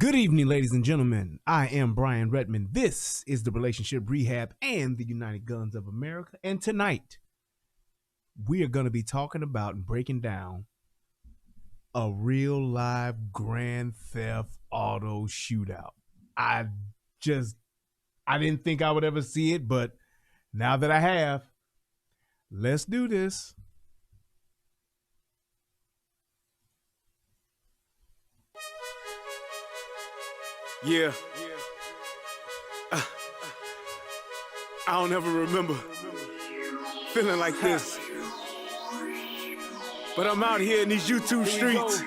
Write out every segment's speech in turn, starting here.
Good evening, ladies and gentlemen. I am Brian Redmond. This is the Relationship Rehab and the United Guns of America. And tonight, we are going to be talking about and breaking down a real live Grand Theft Auto shootout. I didn't think I would ever see it, but now that I have, let's do this. Yeah. I don't ever remember feeling like this. But I'm out here in these YouTube streets.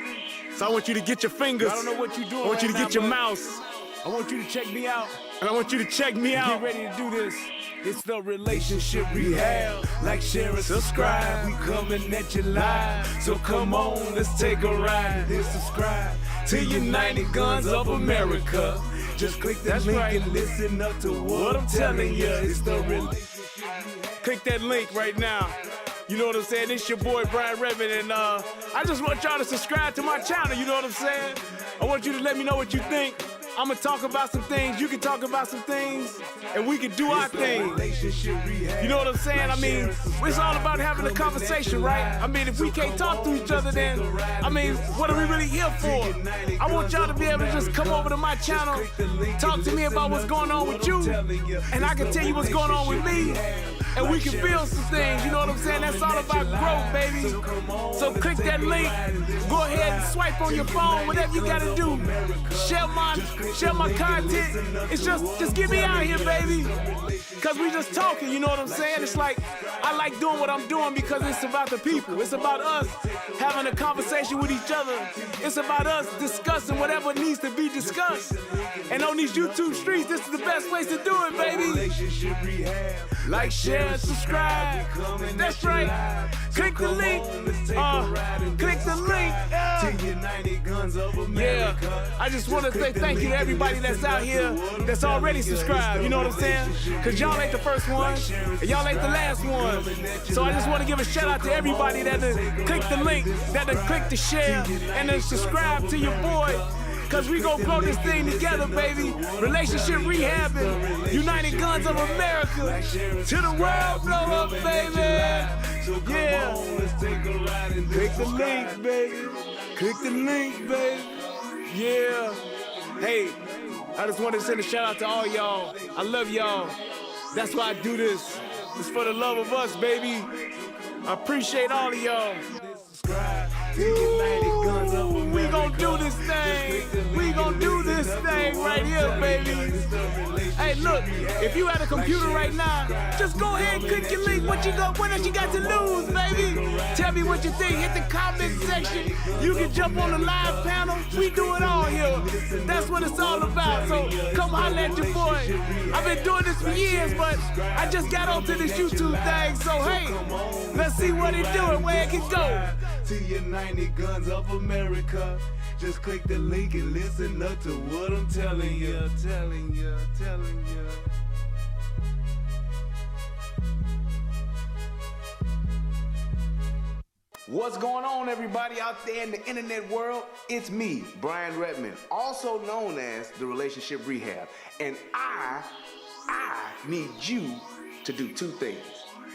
So I want you to get your fingers. I don't know what you're doing. I want you to right get now, your but mouse. I want you to check me out. And I want you to check me out. Get ready to do this. It's the Relationship Rehab. Like, share, and subscribe. We coming at you live. So come on, let's take a ride. Hit subscribe to United Guns of America. Just click that link and listen up to what I'm telling you. It's the Relationship Rehab. Click that link right now. You know what I'm saying? It's your boy Brian Redmond, and I just want y'all to subscribe to my channel. You know what I'm saying? I want you to let me know what you think. I'm gonna talk about some things, you can talk about some things, and we can do our thing. You know what I'm saying? I mean, it's all about having a conversation, right? I mean, if we can't talk to each other, then, I mean, what are we really here for? I want y'all to be able to just come over to my channel, talk to me about what's going on with you, and I can tell you what's going on with me, and we can build some things, you know what I'm saying? That's all about growth, baby. So click that link, go ahead and swipe on your phone, whatever you gotta do. Share my content. It's just get me out here, baby. Cause we just talking, you know what I'm saying? It's like, I like doing what I'm doing because it's about the people. It's about us having a conversation with each other. It's about us discussing whatever needs to be discussed. And on these YouTube streets, this is the best place to do it, baby. Like, share, and subscribe. That's right. Click the link. Click the link. Yeah. I just want to say thank you to everybody that's out here that's already subscribed. You know what I'm saying? Because y'all ain't the first one, and y'all ain't the last one. So I just want to give a shout out to everybody that click the link, that click the share, and then subscribe to your boy. Cause we gon' grow this thing together, baby. Relationship rehabbing, United Guns of America. To the world, blow up, baby. Yeah. Click the link, baby. Click the link, baby. Yeah. Hey, I just wanted to send a shout out to all y'all. I love y'all. That's why I do this. It's for the love of us, baby. I appreciate all of y'all. Ooh, we gon' do this thing. We gon' do this thing right here, baby. Hey, look, if you at a computer right now, just go ahead and click your link. What else you got to lose, baby? Tell me what you think. Hit the comment section. You can jump on the live panel. We do it all here. That's what it's all about. So come holler at your boy. I've been doing this for years, but I just got onto this YouTube thing. So hey, let's see what it do and where it can go. To United Guns of America. Just click the link and listen up to what I'm telling you. What's going on, everybody out there in the internet world? It's me, Brian Redmond, also known as the Relationship Rehab. And I need you to do two things.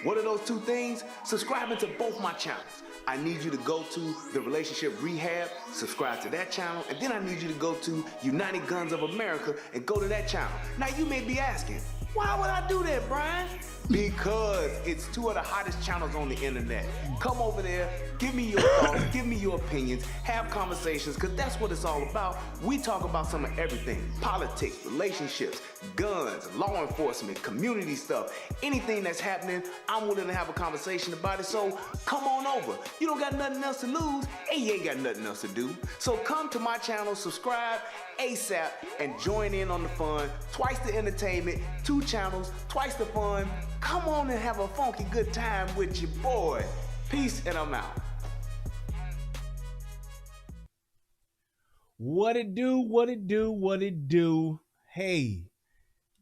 What are those two things? Subscribing to both my channels. I need you to go to the Relationship Rehab, subscribe to that channel, and then I need you to go to United Guns of America and go to that channel. Now you may be asking, why would I do that, Brian? Because it's two of the hottest channels on the internet. Come over there, give me your thoughts, give me your opinions, have conversations, because that's what it's all about. We talk about some of everything: politics, relationships, guns, law enforcement, community stuff, anything that's happening, I'm willing to have a conversation about it. So come on over. You don't got nothing else to lose, and you ain't got nothing else to do. So come to my channel, subscribe ASAP, and join in on the fun. Twice the entertainment, 2 channels, twice the fun. Come on and have a funky good time with your boy. Peace, and I'm out. What it do? Hey,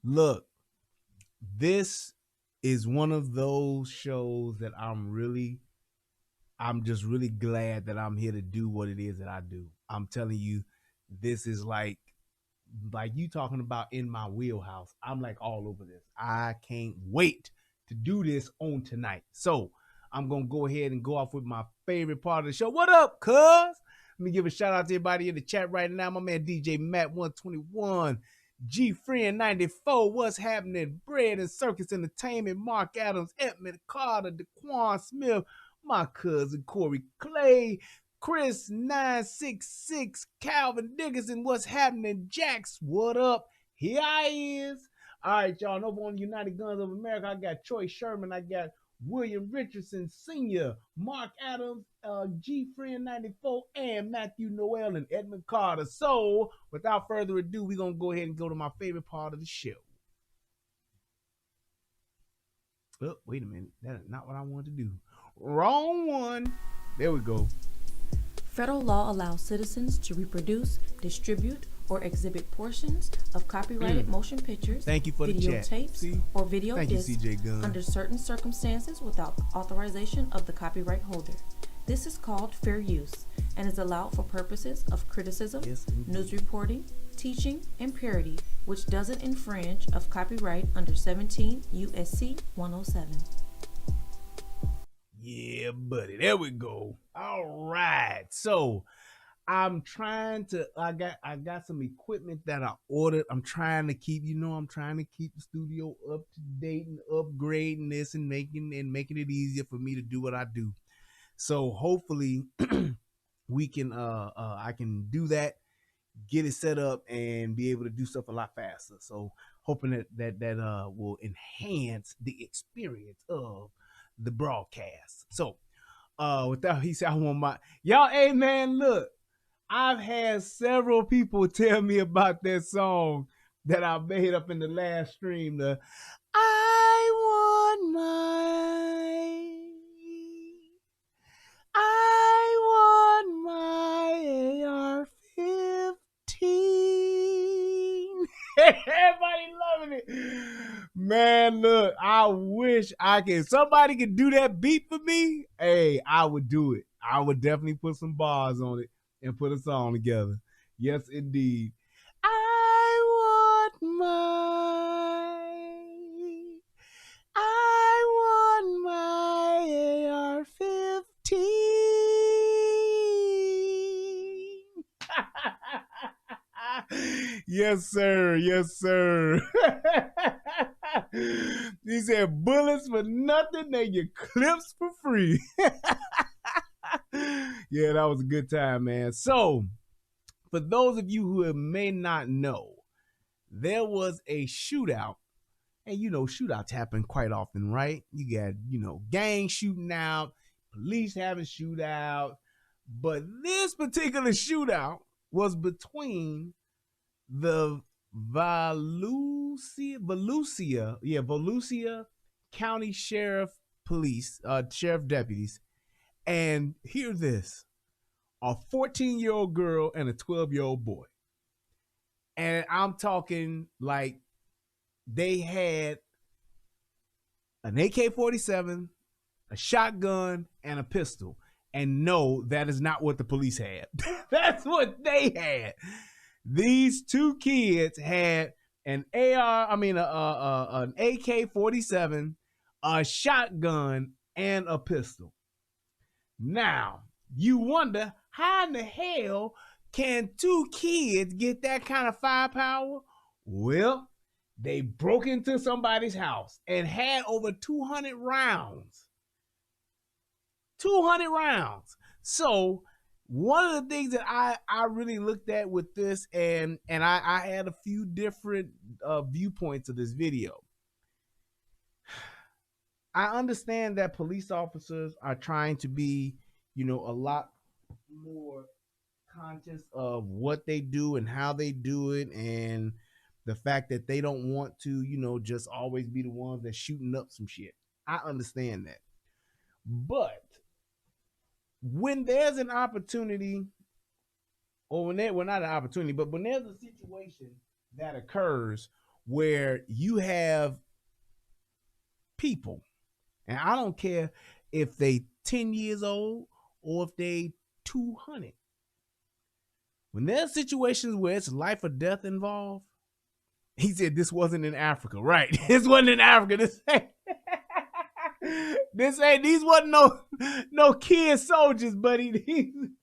look, this is one of those shows that I'm just really glad that I'm here to do what it is that I do. I'm telling you, this is like like you talking about in my wheelhouse. I'm like all over this. I can't wait to do this on tonight. So I'm gonna go ahead and go off with my favorite part of the show. What up, cuz? Let me give a shout out to everybody in the chat right now. My man DJ Matt 121, G Friend 94, what's happening? Bread and Circus Entertainment, Mark Adams, Edmund Carter, DeQuan Smith, my cousin Corey Clay, Chris 966, Calvin Dickinson, what's happening? Jax, what up? Here I is. All right, y'all. And over on the United Guns of America, I got Troy Sherman, I got William Richardson Sr., Mark Adams, G Friend 94, and Matthew Noel and Edmund Carter. So, without further ado, we're going to go ahead and go to my favorite part of the show. Oh, wait a minute. That is not what I wanted to do. Wrong one. There we go. Federal law allows citizens to reproduce, distribute, or exhibit portions of copyrighted motion pictures, Thank you for the chat. videotapes, See? or video Thank you, discs CJ Gunn. under certain circumstances without authorization of the copyright holder. This is called fair use and is allowed for purposes of criticism, news reporting, teaching, and parody, which doesn't infringe of copyright under 17 U.S.C. 107. Yeah, buddy. There we go. All right. So I'm trying to I got some equipment that I ordered. I'm trying to keep, I'm trying to keep the studio up to date and upgrading this and making it easier for me to do what I do. So hopefully we can I can do that, get it set up and be able to do stuff a lot faster. So hoping that will enhance the experience of the broadcast. So with that, he said, I want my y'all. Hey man, look, I've had several people tell me about that song that I made up in the last stream. The I want my AR-15. Everybody loving it. Man, look, I wish somebody could do that beat for me. Hey, I would do it. I would definitely put some bars on it and put a song together. Yes, indeed. I want my AR-15. Yes, sir. Yes, sir. He said, bullets for nothing, they get clips for free. Yeah, that was a good time, man. So, for those of you who may not know, there was a shootout. And, shootouts happen quite often, right? You got, gangs shooting out, police having shootouts. But this particular shootout was between the Volusia County Sheriff Deputies. And hear this, a 14-year-old girl and a 12-year-old boy. And I'm talking like they had an AK-47, a shotgun, and a pistol. And no, that is not what the police had. That's what they had. These two kids had an an AK-47, a shotgun, and a pistol. Now, you wonder, how in the hell can two kids get that kind of firepower? Well, they broke into somebody's house and had over 200 rounds. 200 rounds. So, one of the things that I really looked at with this, and I had a few different viewpoints of this video. I understand that police officers are trying to be, a lot more conscious of what they do and how they do it, and the fact that they don't want to, just always be the ones that's shooting up some shit. I understand that. But when there's an opportunity, or not an opportunity, but when there's a situation that occurs where you have people, and I don't care if they 10 years old or if they 200, When there's situations where it's life or death involved, he said this wasn't in Africa, right? This wasn't in Africa. These wasn't no kid soldiers, buddy.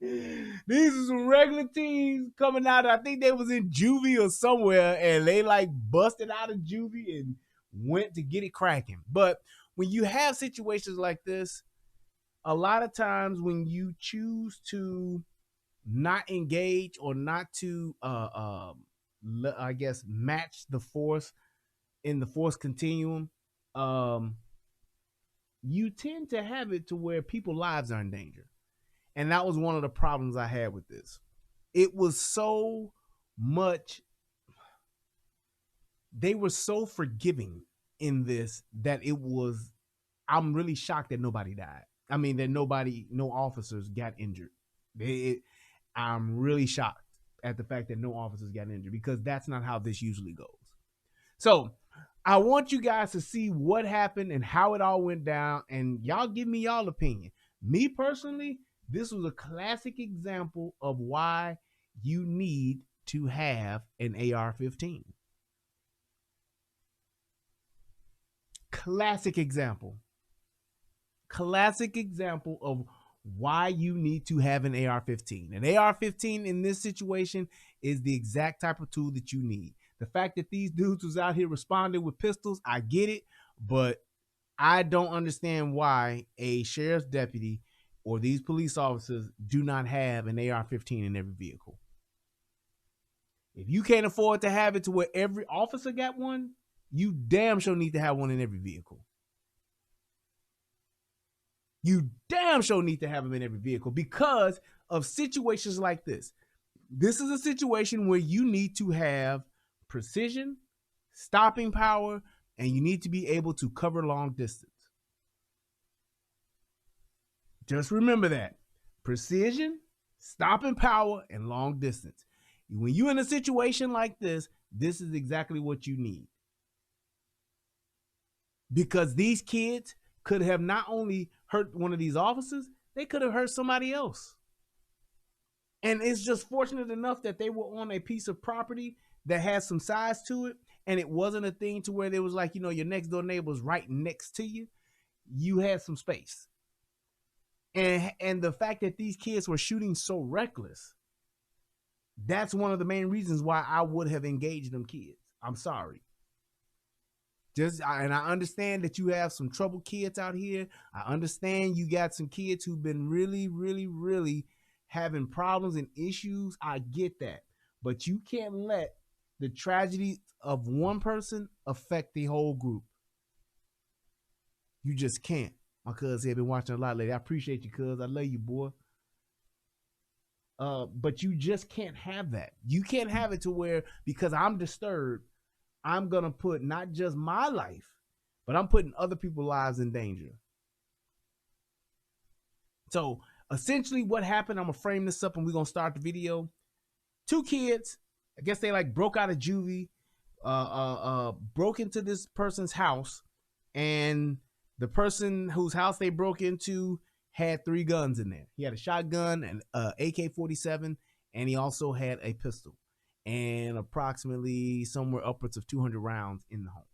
These are some regular teens coming out. I think they was in juvie or somewhere, and they like busted out of juvie and went to get it cracking. But when you have situations like this, a lot of times when you choose to not engage or not to I guess match the force in the force continuum, you tend to have it to where people's lives are in danger. And that was one of the problems I had with this. It was so much, they were so forgiving in this that I'm really shocked that nobody died. I mean, that no officers got injured. I'm really shocked at the fact that no officers got injured, because that's not how this usually goes. So I want you guys to see what happened and how it all went down, and y'all give me y'all opinion. Me personally, this was a classic example of why you need to have an AR-15. Classic example of why you need to have an AR-15. An AR-15 in this situation is the exact type of tool that you need. The fact that these dudes was out here responding with pistols, I get it, but I don't understand why a sheriff's deputy or these police officers do not have an AR-15 in every vehicle. If you can't afford to have it to where every officer got one, you damn sure need to have one in every vehicle. You damn sure need to have them in every vehicle because of situations like this. This is a situation where you need to have precision, stopping power, and you need to be able to cover long distance. Just remember that. Precision, stopping power, and long distance. When you're in a situation like this is exactly what you need. Because these kids could have not only hurt one of these officers, they could have hurt somebody else. And it's just fortunate enough that they were on a piece of property that has some size to it, and it wasn't a thing to where there was like, your next door neighbor's right next to you. You had some space. And the fact that these kids were shooting so reckless, that's one of the main reasons why I would have engaged them kids. I'm sorry. And I understand that you have some troubled kids out here. I understand you got some kids who've been really, really, really having problems and issues. I get that. But you can't let the tragedy of one person affect the whole group. You just can't. My cuz here been watching a lot lately. I appreciate you, cuz. I love you, boy. But you just can't have that. You can't have it to where, because I'm disturbed, I'm going to put not just my life, but I'm putting other people's lives in danger. So essentially what happened, I'm going to frame this up and we're going to start the video. Two kids, I guess they like broke out of juvie, broke into this person's house, and the person whose house they broke into had 3 guns in there. He had a shotgun, an AK-47, and he also had a pistol, and approximately somewhere upwards of 200 rounds in the home.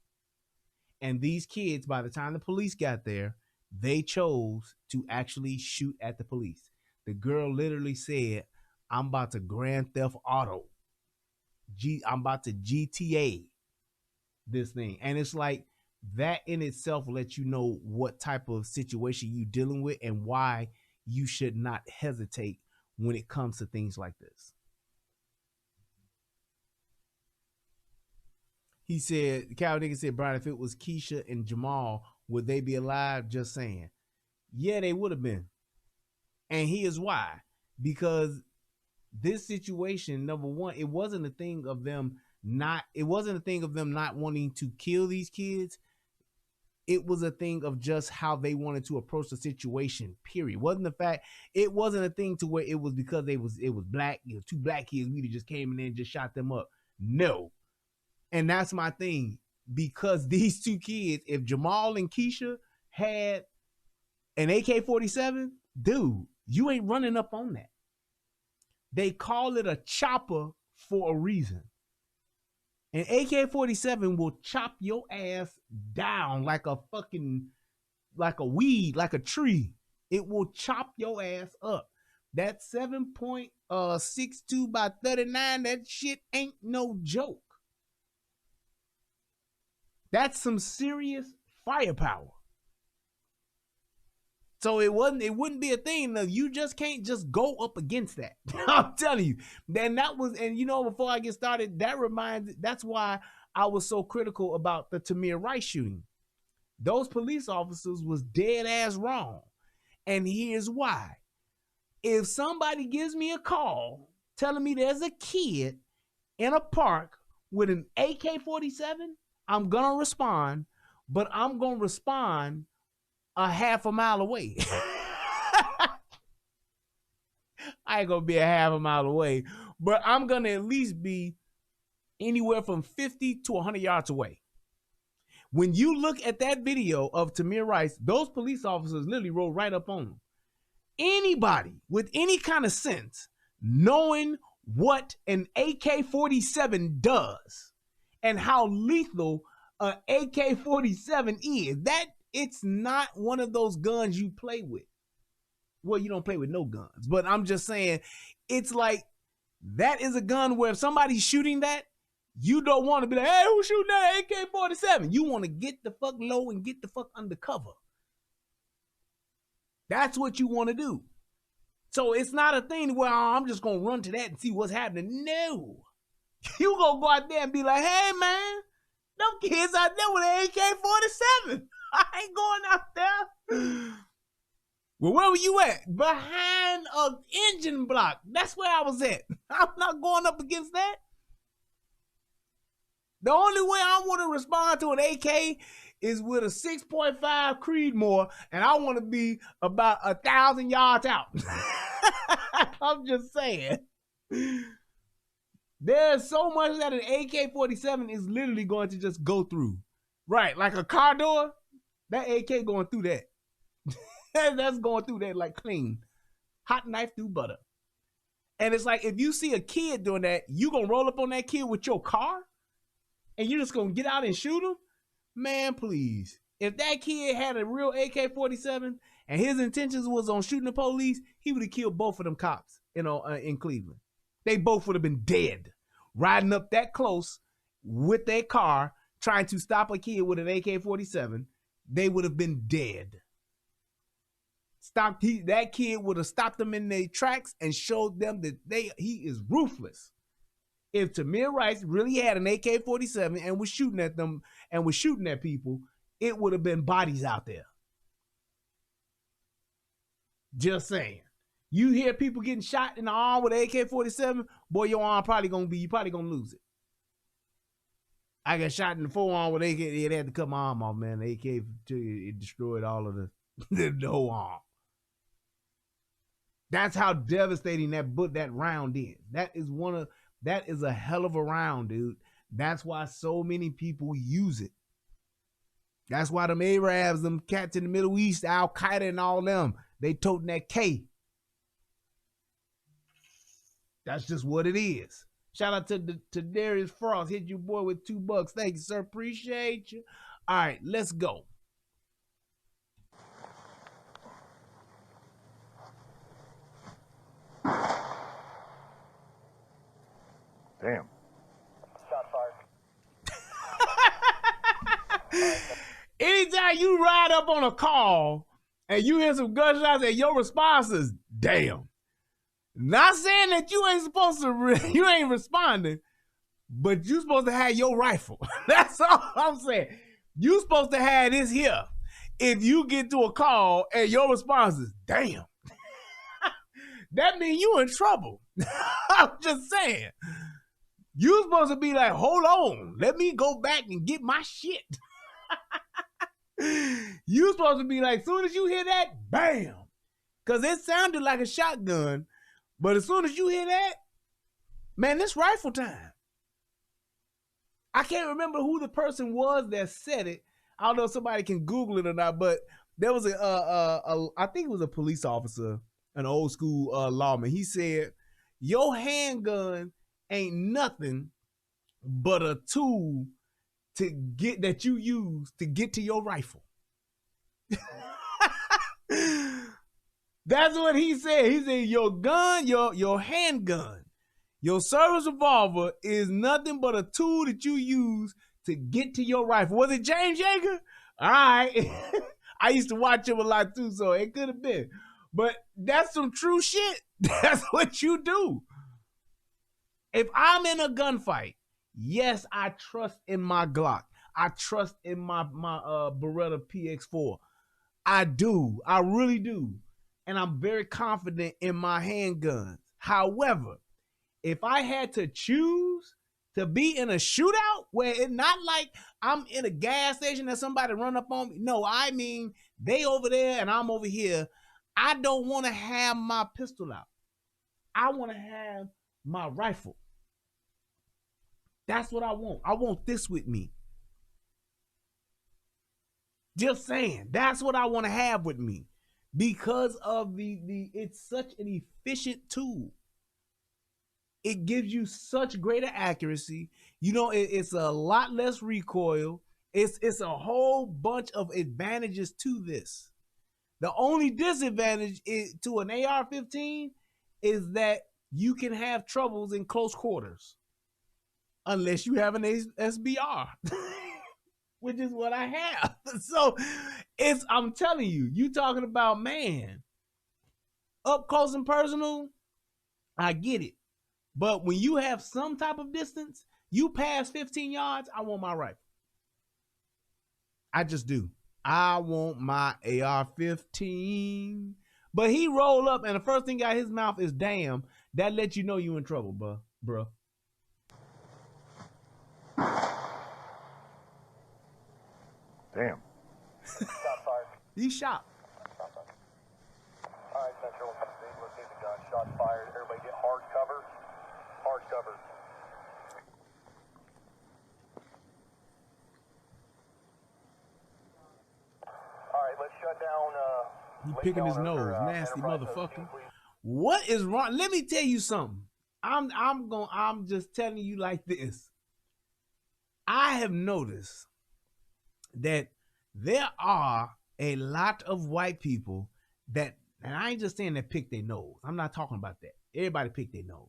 And these kids, by the time the police got there, they chose to actually shoot at the police. The girl literally said, I'm about to Grand Theft Auto. I'm about to GTA this thing. And it's like, that in itself lets you know what type of situation you're dealing with and why you should not hesitate when it comes to things like this. He said, Cal nigga said, Brian, if it was Keisha and Jamal, would they be alive? Just saying. Yeah, they would have been. And here's why. Because this situation, number one, it wasn't a thing of them not wanting to kill these kids. It was a thing of just how they wanted to approach the situation, period. It wasn't a thing to where it was because it was black, 2 black kids, we just came in there and just shot them up. No. And that's my thing. Because these 2 kids, if Jamal and Keisha had an AK-47, dude, you ain't running up on that. They call it a chopper for a reason. An AK-47 will chop your ass down like a weed, like a tree. It will chop your ass up. That 7.62 by 39, that shit ain't no joke. That's some serious firepower. So it wouldn't be a thing. You just can't just go up against that. I'm telling you. Then before I get started, that's why I was so critical about the Tamir Rice shooting. Those police officers was dead ass wrong. And here's why. If somebody gives me a call telling me there's a kid in a park with an AK-47, I'm going to respond, but I'm going to respond a half a mile away. I ain't gonna be a half a mile away, but I'm gonna at least be anywhere from 50 to 100 yards away. When you look at that video of Tamir Rice, those police officers literally rolled right up on him. Anybody with any kind of sense, knowing what an AK-47 does and how lethal an AK-47 is, that it's not one of those guns you play with. Well, you don't play with no guns, but I'm just saying, it's like, that is a gun where if somebody's shooting that, you don't want to be like, hey, who's shooting that AK-47? You want to get the fuck low and get the fuck under cover. That's what you want to do. So it's not a thing where I'm just going to run to that and see what's happening. No. You going to go out there and be like, hey, man, them kids out there with an AK-47. I ain't going out there. Well, where were you at? Behind an engine block. That's where I was at. I'm not going up against that. The only way I want to respond to an AK is with a 6.5 Creedmoor, and I want to be about 1,000 yards out. I'm just saying. There's so much that an AK-47 is literally going to just go through. Right, like a car door. That AK going through that. That's going through that like clean. Hot knife through butter. And it's like, if you see a kid doing that, you gonna roll up on that kid with your car? And you just gonna get out and shoot him? Man, please. If that kid had a real AK-47 and his intentions was on shooting the police, he would have killed both of them cops, in Cleveland. They both would have been dead. Riding up that close with their car, trying to stop a kid with an AK-47. They would have been dead. That kid would have stopped them in their tracks and showed them that he is ruthless. If Tamir Rice really had an AK-47 and was shooting at them and was shooting at people, it would have been bodies out there. Just saying. You hear people getting shot in the arm with an AK-47, boy, your arm you probably gonna lose it. I got shot in the forearm with AK. It had to cut my arm off, man. The AK, it destroyed all of the whole arm. That's how devastating that round is. That is a hell of a round, dude. That's why so many people use it. That's why them Arabs, them cats in the Middle East, Al Qaeda and all them, they toting that K. That's just what it is. Shout out to Darius Frost. Hit you boy with $2. Thank you, sir. Appreciate you. All right, let's go. Damn. Shot fired. Anytime you ride up on a call and you hear some gunshots and your response is, damn. Not saying that you ain't supposed to, you ain't responding, but you supposed to have your rifle. That's all I'm saying. You supposed to have this here. If you get to a call and your response is, damn, that means you in trouble. I'm just saying. You supposed to be like, hold on, let me go back and get my shit. You supposed to be like, soon as you hear that, bam. Because it sounded like a shotgun, but as soon as you hear that, man, it's rifle time. I can't remember who the person was that said it. I don't know if somebody can Google it or not, but there was I think it was a police officer, an old school lawman. He said, Your handgun ain't nothing but a tool that you use to get to your rifle. That's what he said. He said your gun, your handgun, your service revolver is nothing but a tool that you use to get to your rifle. Was it James Yeager? All right. I used to watch him a lot too, so it could have been. But that's some true shit. That's what you do. If I'm in a gunfight, yes, I trust in my Glock. I trust in my Beretta PX4. I do. I really do. And I'm very confident in my handguns. However, if I had to choose to be in a shootout where it's not like I'm in a gas station and somebody run up on me. No, I mean, they over there and I'm over here. I don't want to have my pistol out. I want to have my rifle. That's what I want. I want this with me. Just saying, that's what I want to have with me because of it's such an efficient tool. It gives you such greater accuracy. You know, it's a lot less recoil. It's a whole bunch of advantages to this. The only disadvantage to an AR-15 is that you can have troubles in close quarters unless you have an SBR. Which is what I have. So I'm telling you, you talking about, man, up close and personal, I get it. But when you have some type of distance, you pass 15 yards, I want my rifle. I just do. I want my AR-15. But he roll up and the first thing out his mouth is damn. That lets you know you in trouble, bro. Damn. Shot fired. He shot. All right, Central. Let's see the gun. Shot fired. Everybody get hard cover. Hard cover. All right, let's shut down. He picking his nose, nasty motherfucker. What is wrong? Let me tell you something. I'm just telling you like this. I have noticed that there are a lot of white people that, and I ain't just saying that pick their nose. I'm not talking about that. Everybody pick their nose.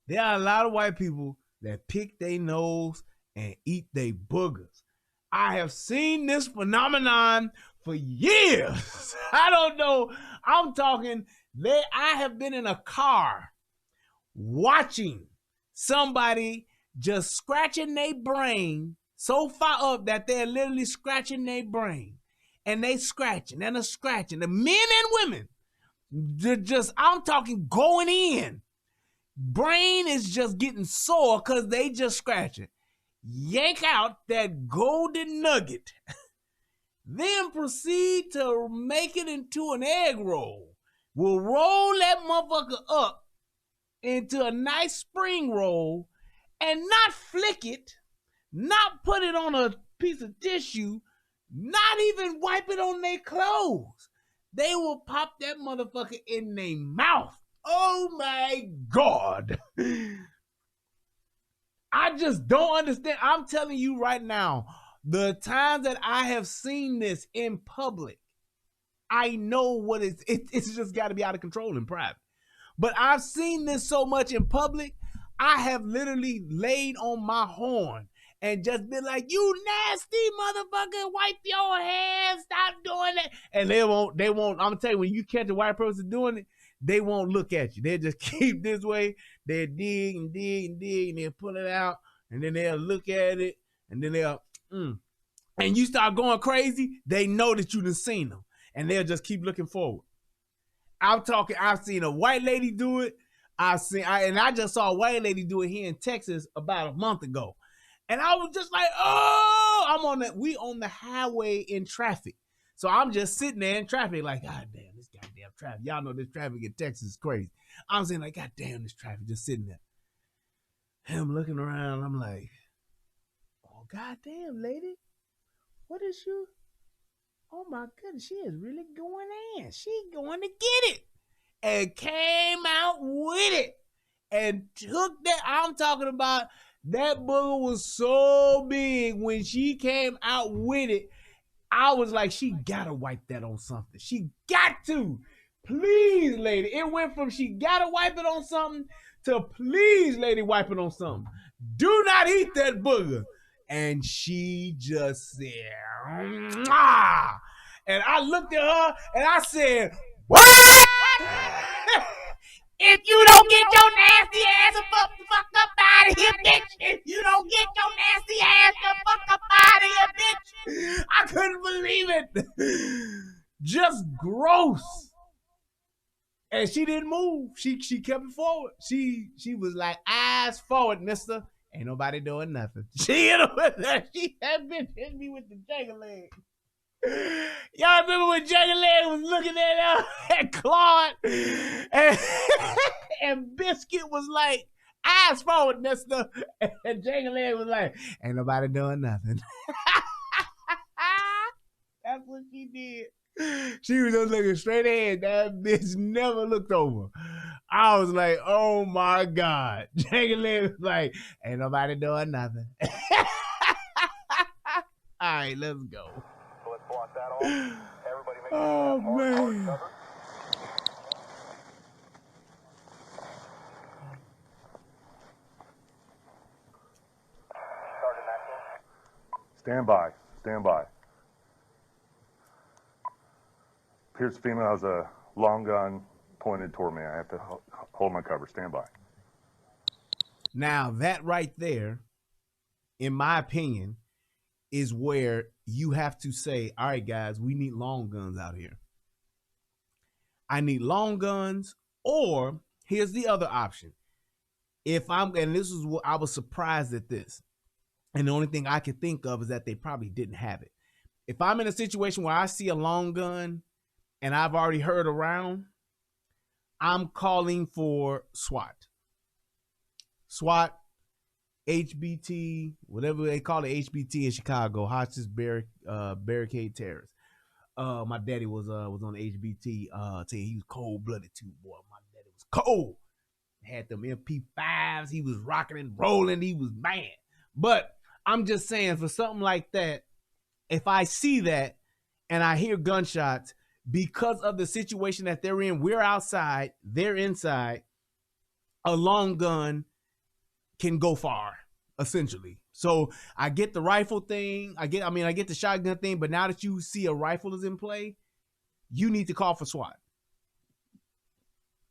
There are a lot of white people that pick their nose and eat their boogers. I have seen this phenomenon for years. I don't know. I'm talking, I have been in a car watching somebody just scratching their brain so far up that they're literally scratching their brain. And they scratching and they're scratching. The men and women, I'm talking going in. Brain is just getting sore because they just scratching. Yank out that golden nugget. Then proceed to make it into an egg roll. We'll roll that motherfucker up into a nice spring roll and not flick it, not put it on a piece of tissue, not even wipe it on their clothes. They will pop that motherfucker in their mouth. Oh my God. I just don't understand. I'm telling you right now, the times that I have seen this in public, I know what it's just got to be out of control in private. But I've seen this so much in public, I have literally laid on my horn and just been like, you nasty motherfucker, wipe your hands, stop doing that. And they won't, I'm gonna tell you, when you catch a white person doing it, they won't look at you. They'll just keep this way. They'll dig and dig and dig and they'll pull it out and then they'll look at it and then they'll, and you start going crazy, they know that you done seen them and they'll just keep looking forward. I've seen a white lady do it. I just saw a white lady do it here in Texas about a month ago. And I was just like, oh, we on the highway in traffic. So I'm just sitting there in traffic like, God damn, this goddamn traffic. Y'all know this traffic in Texas is crazy. I'm saying like, God damn, this traffic, just sitting there. And I'm looking around, I'm like, oh, God damn, lady. What is you? Oh my goodness, she is really going in. She going to get it. And came out with it. and took that. I'm talking about that booger was so big when she came out with it. I was like, she gotta wipe that on something. She got to. Please, lady. It went from she gotta wipe it on something to please, lady, wipe it on something. Do not eat that booger. And she just said, "Mwah." And I looked at her and I said, what? If you don't get your nasty ass the fuck up out of here, bitch. If you don't get your nasty ass the fuck up out of here, bitch. I couldn't believe it. Just gross. And she didn't move. She kept it forward. She was like, eyes forward, mister. Ain't nobody doing nothing. She hit that bitch hit me with the jagger leg. Y'all remember when Jagger Leg was looking at Claude and Biscuit was like, eyes forward, mister. And Jagger Leg was like, ain't nobody doing nothing. That's what she did. She was just looking straight ahead. That bitch never looked over. I was like, oh my God. Jagger Leg was like, ain't nobody doing nothing. All right, let's go. So let's block that off. Everybody make Oh, man. cover. Sergeant Maxwell. Stand by. Stand by. Appears the female has a long gun pointed toward me. I have to hold my cover. Stand by. Now, that right there, in my opinion, is where you have to say, all right, guys, we need long guns out here. I need long guns, or here's the other option. And this is what I was surprised at this. And the only thing I could think of is that they probably didn't have it. If I'm in a situation where I see a long gun and I've already heard around, I'm calling for SWAT. SWAT, HBT, whatever they call it, HBT in Chicago, hostage barricade terrorists. My daddy was on HBT. Tell you, he was cold blooded too, boy. My daddy was cold. Had them MP5s. He was rocking and rolling. He was mad. But I'm just saying, for something like that, if I see that and I hear gunshots, because of the situation that they're in, we're outside, they're inside, a long gun can go far, essentially. So I get the rifle thing. I get the shotgun thing, but now that you see a rifle is in play, you need to call for SWAT.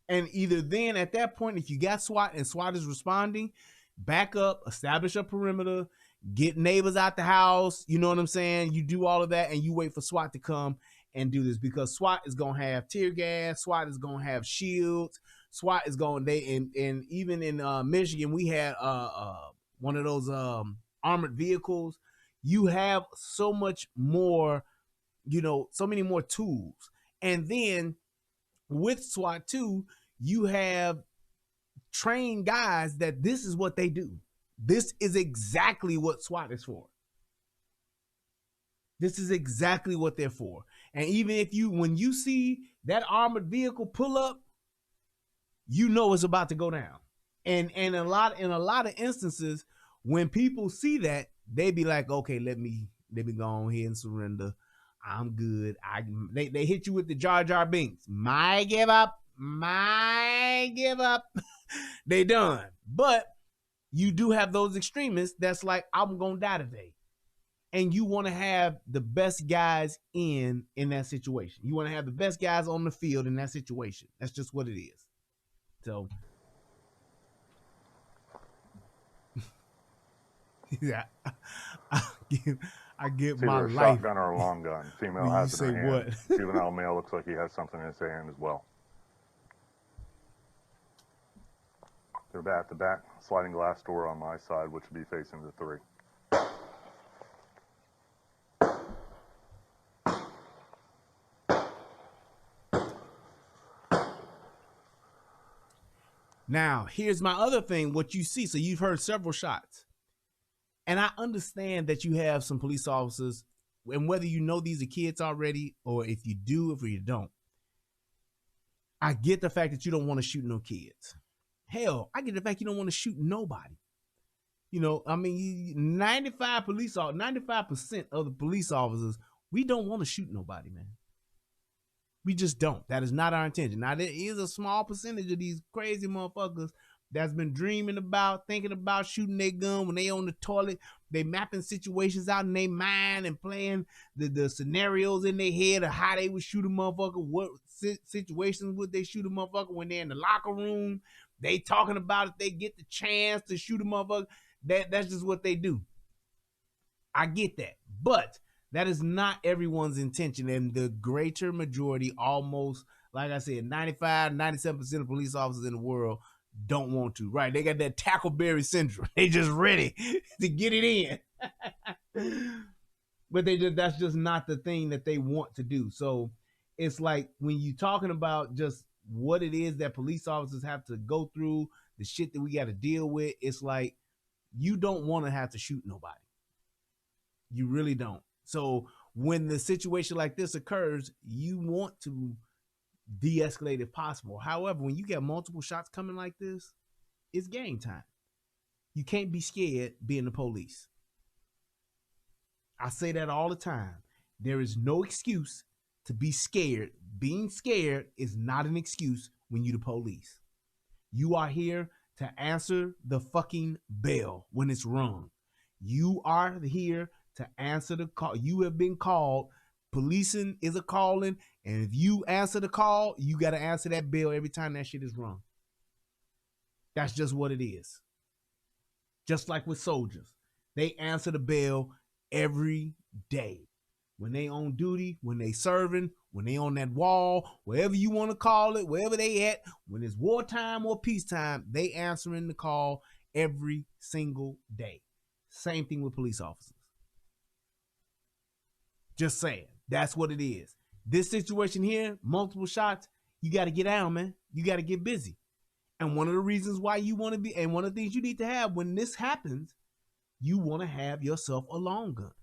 And either then, at that point, if you got SWAT and SWAT is responding, back up, establish a perimeter, get neighbors out the house. You know what I'm saying? You do all of that and you wait for SWAT to come and do this, because SWAT is going to have tear gas. SWAT is going to have shields. SWAT is going, and even in Michigan, we had one of those armored vehicles. You have so much more, so many more tools. And then with SWAT too, you have trained guys that this is what they do. This is exactly what SWAT is for. This is exactly what they're for. And even when you see that armored vehicle pull up, you know it's about to go down. And in a lot of instances, when people see that, they be like, okay, let me go on here and surrender. I'm good. They hit you with the Jar Jar Binks. My give up. They done. But you do have those extremists that's like, I'm gonna die today. And you want to have the best guys in that situation. You want to have the best guys on the field in that situation. That's just what it is. So, yeah, I give my life. A shotgun or a long gun. Female has it in her hand. Juvenile male looks like he has something in his hand as well. They're at the back sliding glass door on my side, which would be facing the 3. Now, here's my other thing, what you see. So you've heard several shots. And I understand that you have some police officers, and whether you know these are kids already, or if you do, if you don't, I get the fact that you don't want to shoot no kids. Hell, I get the fact you don't want to shoot nobody. You know, I mean, 95% of the police officers, we don't want to shoot nobody, man. We just don't. That is not our intention. Now, there is a small percentage of these crazy motherfuckers that's been dreaming about, thinking about shooting their gun when they on the toilet. They mapping situations out in their mind and playing the scenarios in their head of how they would shoot a motherfucker, what situations would they shoot a motherfucker when they're in the locker room. They talking about if they get the chance to shoot a motherfucker. That's just what they do. I get that. But that is not everyone's intention. And the greater majority, almost, like I said, 95, 97% of police officers in the world don't want to. Right? They got that Tackleberry syndrome. They just ready to get it in. But that's just not the thing that they want to do. So it's like when you're talking about just what it is that police officers have to go through, the shit that we got to deal with, it's like you don't want to have to shoot nobody. You really don't. So when the situation like this occurs, you want to de-escalate if possible. However, when you get multiple shots coming like this, it's game time. You can't be scared being the police. I say that all the time. There is no excuse to be scared. Being scared is not an excuse when you're the police. You are here to answer the fucking bell when it's rung. You are here to answer the call. You have been called. Policing is a calling, and if you answer the call, you got to answer that bell every time that shit is rung. That's just what it is. Just like with soldiers, they answer the bell every day. When they on duty, when they serving, when they on that wall, wherever you want to call it, wherever they at, when it's wartime or peacetime, they answering the call every single day. Same thing with police officers. Just saying. That's what it is. This situation here, multiple shots, you got to get out, man. You got to get busy. And one of the reasons why you want to be, and one of the things you need to have when this happens, you want to have yourself a long gun.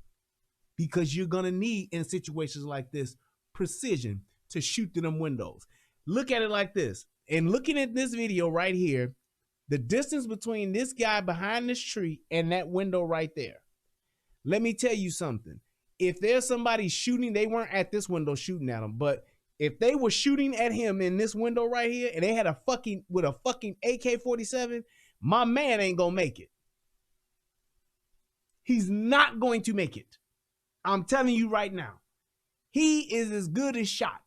Because you're going to need, in situations like this, precision to shoot through them windows. Look at it like this. And looking at this video right here, the distance between this guy behind this tree and that window right there. Let me tell you something. If there's somebody shooting, they weren't at this window shooting at him, but if they were shooting at him in this window right here and they had a fucking AK-47, my man ain't gonna make it. He's not going to make it. I'm telling you right now. He is as good as shot.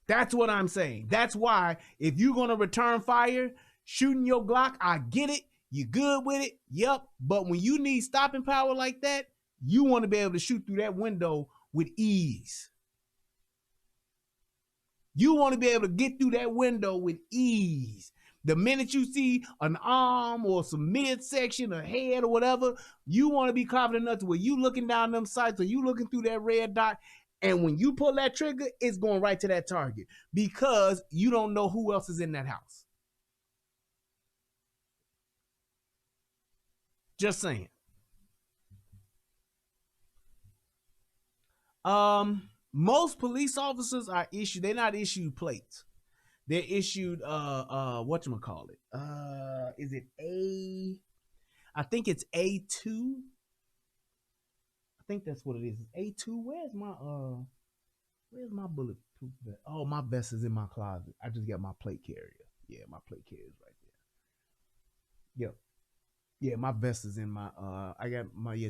That's what I'm saying. That's why if you're going to return fire, shooting your Glock, I get it. You good with it? Yep. But when you need stopping power like that, you want to be able to shoot through that window with ease. You want to be able to get through that window with ease. The minute you see an arm or some midsection or head or whatever, you want to be confident enough to where you looking down them sights or you looking through that red dot, and when you pull that trigger, it's going right to that target because you don't know who else is in that house. Just saying. Most police officers are issued, they're not issued plates. They're issued whatchamacallit. Is it I think it's A2. I think that's what it is. It's A2. Where's my bulletproof vest? Oh, my vest is in my closet. I just got my plate carrier. Yeah, my plate carrier is right there. Yep. Yeah, my vest is in my I got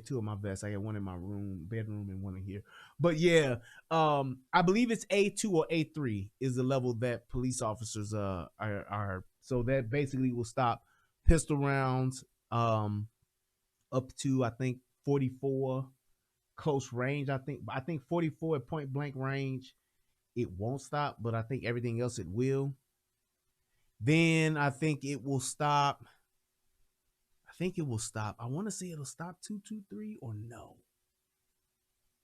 two of my vests. I got one in my bedroom and one in here. But yeah, I believe it's A2 or A3 is the level that police officers are. So that basically will stop pistol rounds up to I think 44 close range. I think 44 at point blank range it won't stop, but I think everything else it will. Then I think it will stop. I want to say it'll stop 223 or no.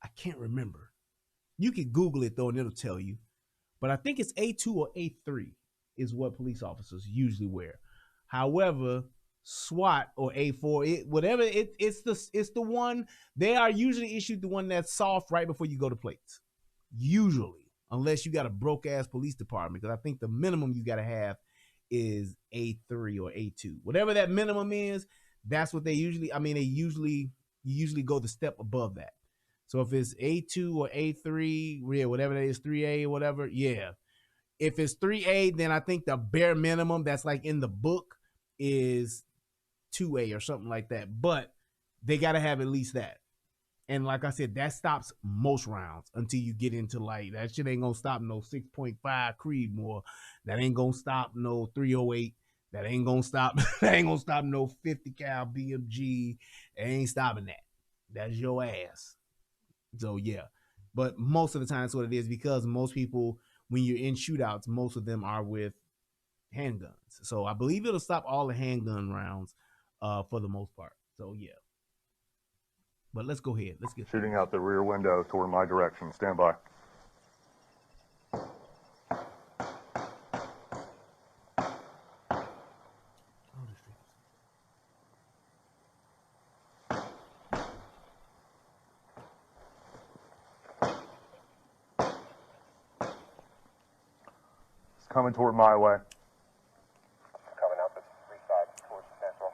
I can't remember. You can Google it though and it'll tell you. But I think it's A2 or A3 is what police officers usually wear. However, SWAT or A4, it's the one, they are usually issued the one that's soft right before you go to plates. Usually. unless you got a broke ass police department. Because I think the minimum you got to have is A3 or A2, whatever that minimum is. That's what they usually. I mean, you usually go the step above that. So if it's A2 or A3, yeah, whatever that is, 3A or whatever, yeah. If it's 3A, then I think the bare minimum that's like in the book is 2A or something like that. But they got to have at least that. And like I said, that stops most rounds until you get into like, that shit ain't going to stop no 6.5 Creedmoor. That ain't going to stop no 308. That ain't going to stop. That ain't going to stop no 50 cal BMG. It ain't stopping that. That's your ass. So yeah. But most of the time, that's what it is, because most people, when you're in shootouts, most of them are with handguns. So I believe it'll stop all the handgun rounds for the most part. So yeah. But let's go ahead. Let's get shooting out the rear window toward my direction. Stand by. It's coming toward my way. Coming out the street side towards the central.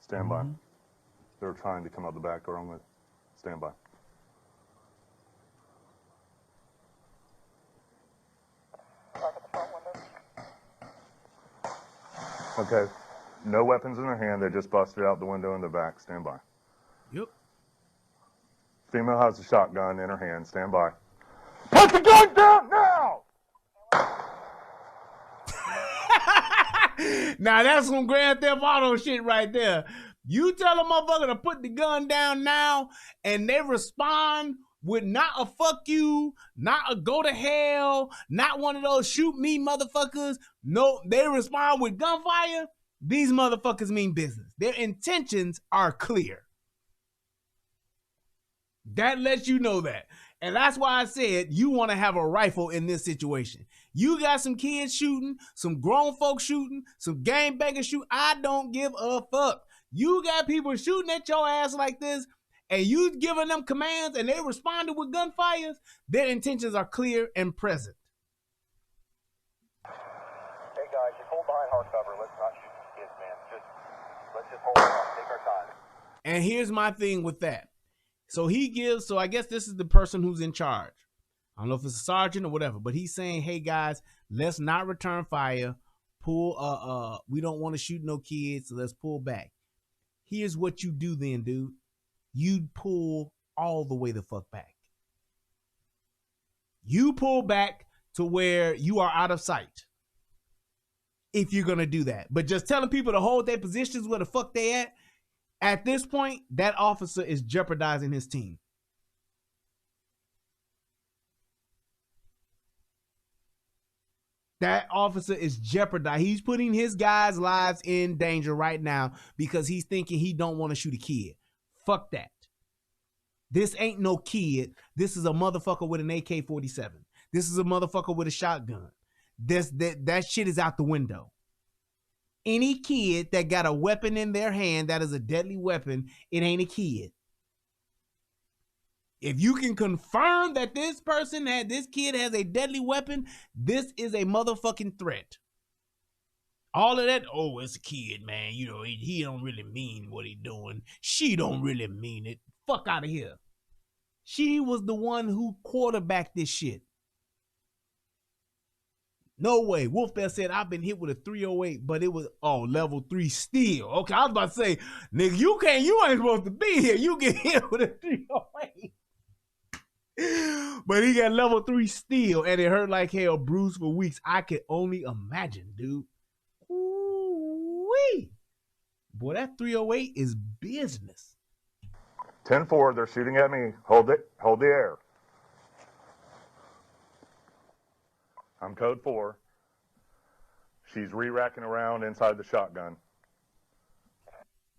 Stand by. They're trying to come out the back door. I'm going to stand by. Back at the front window. Okay. No weapons in their hand. They just busted out the window in the back. Stand by. Yep. Female has a shotgun in her hand. Stand by. Put the gun down now! Now that's some Grand Theft Auto shit right there. You tell a motherfucker to put the gun down now, and they respond with not a fuck you, not a go to hell, not one of those shoot me motherfuckers. No, they respond with gunfire. These motherfuckers mean business. Their intentions are clear. That lets you know that. And that's why I said you want to have a rifle in this situation. You got some kids shooting, some grown folks shooting, some gangbangers shooting. I don't give a fuck. You got people shooting at your ass like this, and you giving them commands, and they responded with gunfires. Their intentions are clear and present. Hey guys, just hold behind hard cover. Let's not shoot these kids, man. Let's just hold on. Take our time. And here's my thing with that. So I guess this is the person who's in charge. I don't know if it's a sergeant or whatever, but he's saying, hey guys, let's not return fire. We don't want to shoot no kids, so let's pull back. Here's what you do then, dude. You pull all the way the fuck back. You pull back to where you are out of sight. If you're going to do that. But just telling people to hold their positions where the fuck they at this point, that officer is jeopardizing his team. That officer is jeopardized. He's putting his guys' lives in danger right now because he's thinking he don't want to shoot a kid. Fuck that. This ain't no kid. This is a motherfucker with an AK-47. This is a motherfucker with a shotgun. That shit is out the window. Any kid that got a weapon in their hand that is a deadly weapon, it ain't a kid. If you can confirm that this kid has a deadly weapon, this is a motherfucking threat. All of that, oh, it's a kid, man. You know, he don't really mean what he doing. She don't really mean it. Fuck out of here. She was the one who quarterbacked this shit. No way. Wolf Bear said, I've been hit with a 308, but it was, level 3 steel. Okay, I was about to say, nigga, you ain't supposed to be here. You get hit with a 308. But he got level 3 steel, and it hurt like hell, bruised for weeks. I can only imagine, dude. Ooh-wee. Boy, that 308 is business. 10-4, they're shooting at me. Hold it. Hold the air. I'm code 4. She's re-racking around inside the shotgun.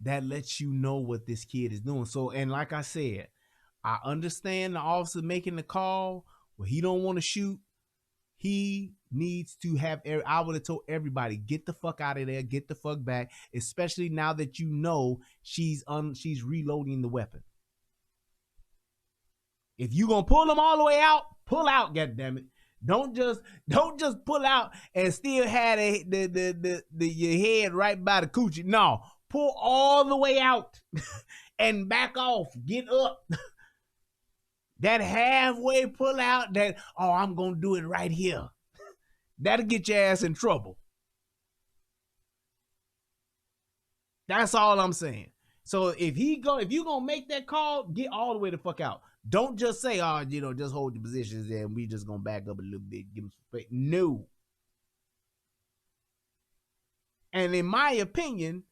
That lets you know what this kid is doing. So, and like I said, I understand the officer making the call where he don't want to shoot. He needs to have, I would have told everybody, get the fuck out of there, get the fuck back, especially now that you know she's reloading the weapon. If you gonna pull them all the way out, Pull out, goddammit. Don't just pull out and still have your head right by the coochie. No, pull all the way out and back off. Get up. That halfway pull out, that, oh, I'm gonna do it right here. That'll get your ass in trouble. That's all I'm saying. So if you gonna make that call, get all the way the fuck out. Don't just say, oh, just hold your positions and we just gonna back up a little bit, give them some space. No. And in my opinion,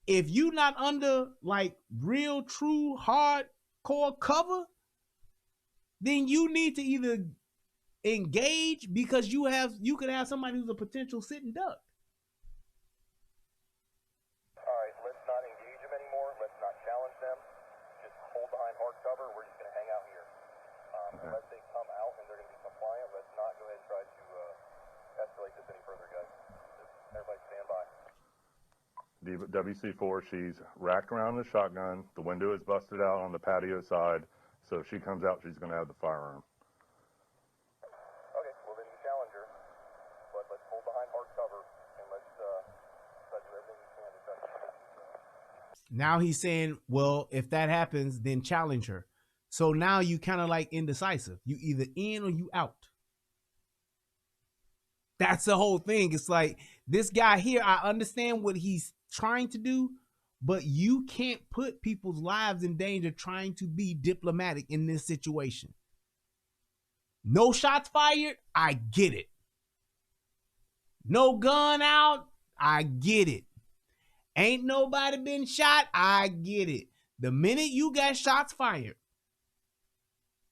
if you not under like real, true, hardcore cover, then you need to either engage, because you could have somebody who's a potential sitting duck. All right, let's not engage them anymore. Let's not challenge them. Just hold behind hard cover. We're just going to hang out here. Unless they come out and they're going to be compliant, let's not go ahead and try to escalate this any further, guys. Just everybody stand by. WC4, she's racked around the shotgun. The window is busted out on the patio side. So if she comes out, she's going to have the firearm. Okay, well then you challenge her. But let's hold behind hard cover and let's try to do everything we can to try to Now he's saying, well, if that happens, then challenge her. So now you kind of like indecisive. You either in or you out. That's the whole thing. It's like, this guy here, I understand what he's trying to do, but you can't put people's lives in danger trying to be diplomatic in this situation. No shots fired, I get it. No gun out, I get it. Ain't nobody been shot, I get it. The minute you got shots fired,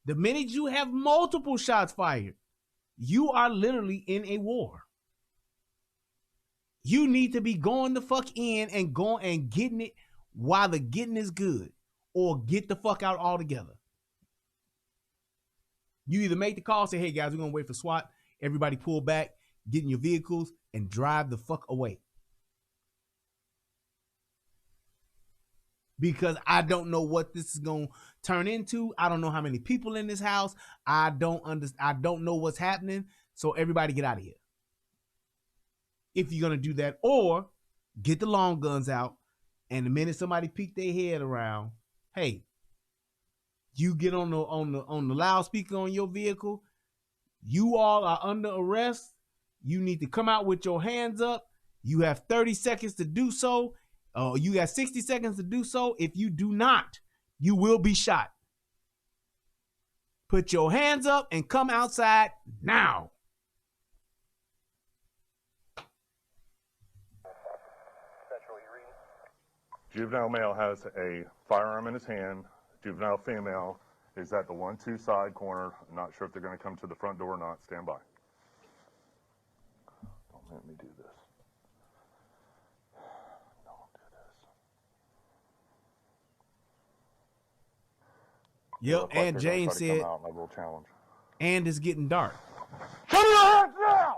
the minute you have multiple shots fired, you are literally in a war. You need to be going the fuck in and going and getting it while the getting is good, or get the fuck out altogether. You either make the call, say, hey guys, we're gonna wait for SWAT, everybody pull back, get in your vehicles, and drive the fuck away. Because I don't know what this is gonna turn into. I don't know how many people in this house. I don't know what's happening. So everybody get out of here. If you're gonna do that, or get the long guns out, and the minute somebody peek their head around, hey, you get on the loudspeaker on your vehicle. You all are under arrest. You need to come out with your hands up. You have 30 seconds to do so. You got 60 seconds to do so. If you do not, you will be shot. Put your hands up and come outside now. Juvenile male has a firearm in his hand. Juvenile female is at the 1-2 side corner. I'm not sure if they're going to come to the front door or not. Stand by. Don't let me do this. Don't do this. Yep, and James said, and it's getting dark. Come your hands now!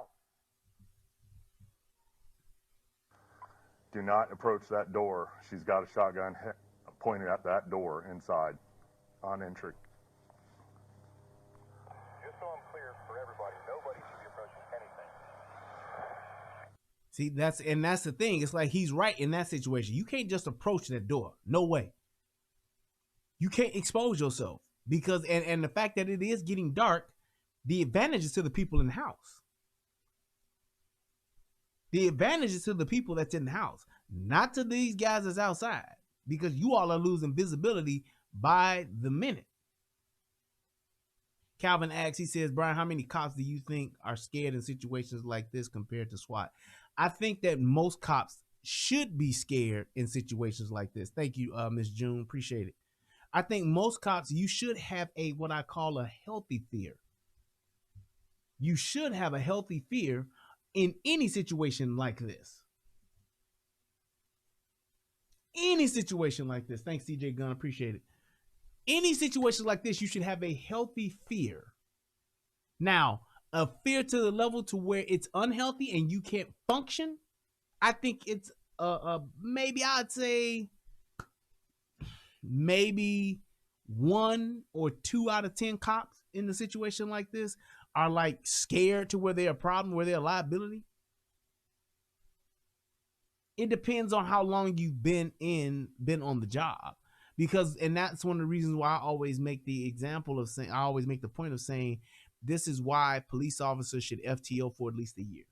Do not approach that door. She's got a shotgun pointed at that door inside on entry. Just so I'm clear for everybody, nobody should be approaching anything. See, that's the thing. It's like he's right in that situation. You can't just approach that door. No way. You can't expose yourself because and the fact that it is getting dark, the advantage is to the people in the house. The advantage is to the people that's in the house, not to these guys that's outside, because you all are losing visibility by the minute. Calvin asks, he says, Brian, how many cops do you think are scared in situations like this compared to SWAT? I think that most cops should be scared in situations like this. Thank you, Ms. June. Appreciate it. I think most cops, you should have what I call a healthy fear. You should have a healthy fear in any situation like this. Any situation like this. Thanks, CJ Gunn. Appreciate it. Any situation like this, you should have a healthy fear. Now, a fear to the level to where it's unhealthy and you can't function, I think it's maybe I'd say maybe 1 or 2 out of 10 cops in a situation like this are like scared to where they're a problem, where they're a liability. It depends on how long you've been on the job. Because, and that's one of the reasons why I always make the example of saying, I always make the point of saying, this is why police officers should FTO for at least a year.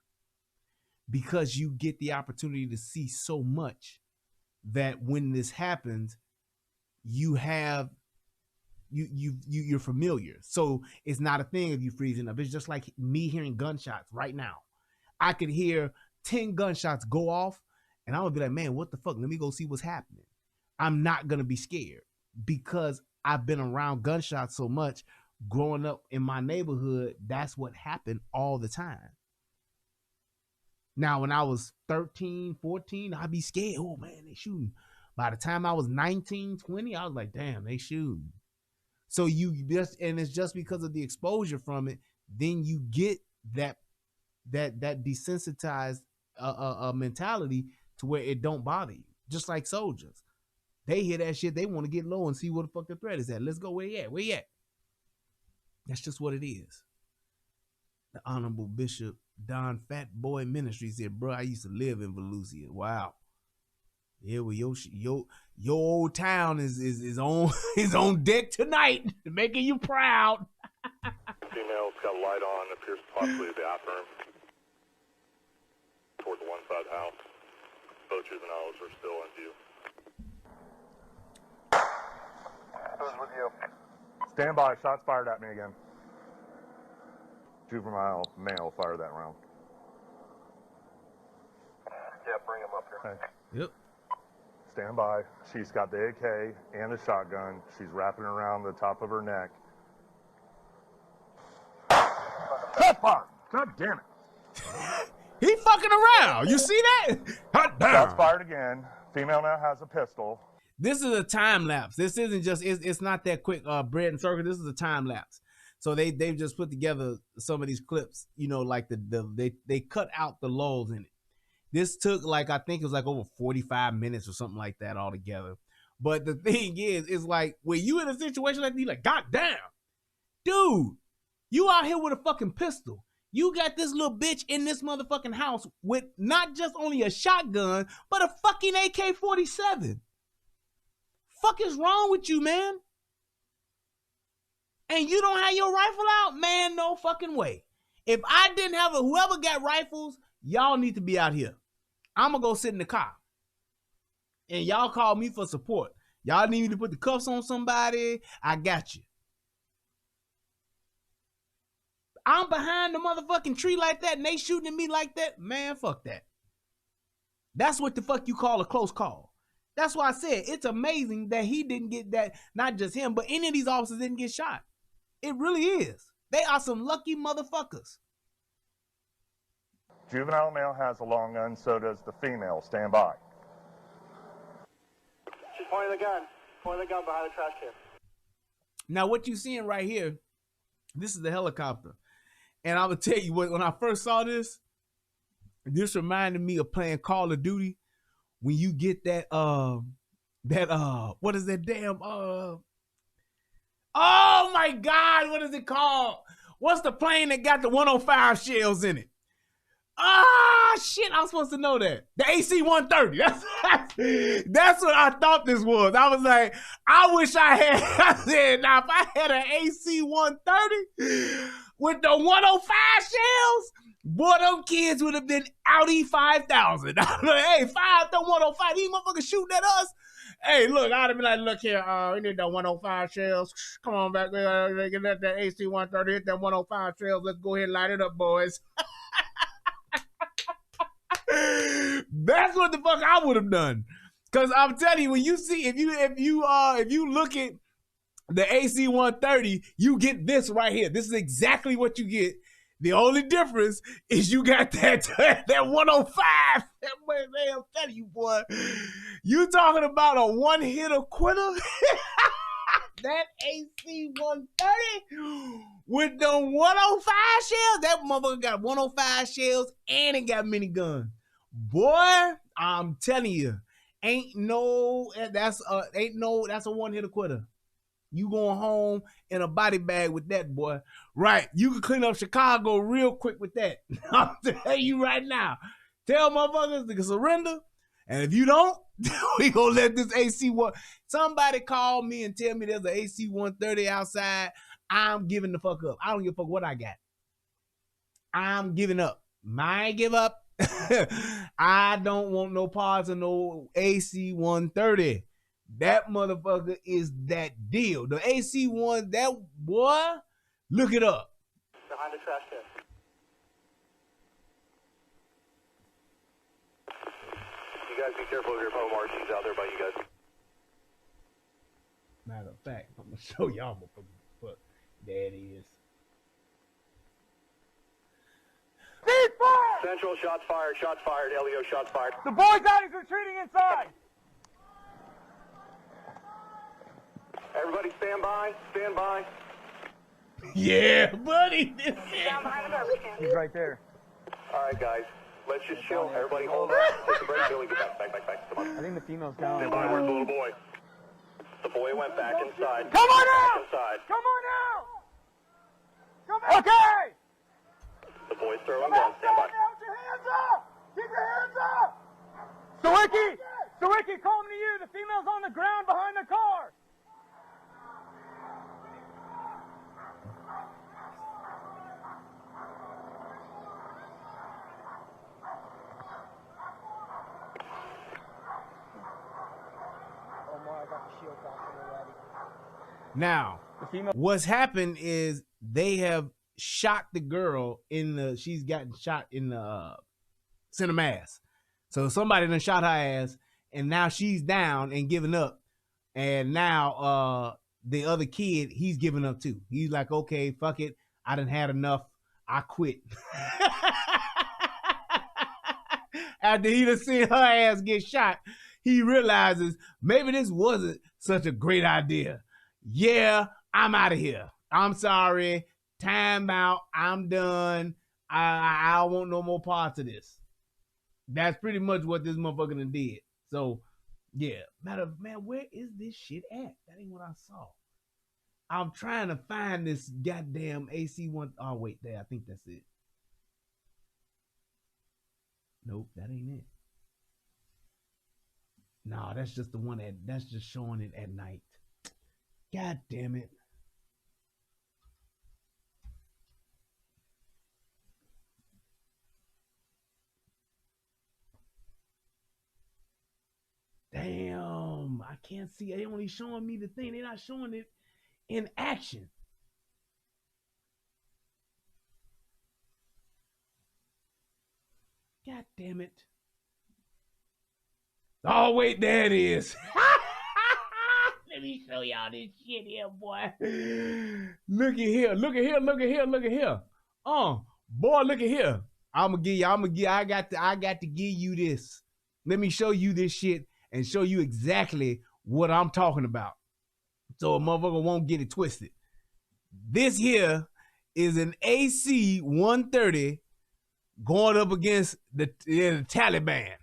Because you get the opportunity to see so much that when this happens, you're familiar. So it's not a thing of you freezing up. It's just like me hearing gunshots right now. I could hear 10 gunshots go off and I would be like, man, what the fuck? Let me go see what's happening. I'm not going to be scared because I've been around gunshots so much growing up in my neighborhood. That's what happened all the time. Now, when I was 13, 14, I'd be scared. Oh man, they shooting. By the time I was 19, 20, I was like, damn, they shooting. So and it's just because of the exposure from it, then you get that desensitized mentality to where it don't bother you. Just like soldiers. They hear that shit, they want to get low and see what the fuck the threat is at. Let's go, where you at? Where you at? That's just what it is. The Honorable Bishop Don Fat Boy Ministries said, bro, I used to live in Volusia. Wow. Yeah, well, your old town is on deck tonight, making you proud. Female's got a light on, appears possibly a bathroom toward the one side house. Both juveniles are still in view. Who's with you? Stand by. Shots fired at me again. Juvenile male fired that round. Yeah, bring him up here. Okay. Yep. Stand by. She's got the AK and the shotgun. She's wrapping around the top of her neck. Fire! God damn it. He fucking around. You see that? Hot damn. Shots fired again. Female now has a pistol. This is a time lapse. This isn't just, it's not that quick bread and circle. This is a time lapse. So they've just put together some of these clips, you know, like they cut out the lulls in it. This took like, I think it was like over 45 minutes or something like that altogether. But the thing is like when you in a situation like this, like, God damn, dude, you out here with a fucking pistol. You got this little bitch in this motherfucking house with not just only a shotgun, but a fucking AK-47. Fuck is wrong with you, man? And you don't have your rifle out? Man, no fucking way. If I didn't have whoever got rifles, y'all need to be out here. I'm gonna go sit in the car. And y'all call me for support. Y'all need me to put the cuffs on somebody? I got you. I'm behind the motherfucking tree like that and they shooting at me like that? Man, fuck that. That's what the fuck you call a close call. That's why I said it's amazing that he didn't get that, not just him, but any of these officers didn't get shot. It really is. They are some lucky motherfuckers. Juvenile male has a long gun, so does the female. Stand by. She's pointing the gun. Pointing the gun behind the trash can. Now, what you seeing right here, this is the helicopter. And I would tell you what, when I first saw this reminded me of playing Call of Duty. When you get that, what is that damn, oh my God, what is it called? What's the plane that got the 105 shells in it? Ah, shit, I'm supposed to know that. The AC-130. That's what I thought this was. I was like, I wish I had, I said, now if I had an AC-130 with the 105 shells, boy, them kids would have been Audi 5000. I'm like, hey, 105, these motherfuckers shooting at us. Hey, look, I'd have been like, look here, we need that 105 shells. Come on back there, get that AC-130, hit that 105 shells. Let's go ahead and light it up, boys. That's what the fuck I would have done. Cause I'm telling you, when you see, if you look at the AC-130, you get this right here. This is exactly what you get. The only difference is you got that 105. Man, I'm telling you, boy, you talking about a one-hitter quitter? That AC-130 with the 105 shells, that motherfucker got 105 shells and it got minigun. Boy, I'm telling you, that's a one-hitter quitter. You going home in a body bag with that, boy. Right. You can clean up Chicago real quick with that. I'm telling you right now. Tell motherfuckers to surrender. And if you don't, we gonna let this AC-1. Somebody call me and tell me there's an AC-130 outside. I'm giving the fuck up. I don't give a fuck what I got. I'm giving up. I give up. I don't want no parts of no AC-130. That motherfucker is that deal. The AC-1, that boy, look it up. Behind the trash can. You guys be careful of your phone markings out there by you guys. Matter of fact, I'm gonna show y'all what that is. Central, shots fired, LEO, shots fired. The boy guy is retreating inside. Everybody stand by, stand by. Yeah, buddy. He's right there. All right, guys, let's just chill. Everybody hold on. Take a break, Billy, get back. Come on. I think the female's down. Stand by, where's the little boy? The boy went back inside. Come on out! Back inside. Come on out! Come out! Okay! The boy's throwing guns, stand by. Now, your hands up! Keep your hands up! Sawicki, calling to you. The female's on the ground behind the car. Now, what's happened is they have shot the girl she's gotten shot in the center mass. So somebody done shot her ass, and now she's down and giving up. And now the other kid, he's giving up too. He's like, okay, fuck it. I done had enough. I quit. After he done seen her ass get shot, he realizes maybe this wasn't such a great idea. Yeah, I'm out of here. I'm sorry. Time out. I'm done. I don't want no more parts of this. That's pretty much what this motherfucker done did. So, yeah. Man, where is this shit at? That ain't what I saw. I'm trying to find this goddamn AC-1. Oh, wait, there. I think that's it. Nope, that ain't it. No, that's just the one that's just showing it at night. God damn it. Damn, I can't see. They only showing me the thing. They're not showing it in action. God damn it. Oh, wait, there it is. Let me show y'all this shit here, boy. Look at here. Boy, look at here. I got to give you this. Let me show you this shit and show you exactly what I'm talking about. So a motherfucker won't get it twisted. This here is an AC-130 going up against the Taliban.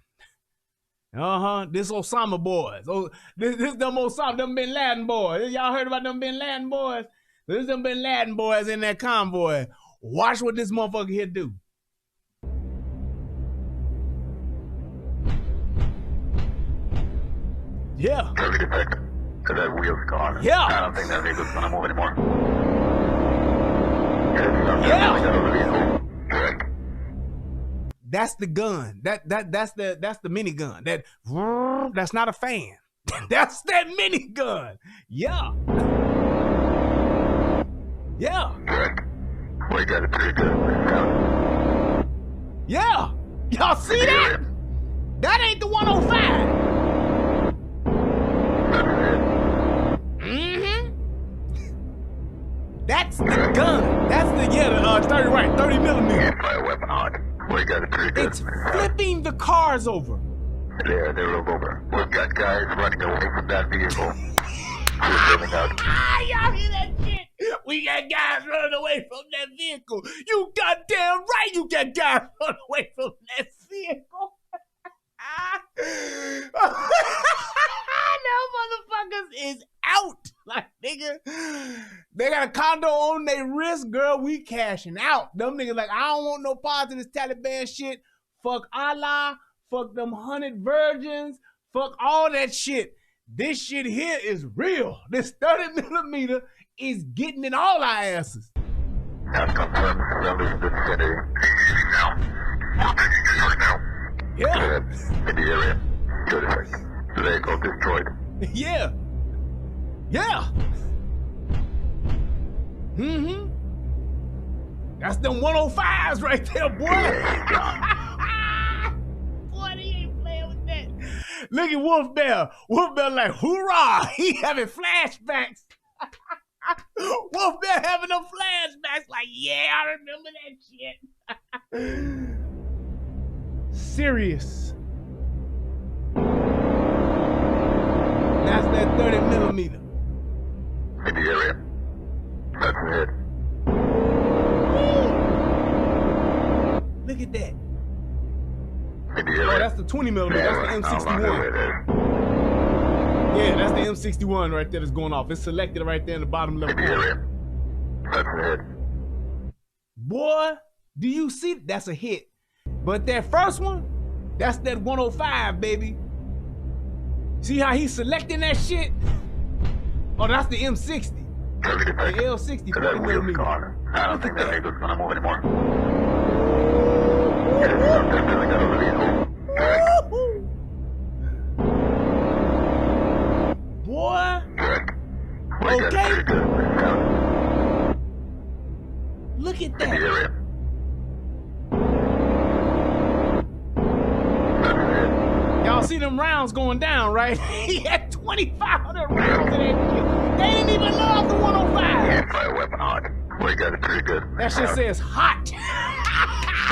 This Osama boys. Oh, this them Osama, them Bin Laden boys. Y'all heard about them Bin Laden boys? This them Bin Laden boys in that convoy. Watch what this motherfucker here do. Yeah. So that wheel's gone. Yeah. I don't think that vehicle's gonna move anymore. Yeah. That's the gun. That's the minigun. That's not a fan. That's that minigun. Yeah. Yeah. We got it pretty good. Yeah. Y'all see that? That ain't the 105. That's the gun. That's the 30 right, 30 millimeter. Fire weapon on. We got it pretty good. It's flipping the cars over. Yeah, they rolled over. We've got guys running away from that vehicle. We're moving out. Y'all hear that shit? We got guys running away from that vehicle. You goddamn right you got guys running away from that vehicle. motherfuckers is out. Like, nigga, they got a condo on their wrist, girl. We cashing out. Them niggas like, I don't want no parts of this Taliban shit. Fuck Allah. Fuck them 100 virgins. Fuck all that shit. This shit here is real. This 30 millimeter is getting in all our asses. Have confirmed surroundings in the vicinity. Now. Yeah. In the area. Terrific. Vehicle destroyed. Yeah. Yeah. Mm-hmm. That's them 105s right there, boy. Boy, they ain't playing with that. Look at Wolf Bear. Wolf Bear like, hoorah. He having flashbacks. Wolf Bear having them flashbacks like, yeah, I remember that shit. Serious. That's that 30 millimeter. In the area. That's ahead. Look at that. In the area. Oh, that's the 20 millimeter. That's the M61. Yeah, that's the M61 right there that's going off. It's selected right there in the bottom left In the corner. area. That's ahead. Boy, do you see? That's a hit. But that first one, that's that 105, baby. See how he's selecting that shit? Oh, that's the M60. The L60, 40 millimeter. I don't think that vehicle's gonna move anymore. Boy. Good. Okay. Look at that. Y'all see them rounds going down, right? He had 2,500 rounds in that shit. They didn't even load the 105. Fire weapon on. We got it pretty good. That shit says hot.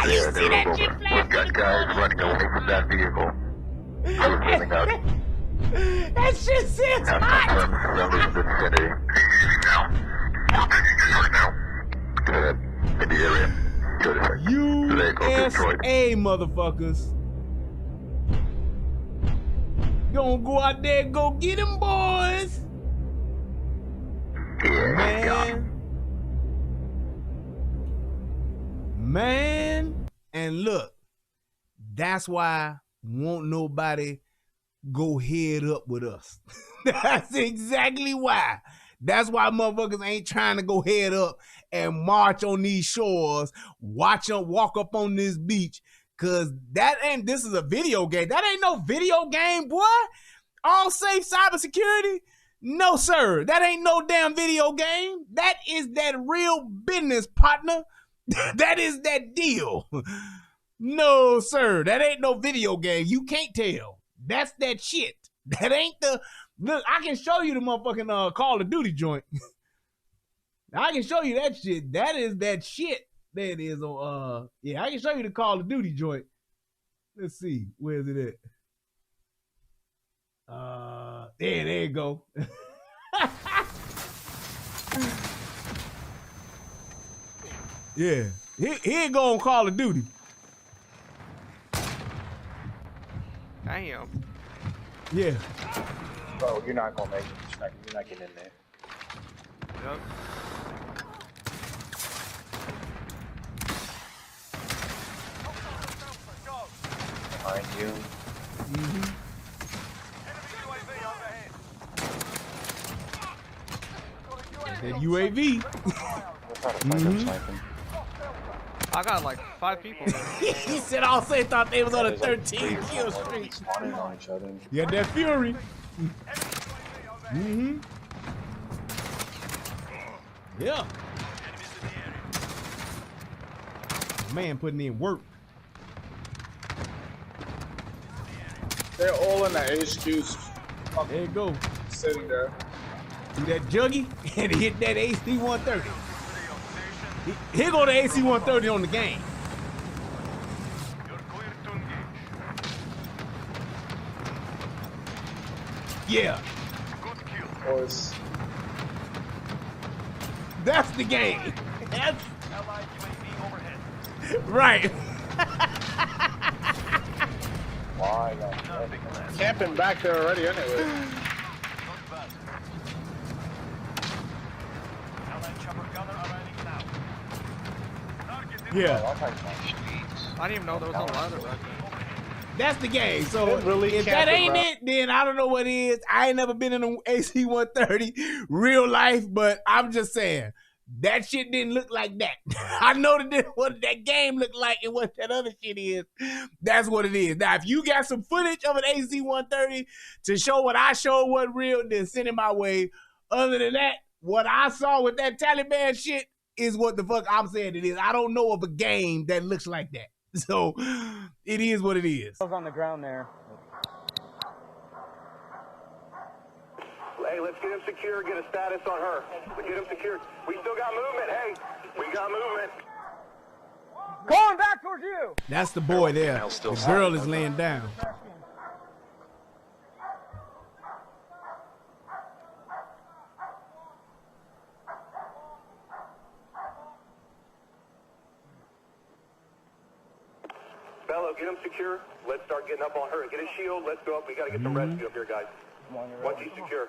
You see that shit flash? We've got guys running away from that vehicle. I was running out. That shit says hot. Good. In the area. Good. USA, motherfuckers. Gonna go out there and go get them boys. Man, and look, that's why won't nobody go head up with us. That's exactly why. That's why motherfuckers ain't trying to go head up and march on these shores, watch them walk up on this beach, cause this is a video game. That ain't no video game, boy. All safe cybersecurity? No, sir. That ain't no damn video game. That is that real business, partner. That is that deal. No, sir. That ain't no video game. You can't tell. That's that shit. That ain't the... Look, I can show you the motherfucking Call of Duty joint. I can show you that shit. That is that shit. There it is on, yeah, I can show you the Call of Duty joint. Let's see. Where is it at? There you go. Yeah. Here go on Call of Duty. Damn. Yeah. Bro, you're not gonna make it. You're not getting in there. Yep. Behind you. Mm-hmm. That UAV. I got like 5 people. He said all say thought they was on a 13 kill streak. Spawning on each other. You got that fury. Mm-hmm. Yeah. Man putting in work. They're all in the HQs. There you go. Sitting there. See that juggy? And hit that AC-130. Here go the AC-130 on the game. Yeah. Boys. That's the game. That's right. Camping back there already anyway. Yeah. I didn't even know there was no ladder back there. That's the game. So Really if that camping, ain't bro. it, then I don't know what is. I ain't never been in an AC-130 real life, but I'm just saying that shit didn't look like that. I know what that game looked like and what that other shit is. That's what it is. Now, if you got some footage of an AC-130 to show what I showed wasn't real, then send it my way. Other than that, what I saw with that Taliban shit is what the fuck I'm saying it is. I don't know of a game that looks like that. So it is what it is. I was on the ground there. Hey, let's get him secure, get a status on her. Get him secure. We still got movement. Hey, we got movement. Going back towards you. That's the boy there. The girl is laying down. Bello, get him secure. Let's start getting up on her. Get a shield. Let's go up. We got to get some rescue up here, guys. Once he's secure.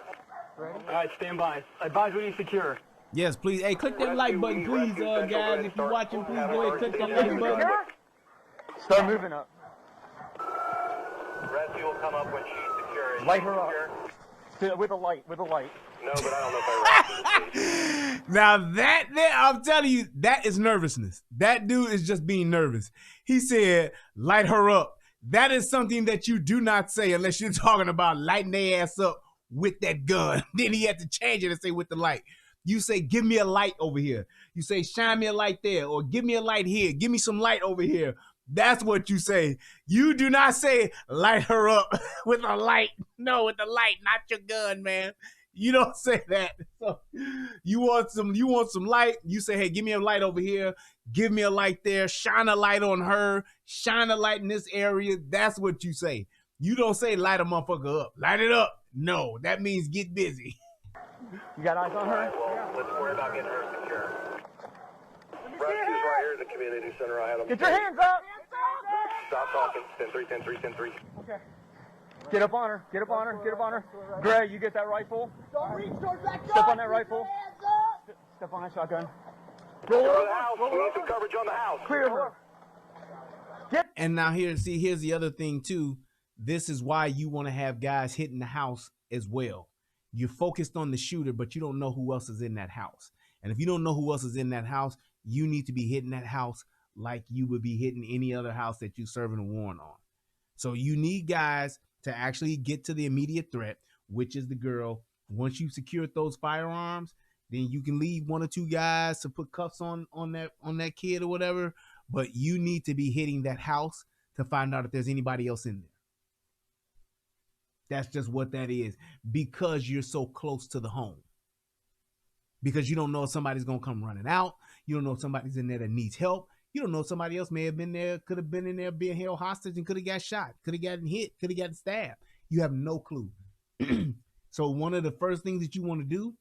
All right, stand by. Advise when he's secure. Yes, please. Hey, click that like button, please, guys. If you're watching, please go ahead and click that like button. Start moving up. Rescue will come up when she's secure. Light her up. With a light. No, but I don't know if I Now that there, I'm telling you, that is nervousness. That dude is just being nervous. He said, light her up. That is something that you do not say unless you're talking about lighting their ass up with that gun. Then he had to change it and say with the light. You say, give me a light over here. You say, shine me a light there, or give me a light here. Give me some light over here. That's what you say. You do not say, light her up with a light. No, with the light, not your gun, man. You don't say that. So you want some light. You say, hey, give me a light over here. Give me a light there. Shine a light on her. Shine a light in this area. That's what you say. You don't say light a motherfucker up. Light it up. No, that means get busy. You got eyes on her? well, let's worry about getting her secure. Rescue's right here in the community center. I had them. Get your hands up! Stop talking. 10-3, 10-3, 10-3. Okay. Get up on her. Get up on her. Get up on her. Gray, you get that rifle. Don't reach towards that gun. Step on that rifle. Hands up. Step on that shotgun. Go to the house. We need some coverage on the house. Clear her. And now here's the other thing too. This is why you want to have guys hitting the house as well. You're focused on the shooter, but you don't know who else is in that house. And if you don't know who else is in that house, you need to be hitting that house like you would be hitting any other house that you're serving a warrant on. So you need guys to actually get to the immediate threat, which is the girl. Once you've secured those firearms, then you can leave one or two guys to put cuffs on that kid or whatever. But you need to be hitting that house to find out if there's anybody else in there. That's just what that is, because you're so close to the home. Because you don't know if somebody's going to come running out. You don't know if somebody's in there that needs help. You don't know if somebody else may have been there, could have been in there being held hostage and could have got shot, could have gotten hit, could have gotten stabbed. You have no clue. So one of the first things that you want to do,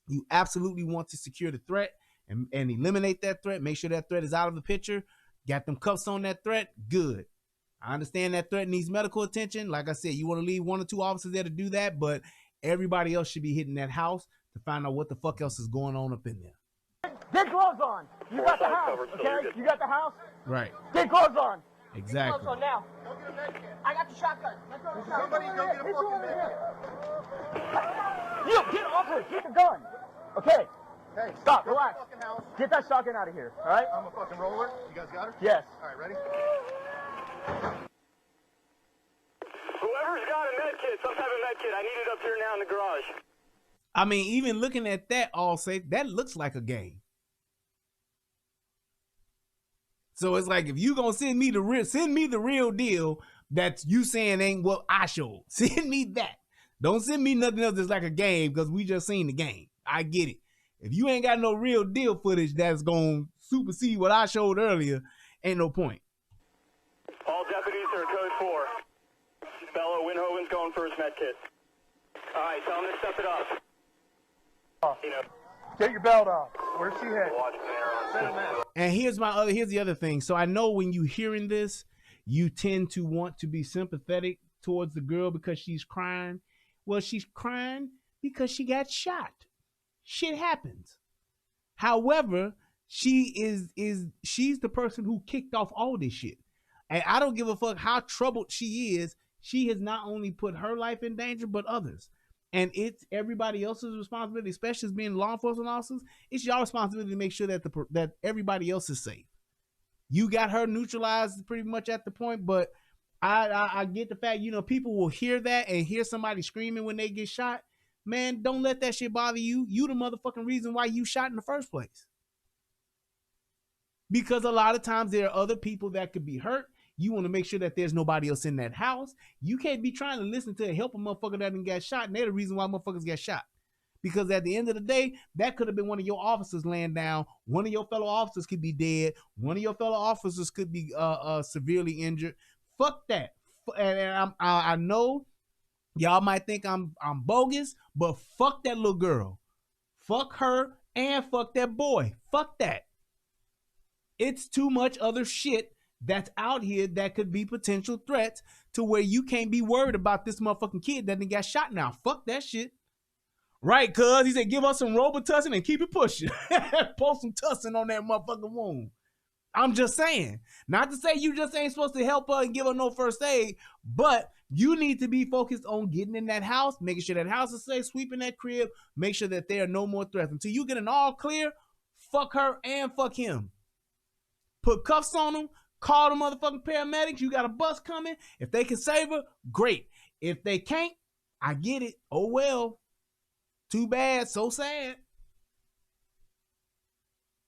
you absolutely want to secure the threat and eliminate that threat. Make sure that threat is out of the picture. Got them cuffs on that threat. Good. I understand that threat needs medical attention. Like I said, you want to leave one or two officers there to do that, but everybody else should be hitting that house to find out what the fuck else is going on up in there. Get gloves on. You got the house, okay? You got the house? Right. Get gloves on. Exactly. Get gloves on now. I got the shotgun. Somebody go get a fucking man. You get off her. Get the gun. Okay. Hey, stop. Relax. Get that shotgun out of here. All right? I'm a fucking roller. You guys got her? Yes. All right, ready? Whoever's got a med kit, some type of med kit, I need it up here now in the garage. I mean, even looking at that, all safe, that looks like a game. So it's like, if you gonna send me the real deal that you saying ain't what I showed. Send me that. Don't send me nothing else that's like a game, because we just seen the game. I get it. If you ain't got no real deal footage that's gonna supersede what I showed earlier, ain't no point. All deputies are code 4. Bello, Winhoven's going for his med kit. All right, tell him to step it up. You know. Get your belt off. Where's she headed? And here's the other thing. So I know when you hearing this, you tend to want to be sympathetic towards the girl because she's crying. Well, she's crying because she got shot. Shit happens. However, she's the person who kicked off all this shit. And I don't give a fuck how troubled she is. She has not only put her life in danger, but others. And it's everybody else's responsibility, especially as being law enforcement officers. It's your responsibility to make sure that that everybody else is safe. You got her neutralized pretty much at the point, but I get the fact, you know, people will hear that and hear somebody screaming when they get shot. Man, don't let that shit bother you. You the motherfucking reason why you shot in the first place. Because a lot of times there are other people that could be hurt. You want to make sure that there's nobody else in that house. You can't be trying to listen to help a motherfucker that didn't get shot, and they're the reason why motherfuckers get shot. Because at the end of the day, that could have been one of your officers laying down. One of your fellow officers could be dead. One of your fellow officers could be severely injured. Fuck that. And I know y'all might think I'm bogus, but fuck that little girl. Fuck her and fuck that boy. Fuck that. It's too much other shit that's out here that could be potential threats to where you can't be worried about this motherfucking kid that done got shot now. Fuck that shit. Right, cuz he said, give us some Robitussin and keep it pushing. Post some tussin on that motherfucking wound. I'm just saying. Not to say you just ain't supposed to help her and give her no first aid, but you need to be focused on getting in that house, making sure that house is safe, sweeping that crib, make sure that there are no more threats. Until you get an all clear, fuck her and fuck him. Put cuffs on them. Call the motherfucking paramedics. You got a bus coming. If they can save her, great. If they can't, I get it. Oh well. Too bad. So sad.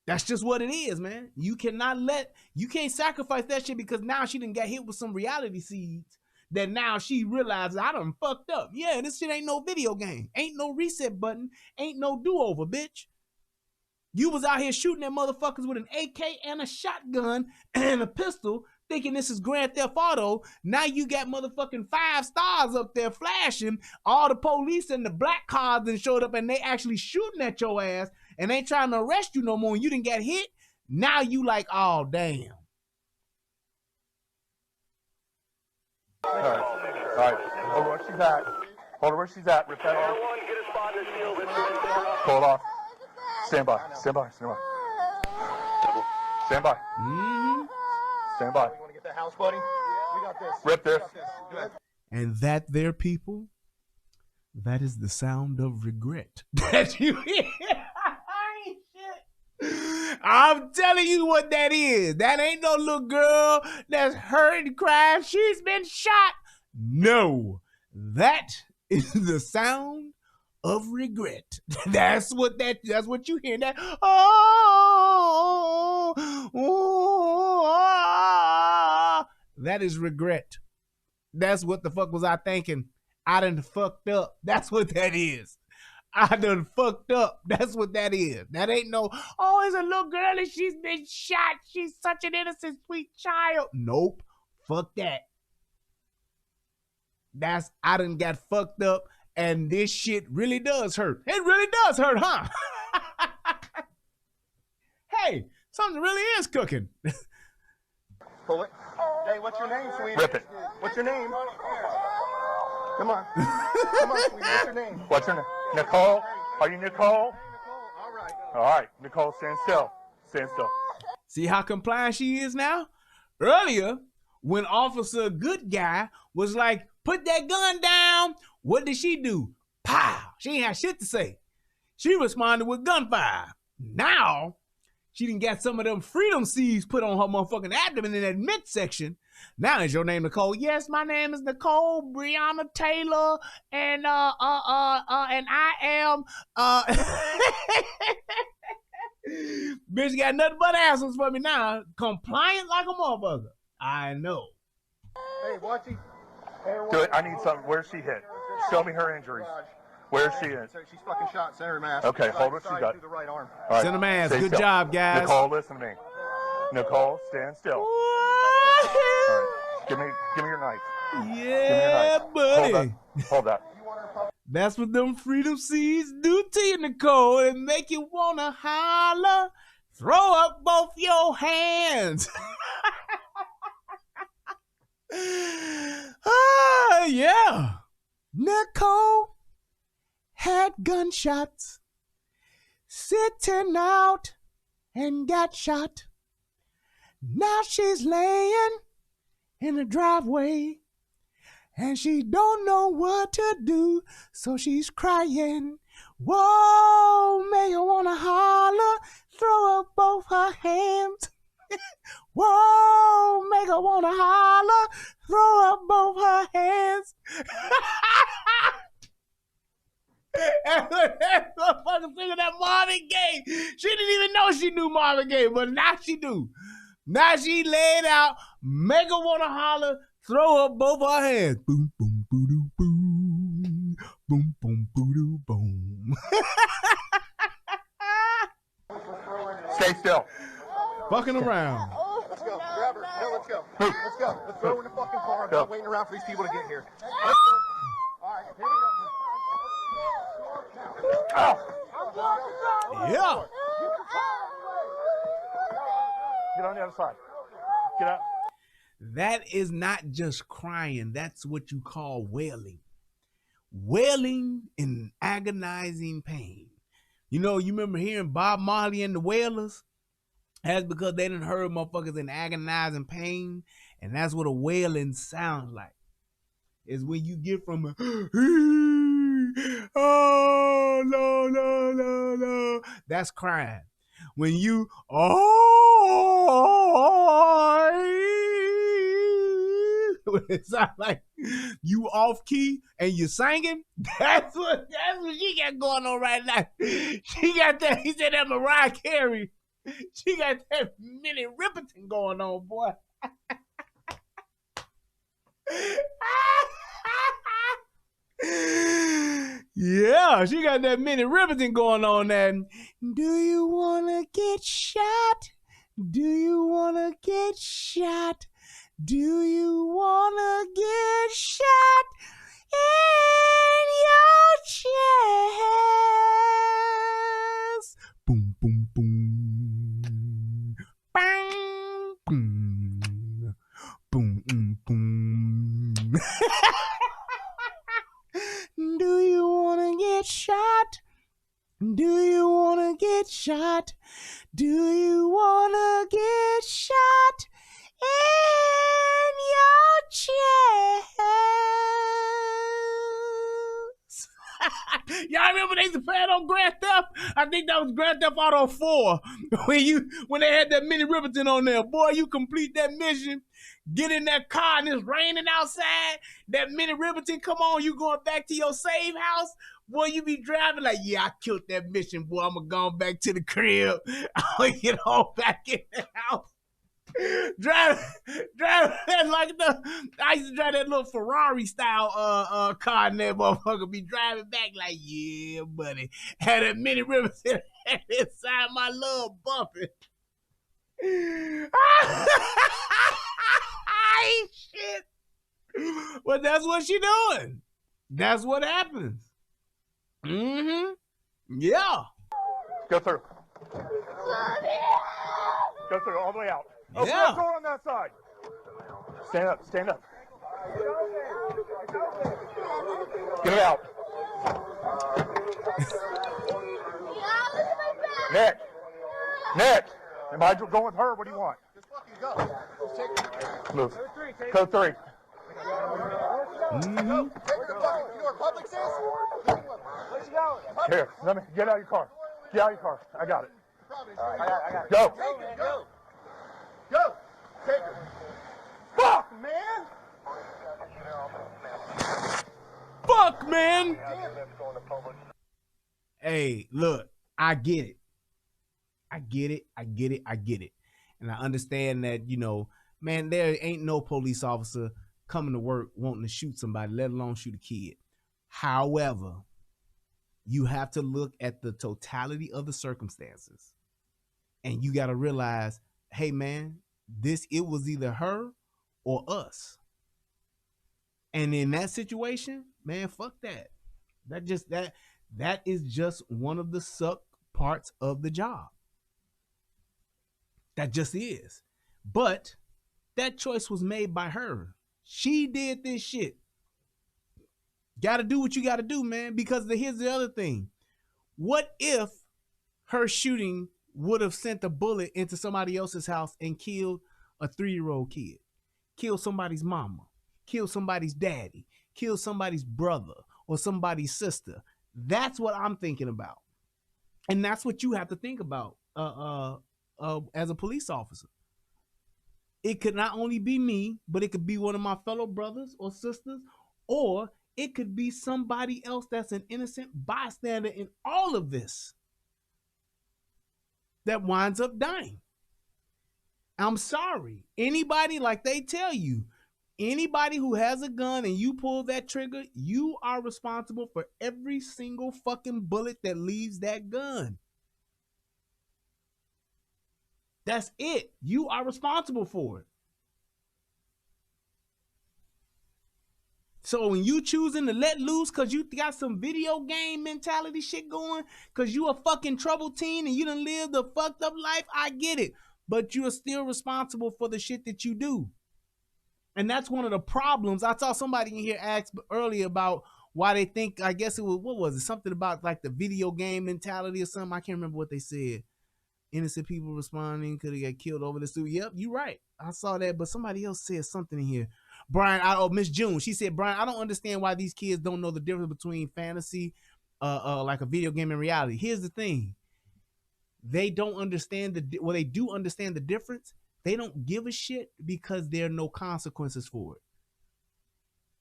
That's just what it is, man. You can't sacrifice that shit because now she done got hit with some reality seeds that now she realizes I done fucked up. Yeah, this shit ain't no video game. Ain't no reset button. Ain't no do-over, bitch. You was out here shooting at motherfuckers with an AK and a shotgun and a pistol thinking this is Grand Theft Auto. Now you got motherfucking 5 stars up there flashing. All the police and the black cars then showed up and they actually shooting at your ass and ain't trying to arrest you no more. And you didn't get hit. Now you like, oh, damn. All right. Hold her where she's at. Hold her where she's at. Rip that off. Pull it off. Stand by. Stand by. Stand by. Stand by. Stand by. You want to get that house, buddy? We got this. Rip this. And that there, people, that is the sound of regret that you hear. I'm telling you what that is. That ain't no little girl that's hurt and crying. She's been shot. No, that is the sound of regret. That's what you hear. That that is regret. That's what the fuck was I thinking? I done fucked up. That's what that is. I done fucked up. That's what that is. That ain't no, oh, it's a little girl and she's been shot. She's such an innocent, sweet child. Nope. Fuck that. I done got fucked up and this shit really does hurt. It really does hurt, huh? Hey, something really is cooking. Pull it. Hey, what's your name, sweetie? Rip it. What's your name? Come on. Come on, sweetie. What's your name? What's her name? Nicole? Are you Nicole? All right. All right. Nicole, stand still. Stand still. See how compliant she is now? Earlier, when Officer Good Guy was like, put that gun down, what did she do? Pow! She ain't had shit to say. She responded with gunfire. Now, she done got some of them freedom seeds put on her motherfucking abdomen in that midsection. Now, is your name Nicole? Yes, my name is Nicole Breonna Taylor, and I am bitch got nothing but answers for me now. Compliant like a motherfucker. I know. Hey, Watchy. Do it. I need something. Where's she hit? Show me her injuries. Where's she in? She's fucking shot. Center mass. Okay, hold what she got. Through the right arm. All right. Center mass. Stay Good still. job, guys. Nicole, listen to me. Nicole, stand still. All right. Give me your knife. Yeah, buddy. Hold that. That's what them freedom seeds do to you, Nicole. It make you wanna holler. Throw up both your hands. Nicole had gunshots sitting out and got shot. Now she's laying in the driveway and she don't know what to do, so she's crying. Whoa, make her wanna holler, throw up both her hands. Whoa, make her wanna holler, throw up both her hands. That motherfucker singing that Marvin Gaye. She didn't even know she knew Marvin Gaye, but now she do. Now she laid out, make her wanna holler, throw up both her hands. Boom, boom, boo doo boom. Boom, boom, boo doo boom. Stay still. Fucking around. Let's go. Grab her. No, let's go. Let's go. Let's throw her in the fucking car. I'm not waiting around for these people to get here. Let's go. All right, here we go. Ow. Yeah. Get on the other side. Get out. That is not just crying. That's what you call wailing. Wailing in agonizing pain. You know, you remember hearing Bob Marley and the Wailers? That's because they done heard motherfuckers in agonizing pain, and that's what a wailing sounds like. Is when you get from a oh no no no no, that's crying. When you it sounds like you off key and you singing. That's what she got going on right now. She got that. He said that Mariah Carey. She got that Minnie Riperton going on, boy. Yeah, she got that Minnie Riperton going on there. Do you wanna get shot? Do you wanna get shot? Do you wanna get shot in your chest? Boom, boom, boom. Bang, boom. Boom, boom. Do you wanna get shot? Do you wanna get shot? Do you wanna get shot in your chest? Y'all remember they used to play it on Grand Theft? I think that was Grand Theft Auto 4. When they had that Minnie Riperton on there. Boy, you complete that mission, get in that car and it's raining outside, that Minnie Riperton come on, you going back to your safe house. Boy, you be driving like, yeah, I killed that mission, boy. I'm going to go back to the crib. I'm going to get all back in the house. Drive like I used to drive that little Ferrari style car and that motherfucker be driving back like, yeah, buddy. Had a Minnie Riperton inside my love bumping. Shit. But that's what she doing. That's what happens. Mm-hmm. Yeah. Go through. Go through all the way out. Open Yeah. the door on that side. Stand up. Stand up. Get it out. Nick. Nick. Am I going with her? What do you want? Just fucking go. Just take it. Move. Code 3. Take her to public. You know where Publix is? Where's she going? Here, let me get out of your car. Get out of your car. I got it. I got it. Go. Take it. Go. Go. Take her. Fuck, man. Fuck, man. Hey, look, I get it. I get it. And I understand that, you know, man, there ain't no police officer coming to work wanting to shoot somebody, let alone shoot a kid. However, you have to look at the totality of the circumstances. And you got to realize, hey, man, it was either her or us. And in that situation, man, fuck that. That is just one of the suck parts of the job. That just is. But that choice was made by her. She did this shit. Gotta do what you gotta do, man, because here's the other thing. What if her shooting would have sent a bullet into somebody else's house and killed a 3-year-old kid, killed somebody's mama, killed somebody's daddy, killed somebody's brother or somebody's sister? That's what I'm thinking about. And that's what you have to think about as a police officer. It could not only be me, but it could be one of my fellow brothers or sisters, or it could be somebody else that's an innocent bystander in all of this that winds up dying. I'm sorry. Anybody, like they tell you, anybody who has a gun and you pull that trigger, you are responsible for every single fucking bullet that leaves that gun. That's it. You are responsible for it. So when you choosing to let loose because you got some video game mentality shit going, because you a fucking troubled teen and you done lived a fucked up life, I get it. But you are still responsible for the shit that you do. And that's one of the problems. I saw somebody in here ask earlier about why they think, I guess it was, what was it? Something about like the video game mentality or something. I can't remember what they said. Innocent people responding could have got killed over this. Yep, you're right. I saw that, but somebody else said something in here. Brian, Miss June, she said, Brian, I don't understand why these kids don't know the difference between fantasy, like a video game and reality. Here's the thing. They don't understand they do understand the difference. They don't give a shit because there are no consequences for it.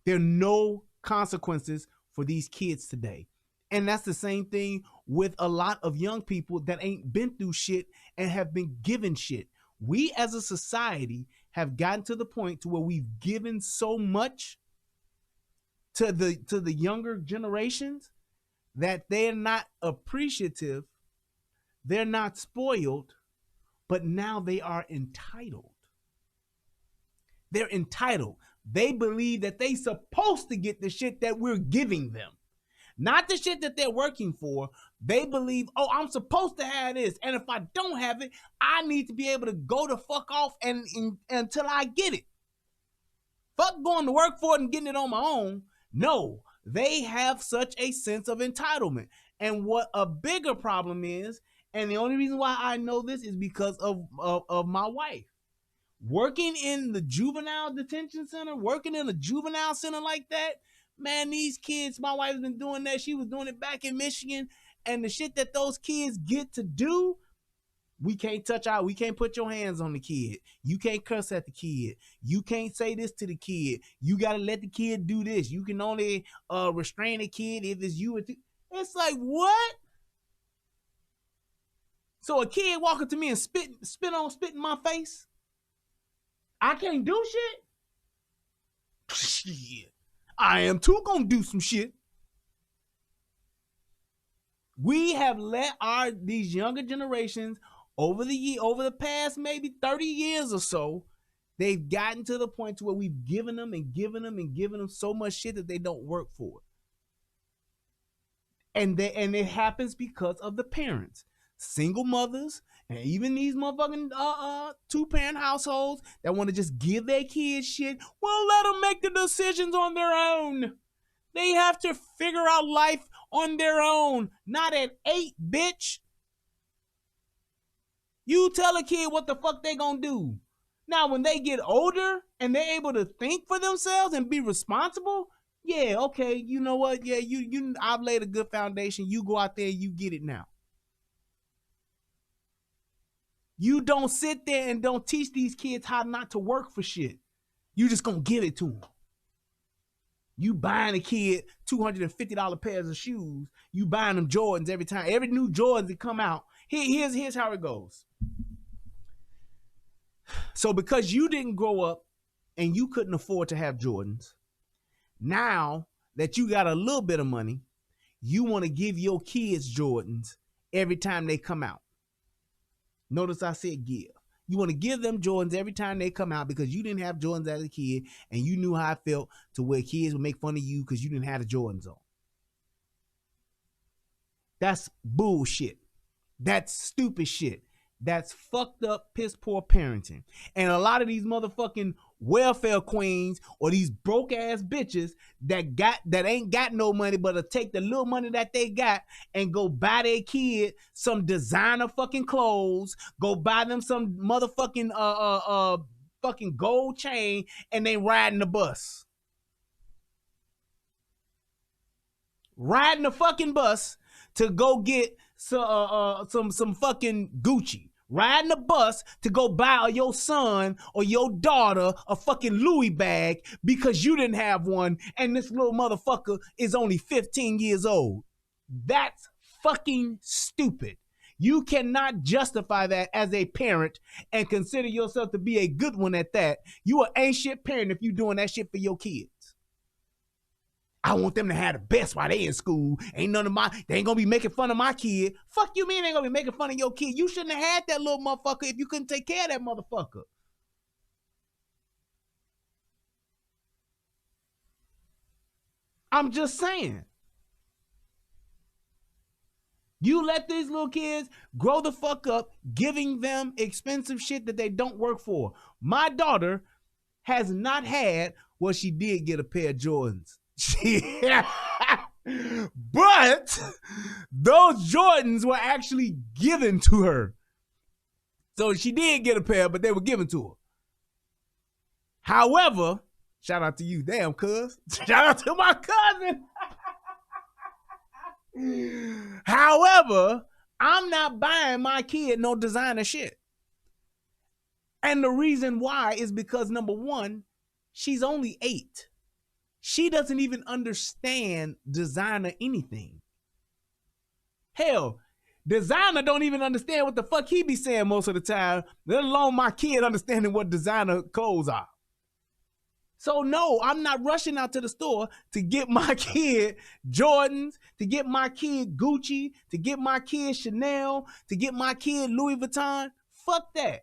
There are no consequences for these kids today. And that's the same thing with a lot of young people that ain't been through shit and have been given shit. We as a society have gotten to the point to where we've given so much to the younger generations that they're not appreciative, they're not spoiled, but now they are entitled. They're entitled. They believe that they supposed to get the shit that we're giving them. Not the shit that they're working for. They believe, oh, I'm supposed to have this. And if I don't have it, I need to be able to go the fuck off and until I get it. Fuck going to work for it and getting it on my own. No, they have such a sense of entitlement. And what a bigger problem is, and the only reason why I know this is because of my wife. Working in the juvenile detention center, working in a juvenile center like that, man, these kids, my wife's been doing that. She was doing it back in Michigan. And the shit that those kids get to do, we can't touch out. We can't put your hands on the kid. You can't curse at the kid. You can't say this to the kid. You got to let the kid do this. You can only restrain a kid if it's you. It's like, what? So a kid walking to me and spit in my face? I can't do shit? Shit. I am too gonna do some shit. We have let these younger generations over the past maybe 30 years or so, they've gotten to the point to where we've given them so much shit that they don't work for it. And it happens because of the parents. Single mothers, and even these motherfucking 2-parent households that want to just give their kids shit. Well, let them make the decisions on their own. They have to figure out life on their own. Not at 8, bitch. You tell a kid what the fuck they gonna do. Now, when they get older and they're able to think for themselves and be responsible, yeah, okay, you know what? Yeah, I've laid a good foundation. You go out there and you get it now. You don't sit there and don't teach these kids how not to work for shit. You just gonna give it to them. You buying a kid $250 pairs of shoes. You buying them Jordans every time. Every new Jordans that come out. Here's how it goes. So because you didn't grow up and you couldn't afford to have Jordans, now that you got a little bit of money, you want to give your kids Jordans every time they come out. Notice I said give. You want to give them Jordans every time they come out because you didn't have Jordans as a kid and you knew how I felt to where kids would make fun of you because you didn't have the Jordans on. That's bullshit. That's stupid shit. That's fucked up, piss poor parenting. And a lot of these motherfucking welfare queens or these broke ass bitches that ain't got no money but to take the little money that they got and go buy their kid some designer fucking clothes, go buy them some motherfucking fucking gold chain, and they riding the bus. Riding the fucking bus to go get some fucking Gucci. Riding the bus to go buy your son or your daughter a fucking Louis bag because you didn't have one and this little motherfucker is only 15 years old. That's fucking stupid. You cannot justify that as a parent and consider yourself to be a good one at that. You an ain't shit parent if you doing that shit for your kids. I want them to have the best while they in school. They ain't gonna be making fun of my kid. Fuck you mean they ain't gonna be making fun of your kid? You shouldn't have had that little motherfucker if you couldn't take care of that motherfucker. I'm just saying. You let these little kids grow the fuck up, giving them expensive shit that they don't work for. My daughter has not had, well, she did get a pair of Jordans. But those Jordans were actually given to her. So she did get a pair, but they were given to her. However, shout out to you, damn cuz. Shout out to my cousin. However, I'm not buying my kid no designer shit. And the reason why is because, number one, she's only 8. She doesn't even understand designer anything. Hell, designer don't even understand what the fuck he be saying most of the time, let alone my kid understanding what designer clothes are. So no, I'm not rushing out to the store to get my kid Jordans, to get my kid Gucci, to get my kid Chanel, to get my kid Louis Vuitton. Fuck that.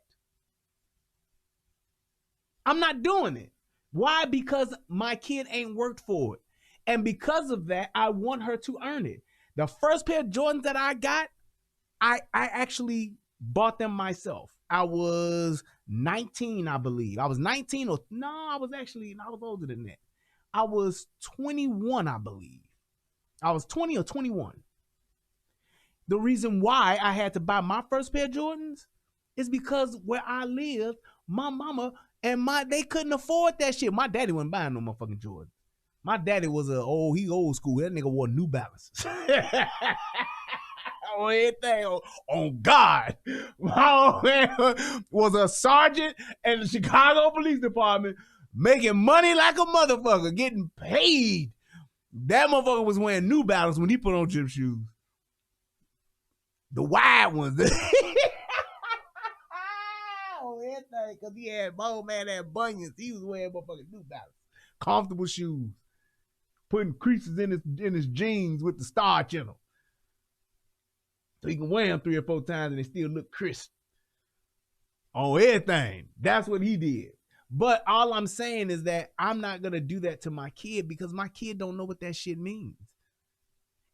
I'm not doing it. Why? Because my kid ain't worked for it. And because of that, I want her to earn it. The first pair of Jordans that I got, I actually bought them myself. I was 19, I believe. I was 19 or, no, I was older than that. I was 21, I believe. I was 20 or 21. The reason why I had to buy my first pair of Jordans is because where I lived, my mama and they couldn't afford that shit. My daddy wasn't buying no motherfucking Jordan. My daddy was he old school. That nigga wore New Balance. On everything, on God. My old man was a sergeant in the Chicago Police Department, making money like a motherfucker, getting paid. That motherfucker was wearing New Balance when he put on gym shoes. The wide ones. Because he had, my old man had bunions. He was wearing motherfucking New Balance. Comfortable shoes. Putting creases in his jeans with the starch in them. So he can wear them 3 or 4 times and they still look crisp. On everything. That's what he did. But all I'm saying is that I'm not going to do that to my kid because my kid don't know what that shit means.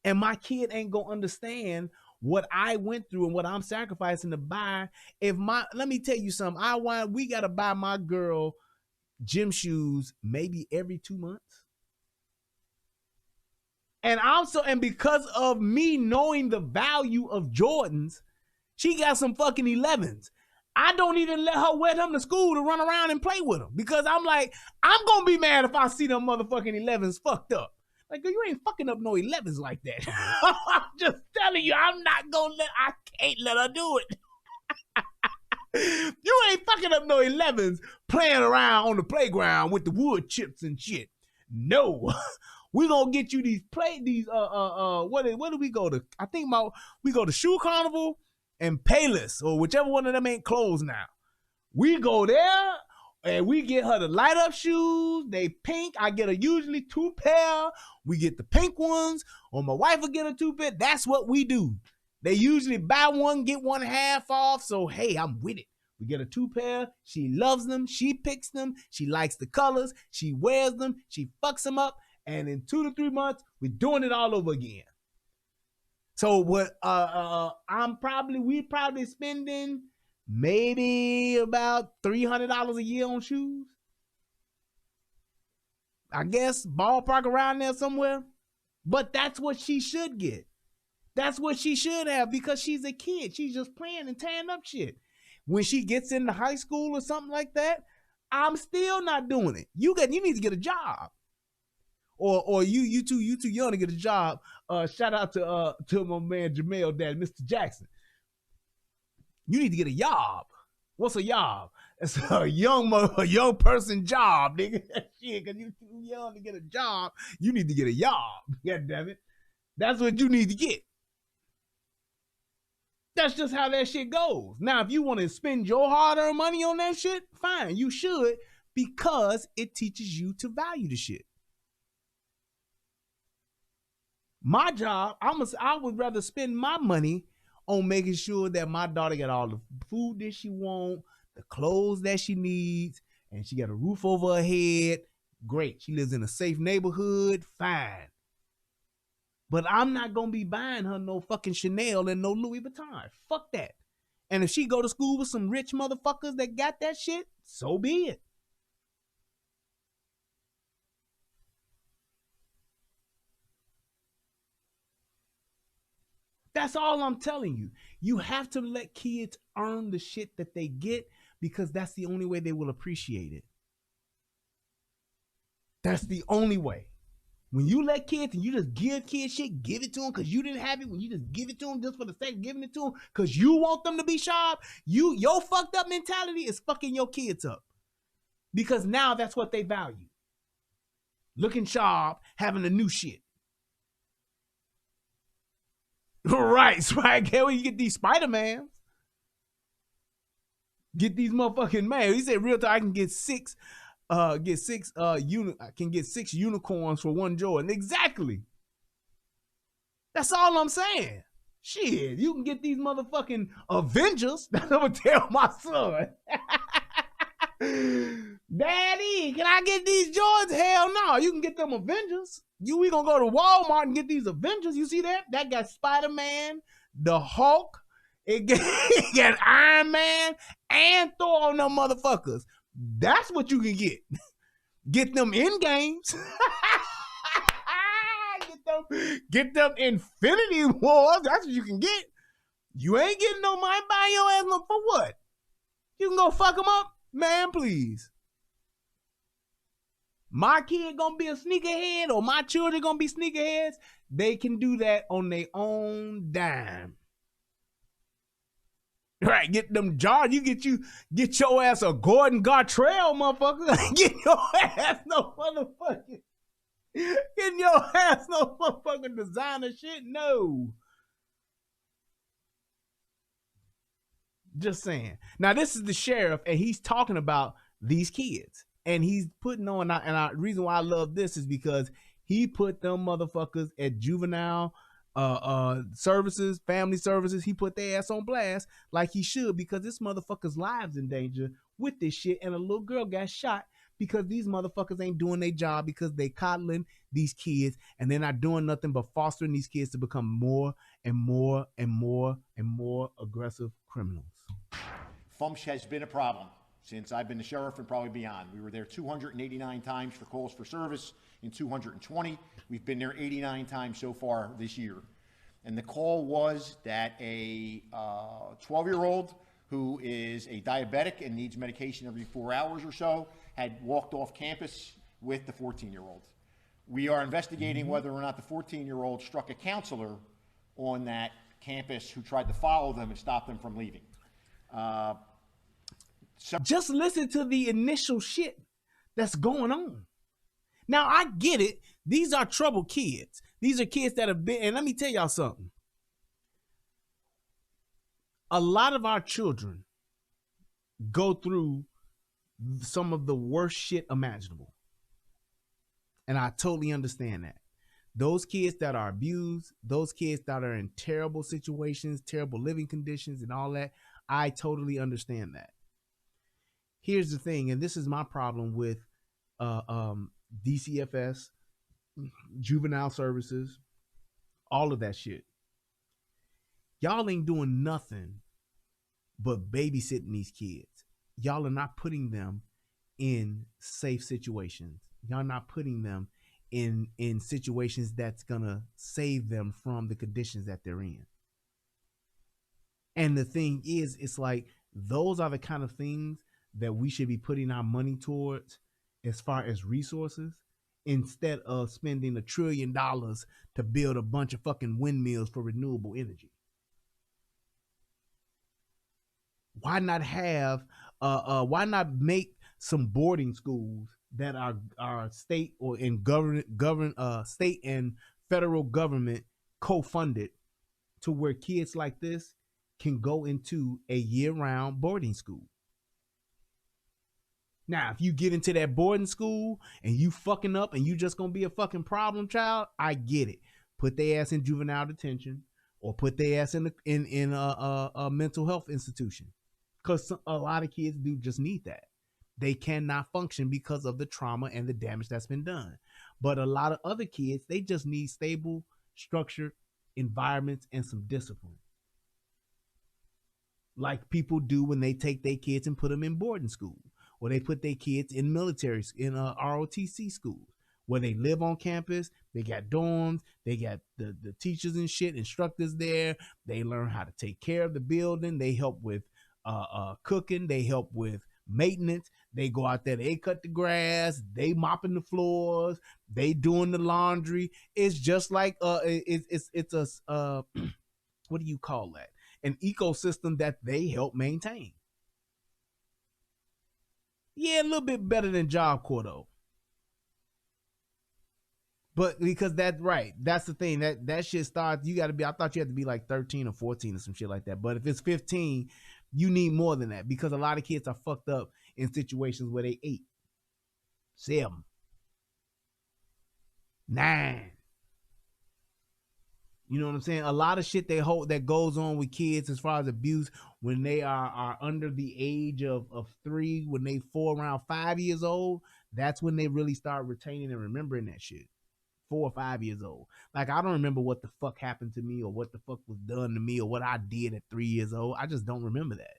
And my kid ain't going to understand what I went through and what I'm sacrificing to buy. Let me tell you something. We got to buy my girl gym shoes maybe every 2 months. And because of me knowing the value of Jordans, she got some fucking 11s. I don't even let her wear them to school to run around and play with them because I'm like, I'm going to be mad if I see them motherfucking 11s fucked up. Like, you ain't fucking up no 11s like that. I'm just telling you, I can't let her do it. You ain't fucking up no 11s playing around on the playground with the wood chips and shit. No. We gonna get you what do we go to? I think we go to Shoe Carnival and Payless, or whichever one of them ain't closed now. We go there and we get her the light up shoes. They pink. I get her usually 2 pair. We get the pink ones, or my wife will get a 2 pair. That's what we do. They usually buy one, get one half off. So hey, I'm with it. We get a 2 pair. She loves them. She picks them. She likes the colors. She wears them. She fucks them up. And in 2 to 3 months, we're doing it all over again. So what we probably spending maybe about $300 a year on shoes. I guess ballpark around there somewhere. But that's what she should get. That's what she should have because she's a kid. She's just playing and tearing up shit. When she gets into high school or something like that, I'm still not doing it. You need to get a job. Or you too young to get a job. Shout out to my man Jamel dad, Mr. Jackson. You need to get a job. What's a job? It's a young person job, nigga. Shit, because you too young to get a job. You need to get a job. God damn it. That's what you need to get. That's just how that shit goes. Now, if you want to spend your hard-earned money on that shit, fine, you should, because it teaches you to value the shit. My job, I would rather spend my money on making sure that my daughter got all the food that she wants, the clothes that she needs, and she got a roof over her head. Great. She lives in a safe neighborhood. Fine. But I'm not going to be buying her no fucking Chanel and no Louis Vuitton. Fuck that. And if she go to school with some rich motherfuckers that got that shit, so be it. That's all I'm telling you. You have to let kids earn the shit that they get because that's the only way they will appreciate it. That's the only way. When you let kids and you just give kids shit, give it to them because you didn't have it. When you just give it to them just for the sake of giving it to them because you want them to be sharp, your fucked up mentality is fucking your kids up. Because now that's what they value. Looking sharp, having the new shit. Right, Swag. Where you get these Spider-Mans? Get these motherfucking man. He said real time I can get six unicorns for one Jordan. Exactly. That's all I'm saying. Shit, you can get these motherfucking Avengers. That's what I'm gonna tell my son. Daddy, can I get these Jordans? Hell no, you can get them Avengers. We gonna go to Walmart and get these Avengers. You see that? That got Spider-Man, the Hulk, it got Iron Man, and Thor on them motherfuckers. That's what you can get. Get them in games. Get them Infinity Wars. That's what you can get. You ain't getting no money buying your ass no for what? You can go fuck them up? Man, please. My kid gonna be a sneakerhead or my children gonna be sneakerheads. They can do that on their own dime. Right, get them jars. Get your ass a Gordon Gartrell, motherfucker. Get your ass no motherfucking. Get your ass no motherfucking designer shit. No. Just saying. Now this is the sheriff, and he's talking about these kids, and he's putting on. And the reason why I love this is because he put them motherfuckers at juvenile services, family services. He put their ass on blast like he should because this motherfucker's lives in danger with this shit, and a little girl got shot because these motherfuckers ain't doing their job because they coddling these kids and they're not doing nothing but fostering these kids to become more and more and more and more aggressive criminals. FUMSH has been a problem since I've been the sheriff and probably beyond. We were there 289 times for calls for service in 220. We've been there 89 times so far this year. And the call was that a 12-year-old who is a diabetic and needs medication every 4 hours or so had walked off campus with the 14-year-old. We are investigating whether or not the 14-year-old struck a counselor on that campus who tried to follow them and stop them from leaving. Just listen to the initial shit that's going on. Now, I get it. These are troubled kids. These are kids that have been, and let me tell y'all something. A lot of our children go through some of the worst shit imaginable. And I totally understand that. Those kids that are abused, those kids that are in terrible situations, terrible living conditions and all that, I totally understand that. Here's the thing, and this is my problem with DCFS, juvenile services, all of that shit. Y'all ain't doing nothing but babysitting these kids. Y'all are not putting them in safe situations. Y'all not putting them in situations that's gonna save them from the conditions that they're in. And the thing is, it's like those are the kind of things that we should be putting our money towards as far as resources, instead of spending $1 trillion to build a bunch of fucking windmills for renewable energy. Why not have why not make some boarding schools that are state or in state and federal government co-funded, to where kids like this can go into a year-round boarding school? Now, if you get into that boarding school and you fucking up and you just gonna be a fucking problem child, I get it. Put their ass in juvenile detention or put their ass in a mental health institution, because a lot of kids do just need that. They cannot function because of the trauma and the damage that's been done. But a lot of other kids, they just need stable, structured environments and some discipline, like people do when they take their kids and put them in boarding school, or they put their kids in military, in ROTC schools, where they live on campus. They got dorms, they got the teachers and shit, instructors there. They learn how to take care of the building. They help with cooking. They help with maintenance. They go out there, they cut the grass, they mopping the floors, they doing the laundry. It's just like it's a what do you call that? An ecosystem that they help maintain. Yeah, a little bit better than Job Corps though. But because that's right, that's the thing, that shit starts. You got to be. I thought you had to be like 13 or 14 or some shit like that. But if it's 15, you need more than that, because a lot of kids are fucked up in situations where they 8, 7, 9. You know what I'm saying? A lot of shit that goes on with kids as far as abuse when they are under the age of 3, when they 4, around 5 years old. That's when they really start retaining and remembering that shit. 4 or 5 years old. Like, I don't remember what the fuck happened to me or what the fuck was done to me or what I did at 3 years old. I just don't remember that.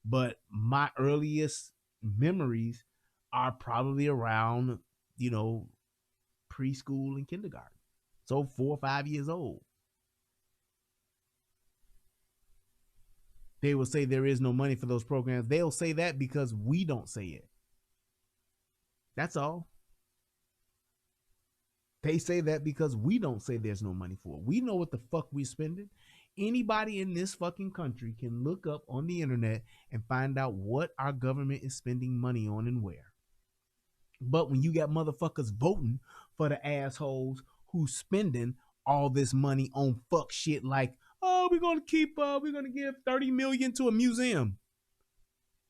But my earliest memories are probably around, preschool and kindergarten. So 4 or 5 years old. They will say there is no money for those programs. They'll say that because we don't say it. That's all. They say that because we don't say there's no money for it. We know what the fuck we're spending. Anybody in this fucking country can look up on the internet and find out what our government is spending money on and where. But when you got motherfuckers voting for the assholes who's spending all this money on fuck shit like, oh, we're gonna give $30 million to a museum.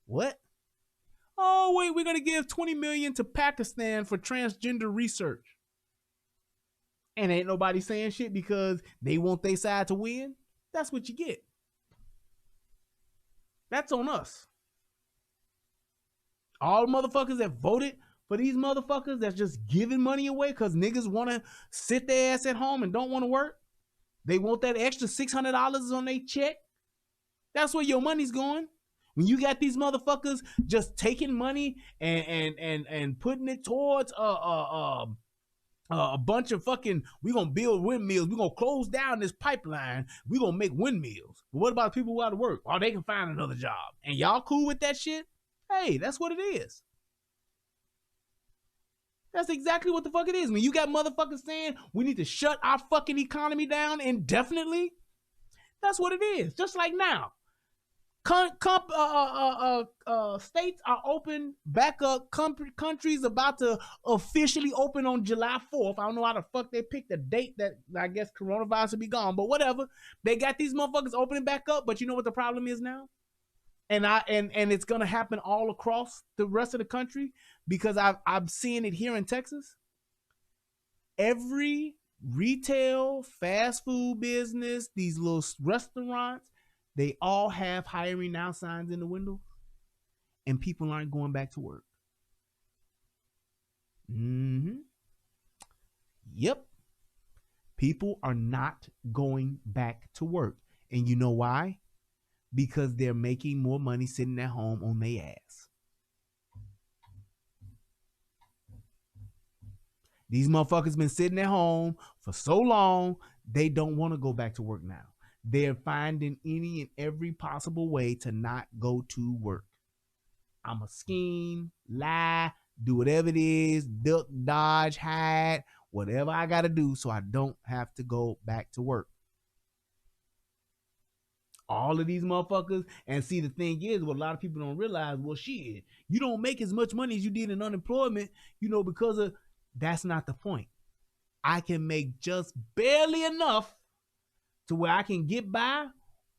What? Oh, wait, we're gonna give $20 million to Pakistan for transgender research. And ain't nobody saying shit because they want their side to win. That's what you get. That's on us. All motherfuckers that voted for these motherfuckers that's just giving money away because niggas want to sit their ass at home and don't want to work. They want that extra $600 on their check. That's where your money's going. When you got these motherfuckers just taking money and putting it towards a bunch of fucking, we gonna build windmills, we gonna close down this pipeline, we gonna make windmills. But what about people who out of work? Oh, they can find another job. And y'all cool with that shit? Hey, that's what it is. That's exactly what the fuck it is. When you got motherfuckers saying we need to shut our fucking economy down indefinitely, that's what it is. Just like now. States are open back up. Countries about to officially open on July 4th. I don't know how the fuck they picked a date that I guess coronavirus will be gone, but whatever. They got these motherfuckers opening back up, but you know what the problem is now? And it's gonna happen all across the rest of the country because I'm seeing it here in Texas. Every retail, fast food business, these little restaurants, they all have hiring now signs in the window, and people aren't going back to work. Yep. People are not going back to work. And you know why? because they're making more money sitting at home on their ass. These motherfuckers been sitting at home for so long, they don't want to go back to work now. They're finding any and every possible way to not go to work. I'm a scheme, lie, do whatever it is, duck, dodge, hide, whatever I got to do so I don't have to go back to work. All of these motherfuckers, and see, the thing is, what a lot of people don't realize, well, shit, you don't make as much money as you did in unemployment, because of, that's not the point. I can make just barely enough to where I can get by,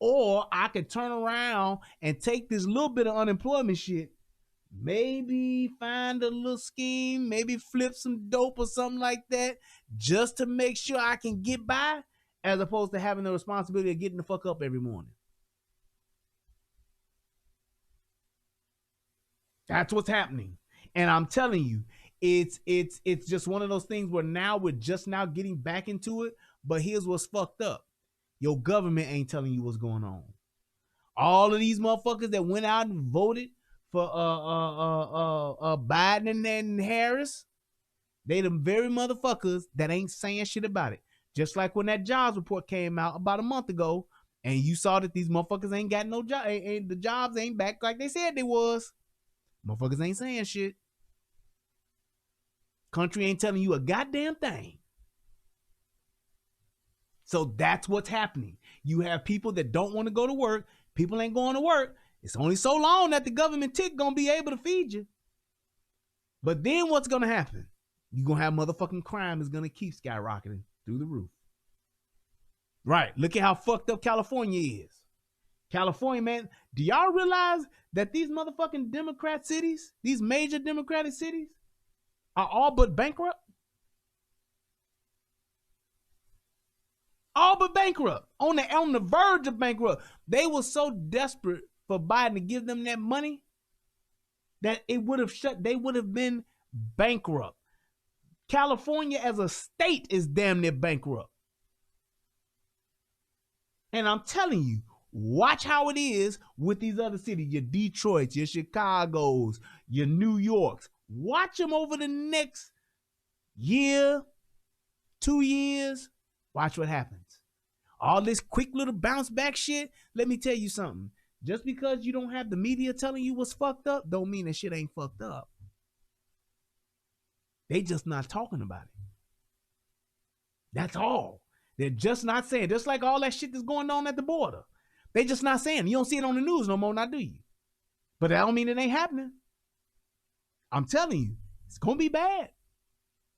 or I can turn around and take this little bit of unemployment shit, maybe find a little scheme, maybe flip some dope or something like that, just to make sure I can get by, as opposed to having the responsibility of getting the fuck up every morning. That's what's happening. And I'm telling you, it's just one of those things where now we're just now getting back into it. But here's what's fucked up. Your government ain't telling you what's going on. All of these motherfuckers that went out and voted for Biden and Harris, they the very motherfuckers that ain't saying shit about it. Just like when that jobs report came out about a month ago, and you saw that these motherfuckers ain't got no job, and the jobs ain't back like they said they was. Motherfuckers ain't saying shit. Country ain't telling you a goddamn thing. So that's what's happening. You have people that don't want to go to work. People ain't going to work. It's only so long that the government tick gonna be able to feed you. But then what's gonna happen? You're gonna have motherfucking crime is gonna keep skyrocketing through the roof. Right. Look at how fucked up California is. California, man, do y'all realize that these motherfucking Democrat cities, these major Democratic cities, are all but bankrupt? All but bankrupt. On the verge of bankrupt. They were so desperate for Biden to give them that money that it would have they would have been bankrupt. California as a state is damn near bankrupt. And I'm telling you, watch how it is with these other cities, your Detroits, your Chicagos, your New Yorks. Watch them over the next year, 2 years. Watch what happens. All this quick little bounce back shit, let me tell you something. Just because you don't have the media telling you what's fucked up, don't mean that shit ain't fucked up. They just not talking about it. That's all. They're just not saying. Just like all that shit that's going on at the border. They just not saying. You don't see it on the news no more, now do you? But that don't mean it ain't happening. I'm telling you, it's going to be bad.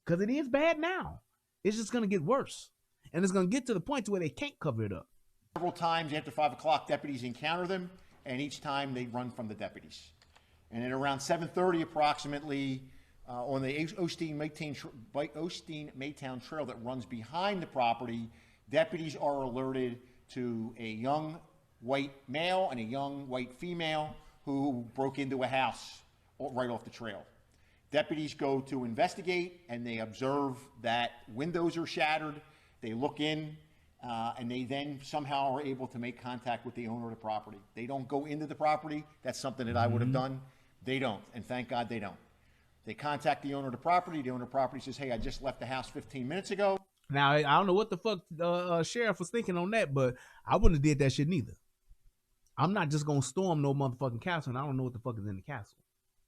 Because it is bad now. It's just going to get worse. And it's going to get to the point to where they can't cover it up. Several times after 5 o'clock, deputies encounter them, and each time they run from the deputies. And at around 7:30 approximately, on the Osteen-Maytown Trail that runs behind the property, deputies are alerted to a young white male and a young white female who broke into a house right off the trail. Deputies go to investigate, and they observe that windows are shattered. They look in, and they then somehow are able to make contact with the owner of the property. They don't go into the property. That's something that I would have done. They don't, and thank God they don't. They contact the owner of the property. The owner of the property says, hey, I just left the house 15 minutes ago. Now, I don't know what the fuck sheriff was thinking on that, but I wouldn't have did that shit neither. I'm not just going to storm no motherfucking castle, and I don't know what the fuck is in the castle.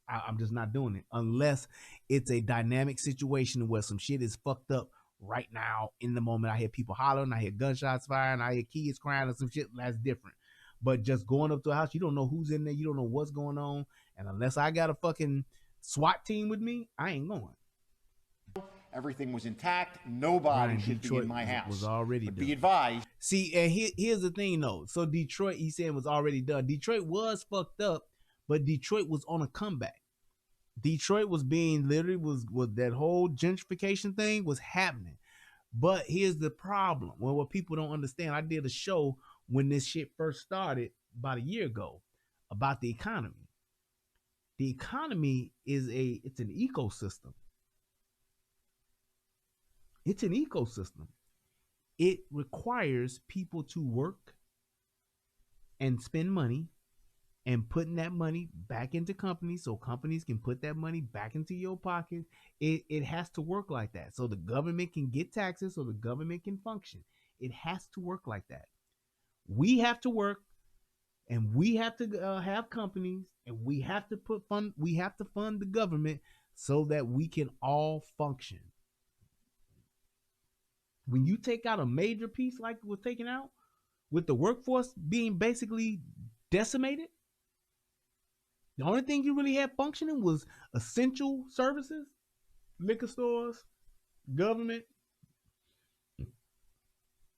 I'm just not doing it unless it's a dynamic situation where some shit is fucked up right now in the moment. I hear people hollering, I hear gunshots firing, I hear kids crying or some shit. That's different. But just going up to a house, you don't know who's in there, you don't know what's going on, and unless I got a fucking SWAT team with me, I ain't going. Everything was intact. Nobody should be in my house. Was already but done. Be advised. See, and here's the thing though. So Detroit, he said, was already done. Detroit was fucked up, but Detroit was on a comeback. Detroit was being literally was that whole gentrification thing was happening. But here's the problem. Well, what people don't understand, I did a show when this shit first started about a year ago about the economy. The economy it's an ecosystem. It's an ecosystem. It requires people to work and spend money and putting that money back into companies so companies can put that money back into your pocket. It has to work like that. So the government can get taxes so the government can function. It has to work like that. We have to work and we have to have companies and we have to fund the government so that we can all function. When you take out a major piece like was taken out, with the workforce being basically decimated, the only thing you really had functioning was essential services, liquor stores, government,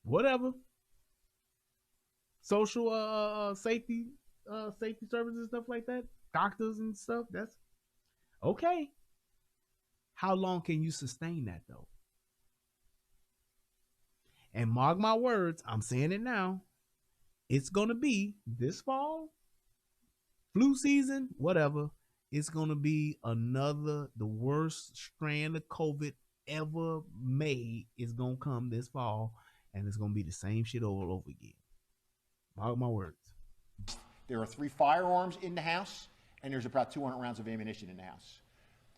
whatever, social safety services, stuff like that, doctors and stuff. That's okay. How long can you sustain that though? And mark my words, I'm saying it now. It's gonna be this fall, flu season, whatever. It's gonna be the worst strand of COVID ever made is gonna come this fall, and it's gonna be the same shit all over again. Mark my words. There are 3 firearms in the house, and there's about 200 rounds of ammunition in the house.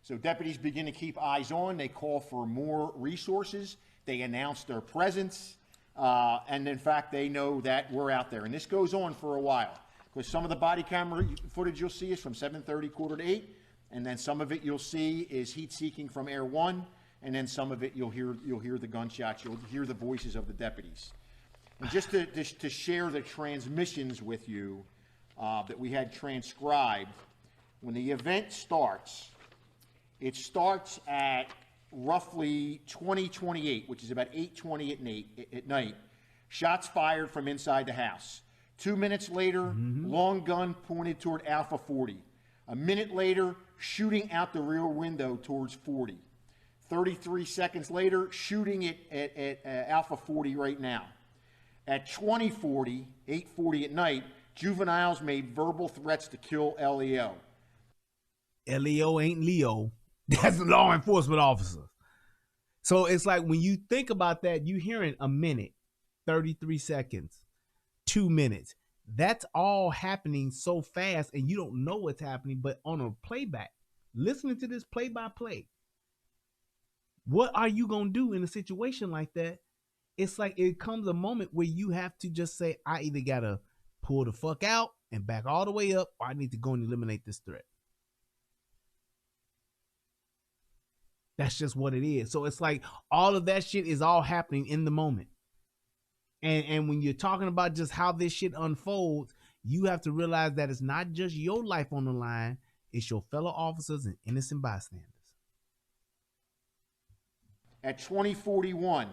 So deputies begin to keep eyes on. They call for more resources. They announce their presence, and in fact, they know that we're out there. And this goes on for a while, because some of the body camera footage you'll see is from 7:30, 7:45, and then some of it you'll see is heat-seeking from Air 1, and then some of it you'll hear the gunshots, you'll hear the voices of the deputies. And just to share the transmissions with you that we had transcribed, when the event starts, it starts at roughly 20:28, which is about 8:20 at night. Shots fired from inside the house. 2 minutes later, long gun pointed toward Alpha 40. A minute later, shooting out the rear window towards 40. 33 seconds later, shooting at Alpha 40 right now. At 20:40, 8:40 at night, juveniles made verbal threats to kill LEO. LEO ain't Leo. That's a law enforcement officer. So it's like when you think about that, you hearing a minute, 33 seconds, 2 minutes. That's all happening so fast and you don't know what's happening, but on a playback, listening to this play by play, what are you going to do in a situation like that? It's like it comes a moment where you have to just say, I either got to pull the fuck out and back all the way up, or I need to go and eliminate this threat. That's just what it is. So it's like all of that shit is all happening in the moment. And when you're talking about just how this shit unfolds, you have to realize that it's not just your life on the line, it's your fellow officers and innocent bystanders. At 20:41,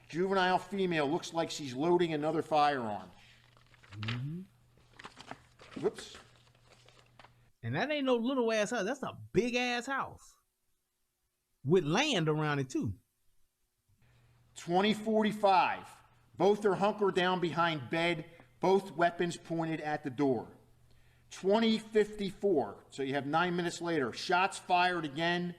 juvenile female looks like she's loading another firearm. Whoops. And that ain't no little ass house. That's a big ass house with land around it too. 20:45, both are hunkered down behind bed, both weapons pointed at the door. 20:54, so you have 9 minutes later, shots fired again.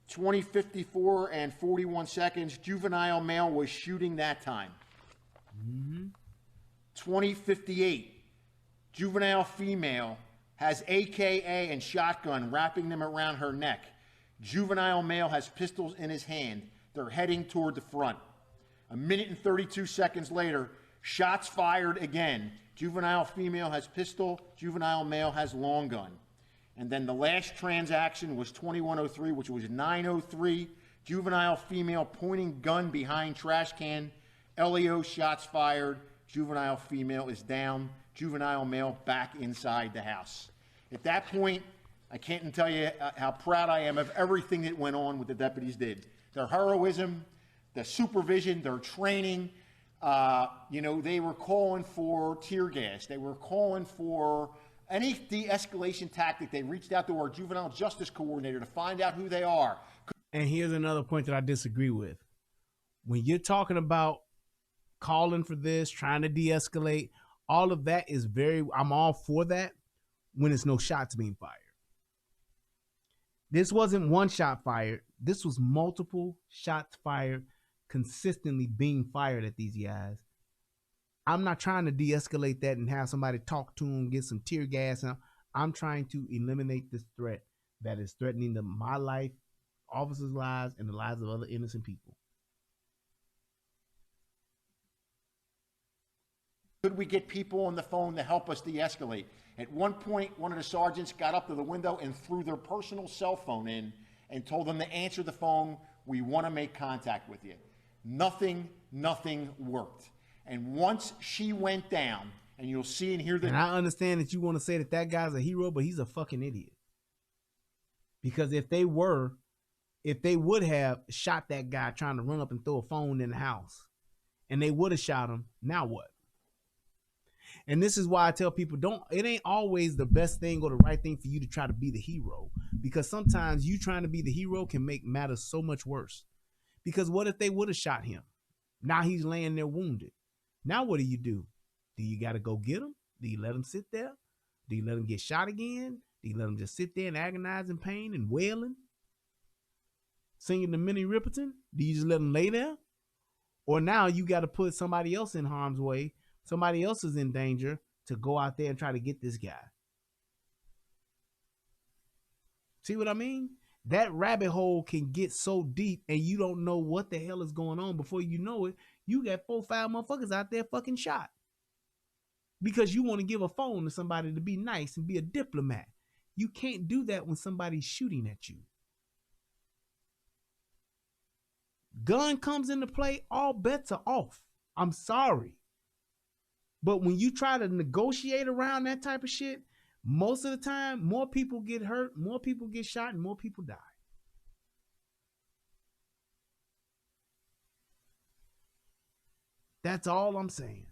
20:54 and 41 seconds, juvenile male was shooting that time. 20:58, juvenile female has AKA and shotgun wrapping them around her neck. Juvenile male has pistols in his hand. They're heading toward the front. A minute and 32 seconds later, shots fired again. Juvenile female has pistol, juvenile male has long gun. And then the last transaction was 21:03, which was 9:03. Juvenile female pointing gun behind trash can. LEO shots fired. Juvenile female is down. Juvenile male back inside the house. At that point, I can't even tell you how proud I am of everything that went on, what the deputies did. Their heroism, the supervision, their training. They were calling for tear gas. They were calling for any de-escalation tactic. They reached out to our juvenile justice coordinator to find out who they are. And here's another point that I disagree with. When you're talking about calling for this, trying to de-escalate, all of that is I'm all for that when it's no shots being fired. This wasn't one shot fired. This was multiple shots fired, consistently being fired at these guys I'm not trying to de-escalate that and have somebody talk to him, get some tear gas. I'm trying to eliminate this threat that is threatening my life, officers' lives, and the lives of other innocent people. Could we get people on the phone to help us de-escalate? At one point, one of the sergeants got up to the window and threw their personal cell phone in and told them to answer the phone. We want to make contact with you. Nothing worked. And once she went down, and you'll see and hear that. And I understand that you want to say that guy's a hero, but he's a fucking idiot. Because if they would have shot that guy trying to run up and throw a phone in the house, and they would have shot him, now what? And this is why I tell people, it ain't always the best thing or the right thing for you to try to be the hero. Because sometimes you trying to be the hero can make matters so much worse. Because what if they would have shot him? Now he's laying there wounded. Now what do? Do you got to go get him? Do you let him sit there? Do you let him get shot again? Do you let him just sit there and agonize in pain and wailing? Singing the Minnie Riperton? Do you just let him lay there? Or now you got to put somebody else in harm's way. Somebody else is in danger to go out there and try to get this guy. See what I mean? That rabbit hole can get so deep and you don't know what the hell is going on. Before you know it, you got 4 or 5 motherfuckers out there fucking shot. Because you want to give a phone to somebody to be nice and be a diplomat. You can't do that when somebody's shooting at you. Gun comes into play, all bets are off. I'm sorry. But when you try to negotiate around that type of shit, most of the time, more people get hurt, more people get shot, and more people die. That's all I'm saying.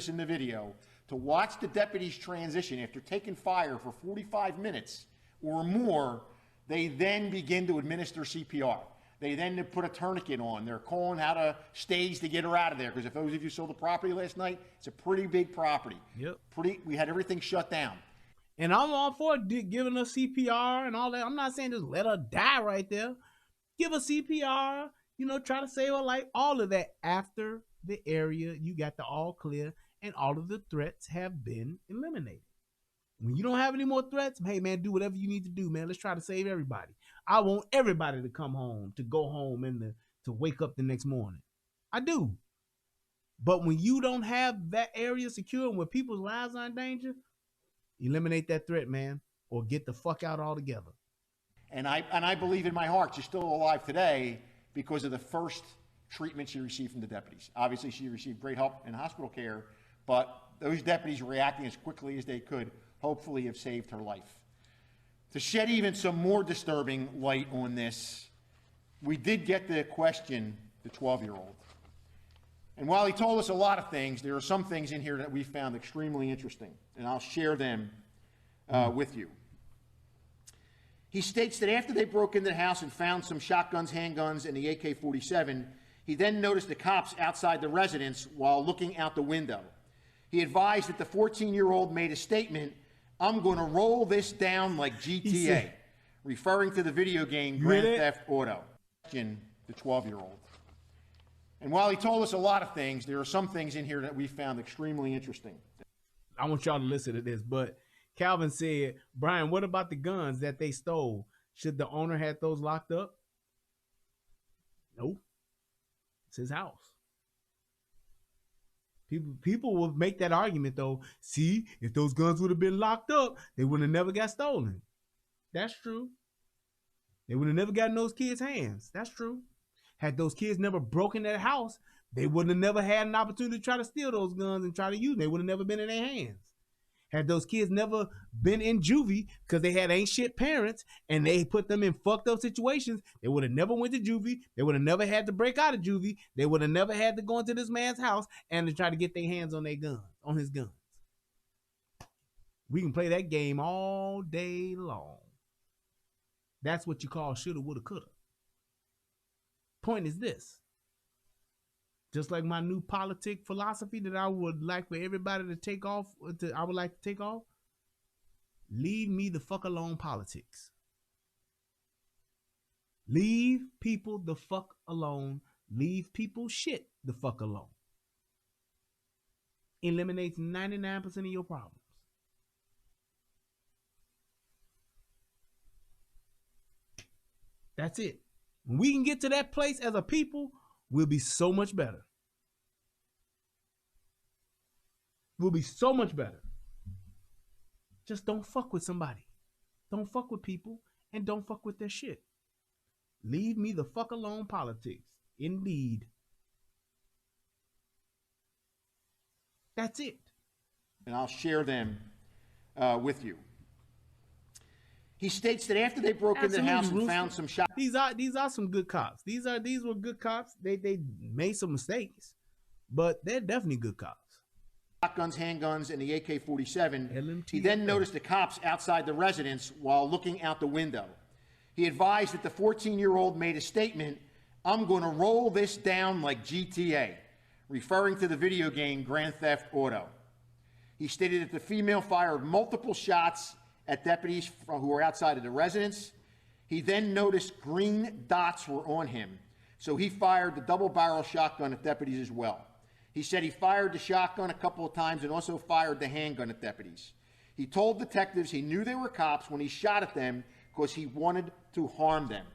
In the video, to watch the deputies transition after taking fire for 45 minutes or more, they then begin to administer CPR. They then put a tourniquet on. They're calling out a stage to get her out of there. Because if those of you saw the property last night, it's a pretty big property. Yep. We had everything shut down. And I'm all for giving her CPR and all that. I'm not saying just let her die right there. Give her CPR, try to save her life. All of that after the area, you got the all clear and all of the threats have been eliminated. When you don't have any more threats, hey, man, do whatever you need to do, man. Let's try to save everybody. I want everybody to come home, to go home, and to wake up the next morning. I do. But when you don't have that area secure and when people's lives are in danger, eliminate that threat, man, or get the fuck out altogether. And I believe in my heart she's still alive today because of the first treatment she received from the deputies. Obviously, she received great help in hospital care, but those deputies reacting as quickly as they could hopefully have saved her life. To shed even some more disturbing light on this, we did get the question, the 12-year-old. And while he told us a lot of things, there are some things in here that we found extremely interesting, and I'll share them with you. He states that after they broke into the house and found some shotguns, handguns, and the AK-47, he then noticed the cops outside the residence while looking out the window. He advised that the 14-year-old made a statement, "I'm going to roll this down like GTA," referring to the video game Grand Theft Auto. The 12-year-old. And while he told us a lot of things, there are some things in here that we found extremely interesting. I want y'all to listen to this, but Calvin said, Brian, what about the guns that they stole? Should the owner have those locked up? Nope. It's his house. People will make that argument, though. See, if those guns would have been locked up, they would have never got stolen. That's true. They would have never gotten those kids' hands. That's true. Had those kids never broken that house, they would have never had an opportunity to try to steal those guns and try to use them. They would have never been in their hands. Had those kids never been in juvie because they had ain't shit parents and they put them in fucked up situations, they would have never went to juvie. They would have never had to break out of juvie. They would have never had to go into this man's house and to try to get their hands on their guns, on his guns. We can play that game all day long. That's what you call shoulda, woulda, coulda. Point is this. Just like my new politic philosophy that I would like for everybody to take off, leave me the fuck alone politics. Leave people the fuck alone. Leave people shit the fuck alone. eliminates 99% of your problems. That's it. When we can get to that place as a people, we'll be so much better. We'll be so much better. Just don't fuck with somebody. Don't fuck with people and don't fuck with their shit. Leave me the fuck alone, politics. Indeed. That's it. And I'll share them with you. He states that after they broke into the house and found some shots. These are some good cops. These were good cops. They made some mistakes, but they're definitely good cops. Shotguns, handguns, and the AK-47. He then noticed the cops outside the residence while looking out the window. He advised that the 14-year-old made a statement, "I'm going to roll this down like GTA," referring to the video game Grand Theft Auto. He stated that the female fired multiple shots at deputies who were outside of the residence. He then noticed green dots were on him, so he fired the double-barrel shotgun at deputies as well. He said he fired the shotgun a couple of times and also fired the handgun at deputies. He told detectives he knew they were cops when he shot at them because he wanted to harm them.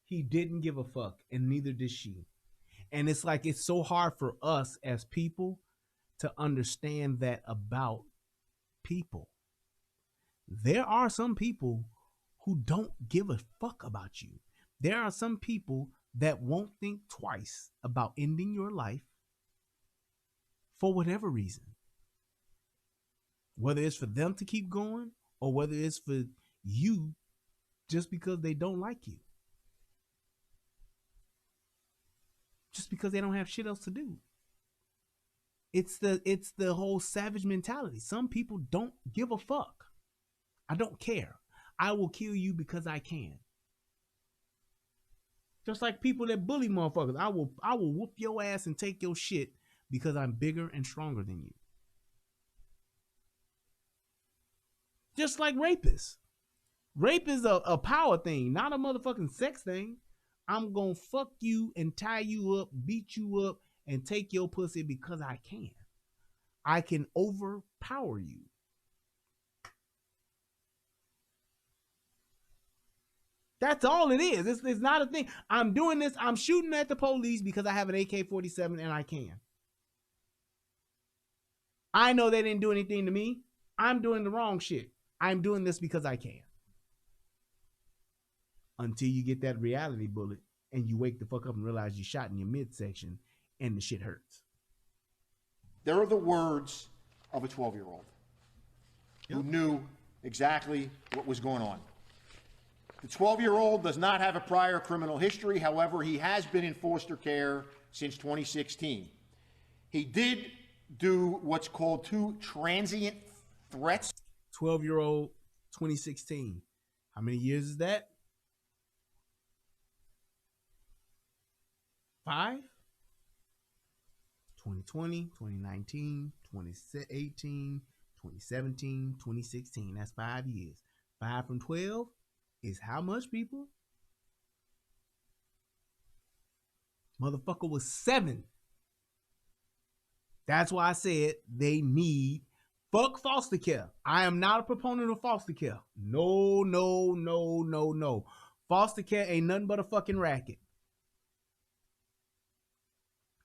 He didn't give a fuck, and neither did she. And it's like, it's so hard for us as people to understand that about people. There are some people who don't give a fuck about you. There are some people that won't think twice about ending your life for whatever reason. Whether it's for them to keep going or whether it's for you just because they don't like you. Just because they don't have shit else to do. It's the whole savage mentality. Some people don't give a fuck. I don't care. I will kill you because I can. Just like people that bully motherfuckers. I will whoop your ass and take your shit because I'm bigger and stronger than you. Just like rapists. Rape is a power thing, not a motherfucking sex thing. I'm gonna fuck you and tie you up, beat you up, and take your pussy because I can. I can overpower you. That's all it is. It's not a thing. I'm doing this. I'm shooting at the police because I have an AK-47 and I can. I know they didn't do anything to me. I'm doing the wrong shit. I'm doing this because I can. Until you get that reality bullet and you wake the fuck up and realize you shot in your midsection and the shit hurts. There are the words of a 12-year-old who knew exactly what was going on. The 12-year-old does not have a prior criminal history. However, he has been in foster care since 2016. He did do what's called 2 transient threats. 12-year-old, 2016. How many years is that? 5? 2020, 2019, 2018, 2017, 2016. That's 5 years. 5 from 12 is how much, people? Motherfucker was 7. That's why I said they need fuck foster care. I am not a proponent of foster care. No, no, no, no, no. Foster care ain't nothing but a fucking racket.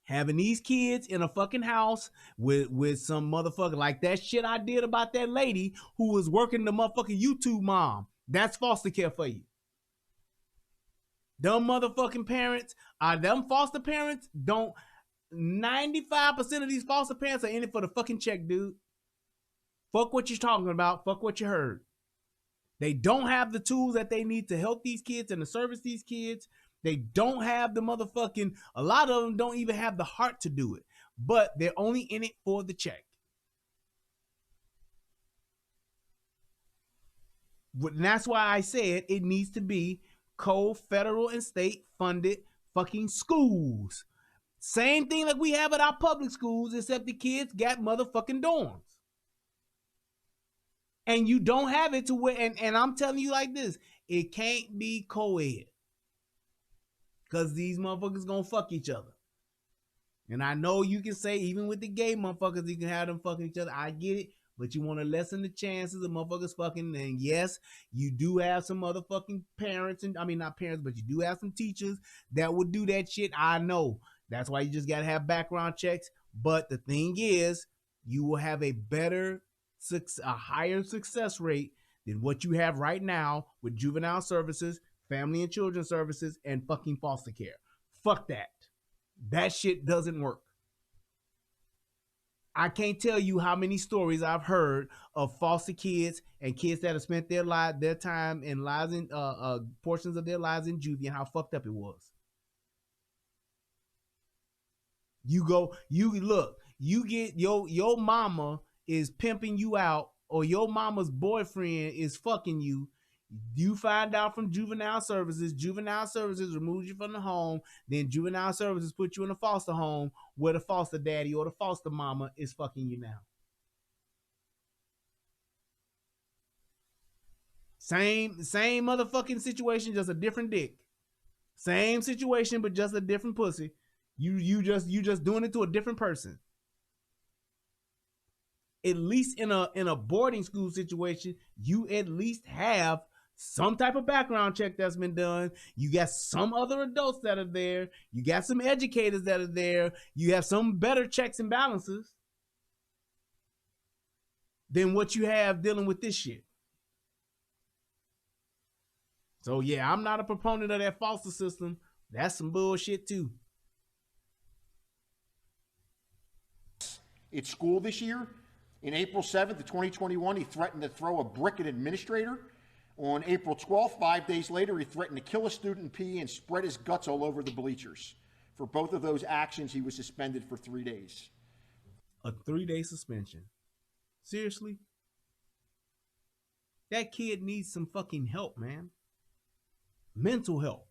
Having these kids in a fucking house with some motherfucker like that shit I did about that lady who was working the motherfucking YouTube mom. That's foster care for you. Them motherfucking parents, them foster parents don't, 95% of these foster parents are in it for the fucking check, dude. Fuck what you're talking about. Fuck what you heard. They don't have the tools that they need to help these kids and to service these kids. They don't have the motherfucking, a lot of them don't even have the heart to do it. But they're only in it for the check. And that's why I said it needs to be federal and state funded fucking schools. Same thing like we have at our public schools, except the kids got motherfucking dorms. And you don't have it to where, and I'm telling you like this, it can't be co-ed. Because these motherfuckers gonna fuck each other. And I know you can say, even with the gay motherfuckers, you can have them fucking each other. I get it. But you want to lessen the chances of motherfuckers fucking. And yes, you do have some motherfucking parents, and I mean, not parents, but you do have some teachers that would do that shit. I know. That's why you just got to have background checks. But the thing is, you will have a higher success rate than what you have right now with juvenile services, family and children's services, and fucking foster care. Fuck that. That shit doesn't work. I can't tell you how many stories I've heard of foster kids and kids that have spent their time and lives in portions of their lives in juvie and how fucked up it was. You get your mama is pimping you out, or your mama's boyfriend is fucking you. You find out from juvenile services removes you from the home, then juvenile services put you in a foster home where the foster daddy or the foster mama is fucking you now. Same motherfucking situation, just a different dick. Same situation, but just a different pussy. You just doing it to a different person. At least in a boarding school situation, you at least have some type of background check that's been done. You got some other adults that are there. You got some educators that are there. You have some better checks and balances than what you have dealing with this shit. So yeah, I'm not a proponent of that foster system. That's some bullshit too. It's school this year. In April 7th of 2021, he threatened to throw a brick at an administrator. On April 12th, 5 days later, he threatened to kill a student in PE and spread his guts all over the bleachers. For both of those actions, he was suspended for 3 days. A 3-day suspension. Seriously? That kid needs some fucking help, man. Mental help.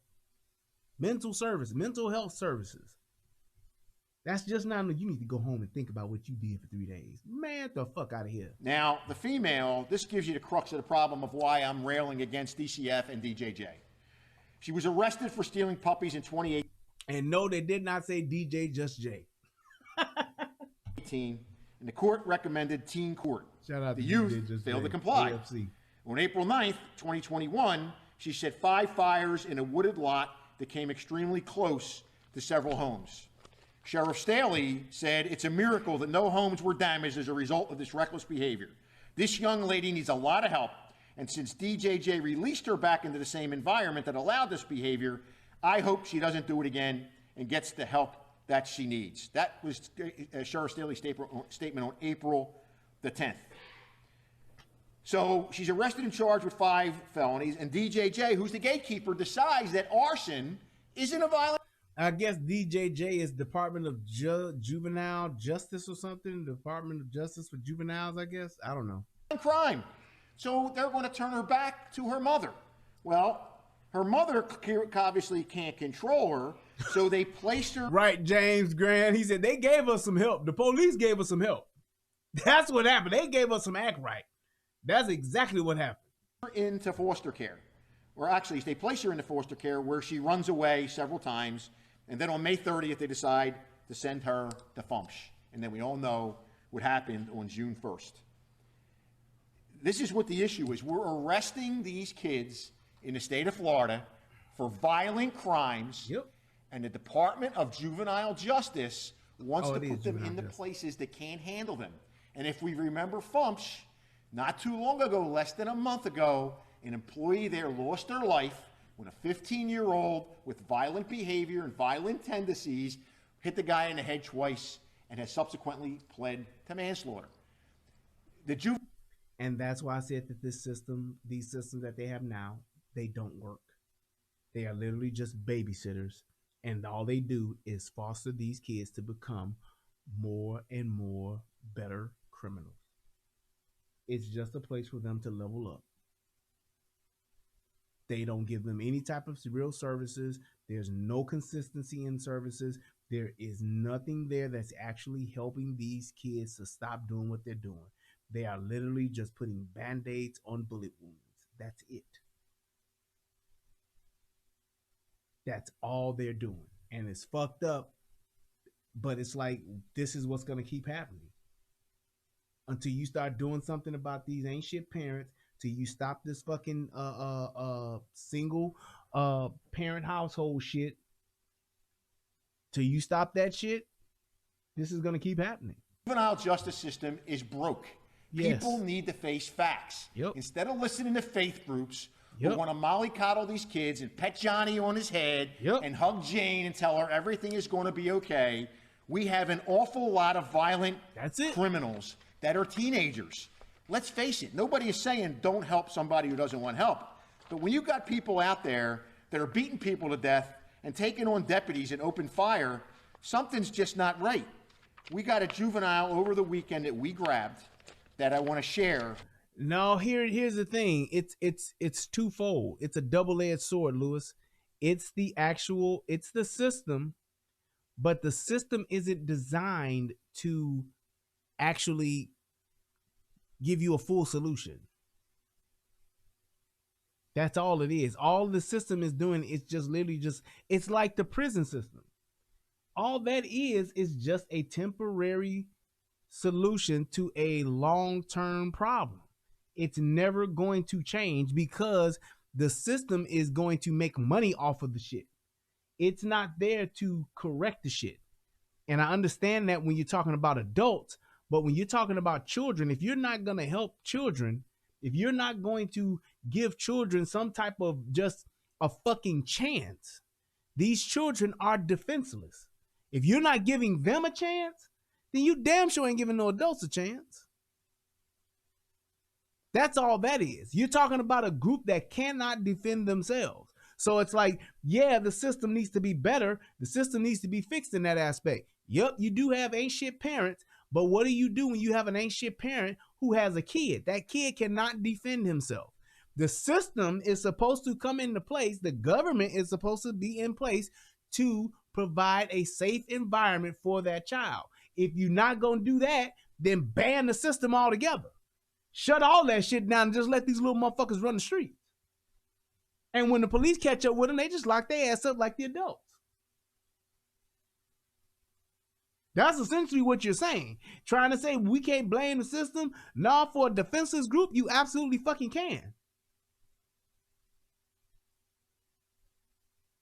Mental health services. That's just not, you need to go home and think about what you did for 3 days. Man, the fuck out of here. Now, the female, this gives you the crux of the problem of why I'm railing against DCF and DJJ. She was arrested for stealing puppies in 2018. And no, they did not say DJ, just J. And the court recommended teen court. Shout out the to youth DJ, just failed J. to comply. AFC. On April 9th, 2021, she set 5 fires in a wooded lot that came extremely close to several homes. Sheriff Staley said it's a miracle that no homes were damaged as a result of this reckless behavior. This young lady needs a lot of help, and since DJJ released her back into the same environment that allowed this behavior, I hope she doesn't do it again and gets the help that she needs. That was Sheriff Staley's statement on April the 10th. So she's arrested and charged with 5 felonies, and DJJ, who's the gatekeeper, decides that arson isn't a violation. I guess DJJ is Department of Juvenile Justice or something. Department of Justice for Juveniles, I guess. I don't know. Crime. So they're going to turn her back to her mother. Well, her mother obviously can't control her, so they placed her. Right, James Grant. He said they gave us some help. The police gave us some help. That's what happened. They gave us some act right. That's exactly what happened. Into foster care. Or actually, they place her into foster care where she runs away several times. And then on May 30th, they decide to send her to FUMSH. And then we all know what happened on June 1st. This is what the issue is. We're arresting these kids in the state of Florida for violent crimes. Yep. And the Department of Juvenile Justice wants to put them in the justice. places that can't handle them. And if we remember FUMSH, not too long ago, less than a month ago, an employee there lost their life when a 15-year-old with violent behavior and violent tendencies hit the guy in the head twice and has subsequently pled to manslaughter. And that's why I said that these systems that they have now, they don't work. They are literally just babysitters, and all they do is foster these kids to become more and more better criminals. It's just a place for them to level up. They don't give them any type of real services. There's no consistency in services. There is nothing there that's actually helping these kids to stop doing what they're doing. They are literally just putting band-aids on bullet wounds. That's it. That's all they're doing. And it's fucked up. But it's like, this is what's going to keep happening until you start doing something about these ain't shit parents, till you stop this fucking single parent household shit, till you stop that shit, this is going to keep happening. Juvenile justice system is broke. Yes. People need to face facts. Yep. Instead of listening to faith groups Yep. who want to mollycoddle these kids and pet Johnny on his head Yep. and hug Jane and tell her everything is going to be okay, we have an awful lot of violent criminals that are teenagers. Let's face it, nobody is saying don't help somebody who doesn't want help. But when you've got people out there that are beating people to death and taking on deputies and open fire, something's just not right. We got a juvenile over the weekend that we grabbed that I want to share. No, here's the thing. It's twofold. It's a double-edged sword, Lewis. It's the system, but the system isn't designed to actually give you a full solution. That's all it is. All the system is doing is just literally it's like the prison system. All that is just a temporary solution to a long-term problem. It's never going to change because the system is going to make money off of the shit. It's not there to correct the shit. And I understand that when you're talking about adults, but when you're talking about children, if you're not going to help children, if you're not going to give children some type of just a fucking chance, these children are defenseless. If you're not giving them a chance, then you damn sure ain't giving no adults a chance. That's all that is. You're talking about a group that cannot defend themselves. So it's like, yeah, the system needs to be better. The system needs to be fixed in that aspect. Yep, you do have ain't shit parents, but what do you do when you have an ain't shit parent who has a kid? That kid cannot defend himself. The system is supposed to come into place. The government is supposed to be in place to provide a safe environment for that child. If you're not going to do that, then ban the system altogether. Shut all that shit down and just let these little motherfuckers run the streets. And when the police catch up with them, they just lock their ass up like the adults. That's essentially what you're saying. Trying to say we can't blame the system? No, for a defenseless group, you absolutely fucking can.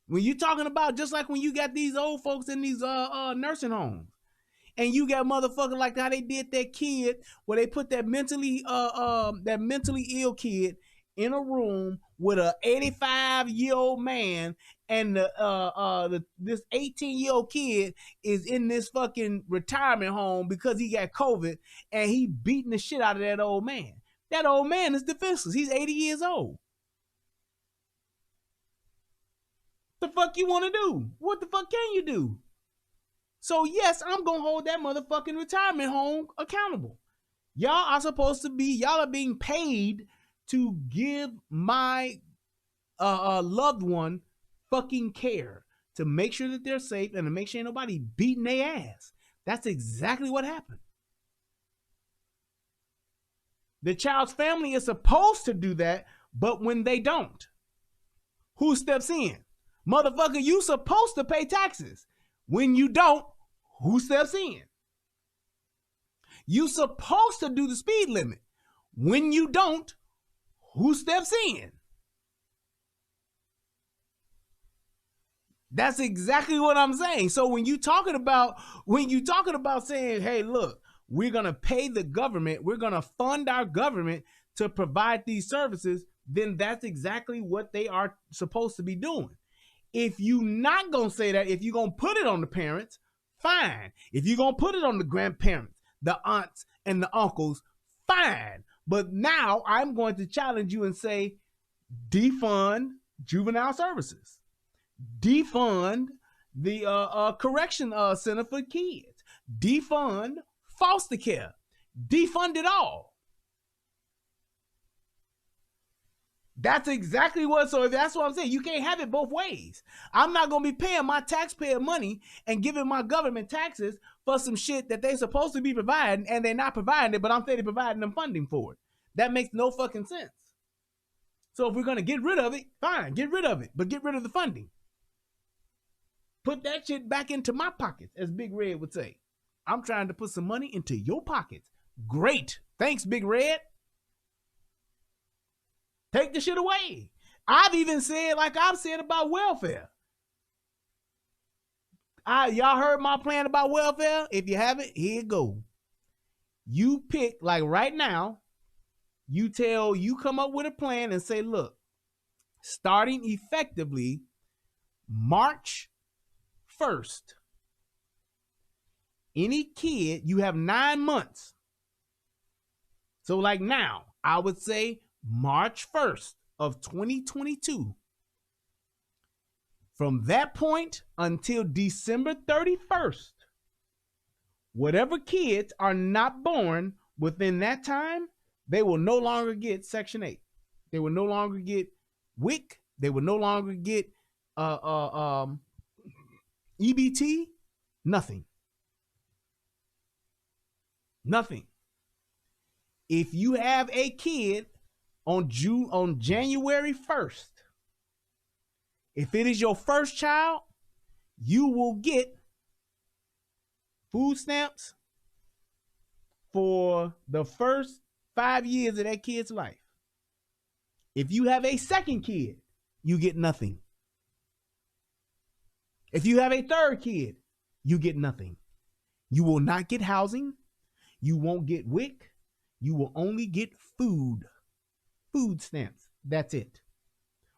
When you're talking about, just like when you got these old folks in these nursing homes, and you got motherfuckers like how they did that kid, where they put that mentally ill kid in a room with a 85-year-old man, and this 18-year-old kid is in this fucking retirement home because he got COVID, and he beating the shit out of that old man. That old man is defenseless. He's 80 years old. The fuck you want to do? What the fuck can you do? So yes, I'm going to hold that motherfucking retirement home accountable. Y'all are being paid to give my loved one fucking care, to make sure that they're safe and to make sure ain't nobody beating their ass. That's exactly what happened. The child's family is supposed to do that, but when they don't, who steps in? Motherfucker, you supposed to pay taxes. When you don't, who steps in? You supposed to do the speed limit. When you don't, who steps in? That's exactly what I'm saying. So when you talking about saying, hey, look, we're going to pay the government, we're going to fund our government to provide these services, then that's exactly what they are supposed to be doing. If you not going to say that, if you're going to put it on the parents, fine. If you're going to put it on the grandparents, the aunts and the uncles, fine. But now I'm going to challenge you and say, defund juvenile services. Defund the correction center for kids. Defund foster care. Defund it all. That's exactly what, so that's what I'm saying. You can't have it both ways. I'm not going to be paying my taxpayer money and giving my government taxes for some shit that they're supposed to be providing, and they're not providing it, but I'm steady providing them funding for it. That makes no fucking sense. So if we're going to get rid of it, fine, get rid of it, but get rid of the funding. put that shit back into my pockets, as Big Red would say. I'm trying to put some money into your pockets. Great. Thanks, Big Red. Take the shit away. I've even said, like I've said about welfare. Y'all heard my plan about welfare? If you haven't, here it go. You pick, like right now, you come up with a plan and say, look, starting effectively March 1st, any kid, you have 9 months. So like now, I would say March 1st of 2022. From that point until December 31st, whatever kids are not born within that time, they will no longer get Section 8. They will no longer get WIC. They will no longer get EBT. Nothing. Nothing. If you have a kid on January 1st, if it is your first child, you will get food stamps for the first 5 years of that kid's life. If you have a second kid, you get nothing. If you have a third kid, you get nothing. You will not get housing. You won't get WIC. You will only get food stamps. That's it.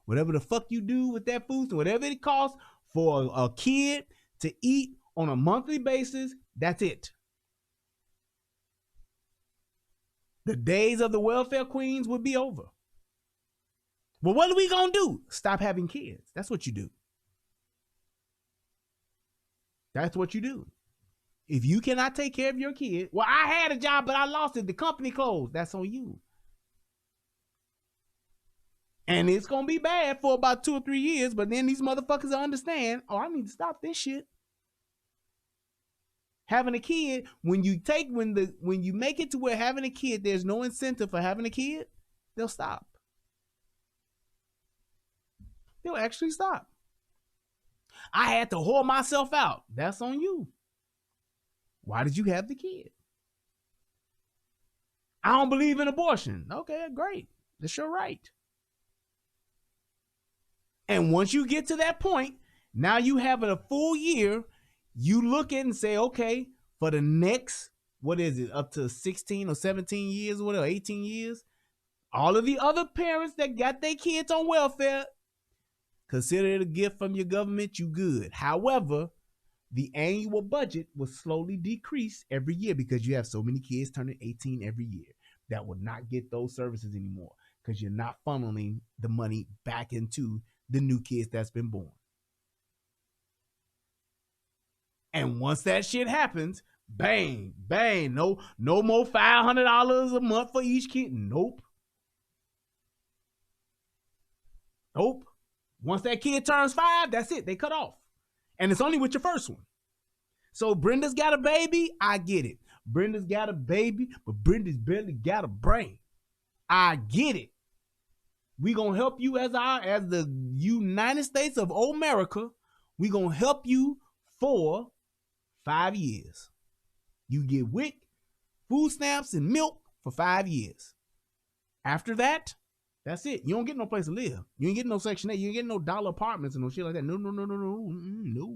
Whatever the fuck you do with that food, whatever it costs for a kid to eat on a monthly basis, that's it. The days of the welfare queens would be over. Well, what are we going to do? Stop having kids. That's what you do. That's what you do. If you cannot take care of your kid, well, I had a job, but I lost it. The company closed. That's on you. And it's going to be bad for about 2 or 3 years, but then these motherfuckers will understand, oh, I need to stop this shit. Having a kid, when you make it to where having a kid, there's no incentive for having a kid, they'll stop. They'll actually stop. I had to whore myself out. That's on you. Why did you have the kid? I don't believe in abortion. Okay, great. That's your right. And once you get to that point, now you have a full year, you look at and say, okay, for the next, up to 16 or 17 years or whatever, 18 years, all of the other parents that got their kids on welfare, consider it a gift from your government, you good. However, the annual budget will slowly decrease every year because you have so many kids turning 18 every year that will not get those services anymore because you're not funneling the money back into the new kids that's been born. And once that shit happens, bang, bang, no more $500 a month for each kid. Nope. Once that kid turns 5, that's it. They cut off. And it's only with your first one. So Brenda's got a baby, I get it. Brenda's got a baby, but Brenda's barely got a brain. I get it. We gonna help you as the United States of America. We gonna help you for 5 years. You get WIC, food stamps, and milk for 5 years. After that, that's it. You don't get no place to live. You ain't getting no Section 8. You ain't getting no dollar apartments and no shit like that. No. No.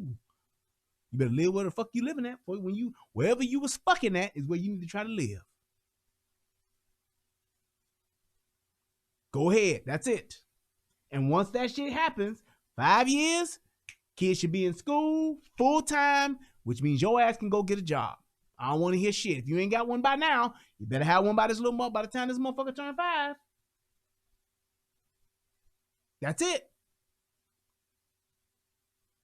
You better live where the fuck you living at. Wherever you was fucking at is where you need to try to live. Go ahead. That's it. And once that shit happens, 5 years, kids should be in school full time, which means your ass can go get a job. I don't want to hear shit. If you ain't got one by now, you better have one by the time this motherfucker turn 5. That's it.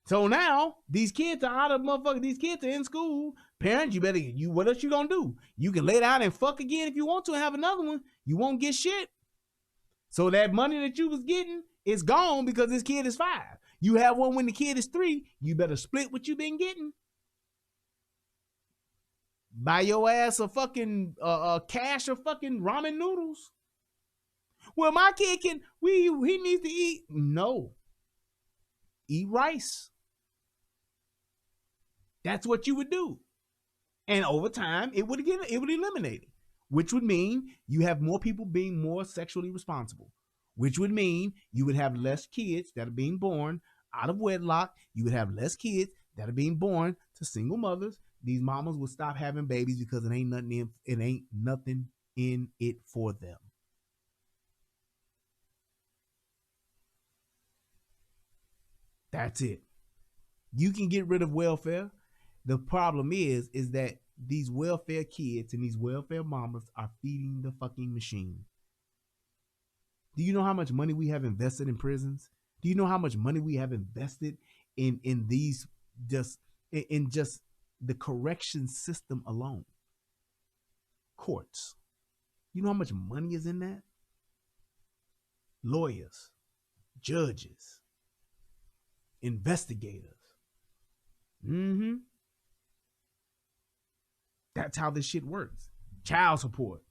So now these kids are out of motherfucker. These kids are in school. Parents, what else you gonna do? You can lay down and fuck again if you want to and have another one. You won't get shit. So that money that you was getting is gone because this kid is 5. You have one when the kid is 3. You better split what you been getting. Buy your ass a fucking cash of fucking ramen noodles. Well, my kid he needs to eat. No. Eat rice. That's what you would do. And over time, it would eliminate it, which would mean you have more people being more sexually responsible, which would mean you would have less kids that are being born out of wedlock. You would have less kids that are being born to single mothers. These mamas would stop having babies because it ain't nothing in it for them. That's it. You can get rid of welfare. The problem is that these welfare kids and these welfare mamas are feeding the fucking machine. Do you know how much money we have invested in prisons? Do you know how much money we have invested in these just the correction system alone? Courts. You know how much money is in that? Lawyers, judges, investigators. That's how this shit works. Child support.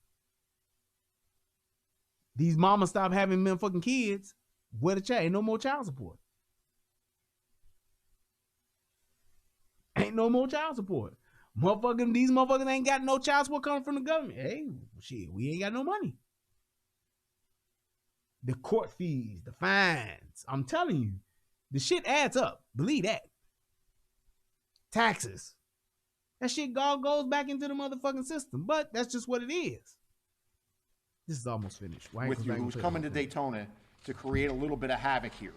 These mamas stop having motherfucking kids. Where the child? Ain't no more child support. Ain't no more child support. These motherfuckers ain't got no child support coming from the government. Hey, shit, we ain't got no money. The court fees, the fines. I'm telling you, the shit adds up. Believe that. Taxes. That shit all goes back into the motherfucking system. But that's just what it is. This is almost finished. With you, who's coming to Daytona to create a little bit of havoc here.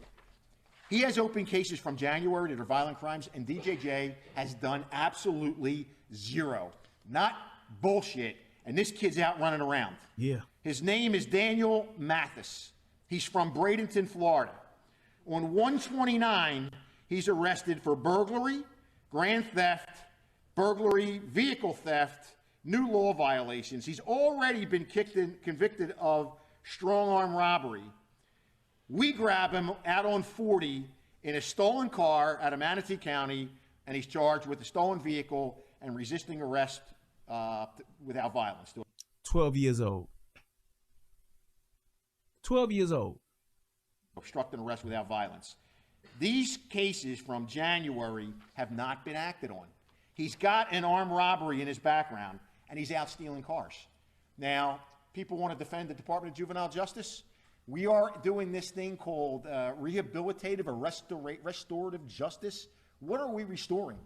He has open cases from January that are violent crimes, and DJJ has done absolutely zero. Not bullshit. And this kid's out running around. Yeah. His name is Daniel Mathis. He's from Bradenton, Florida. On 129, he's arrested for burglary, grand theft, burglary, vehicle theft, new law violations. He's already been convicted of strong arm robbery. We grab him out on 40 in a stolen car out of Manatee County, and he's charged with a stolen vehicle and resisting arrest without violence. 12 years old. 12 years old. Obstructing arrest without violence. These cases from January have not been acted on. He's got an armed robbery in his background, and he's out stealing cars. Now, people want to defend the Department of Juvenile Justice. We are doing this thing called rehabilitative or restorative justice. What are we restoring?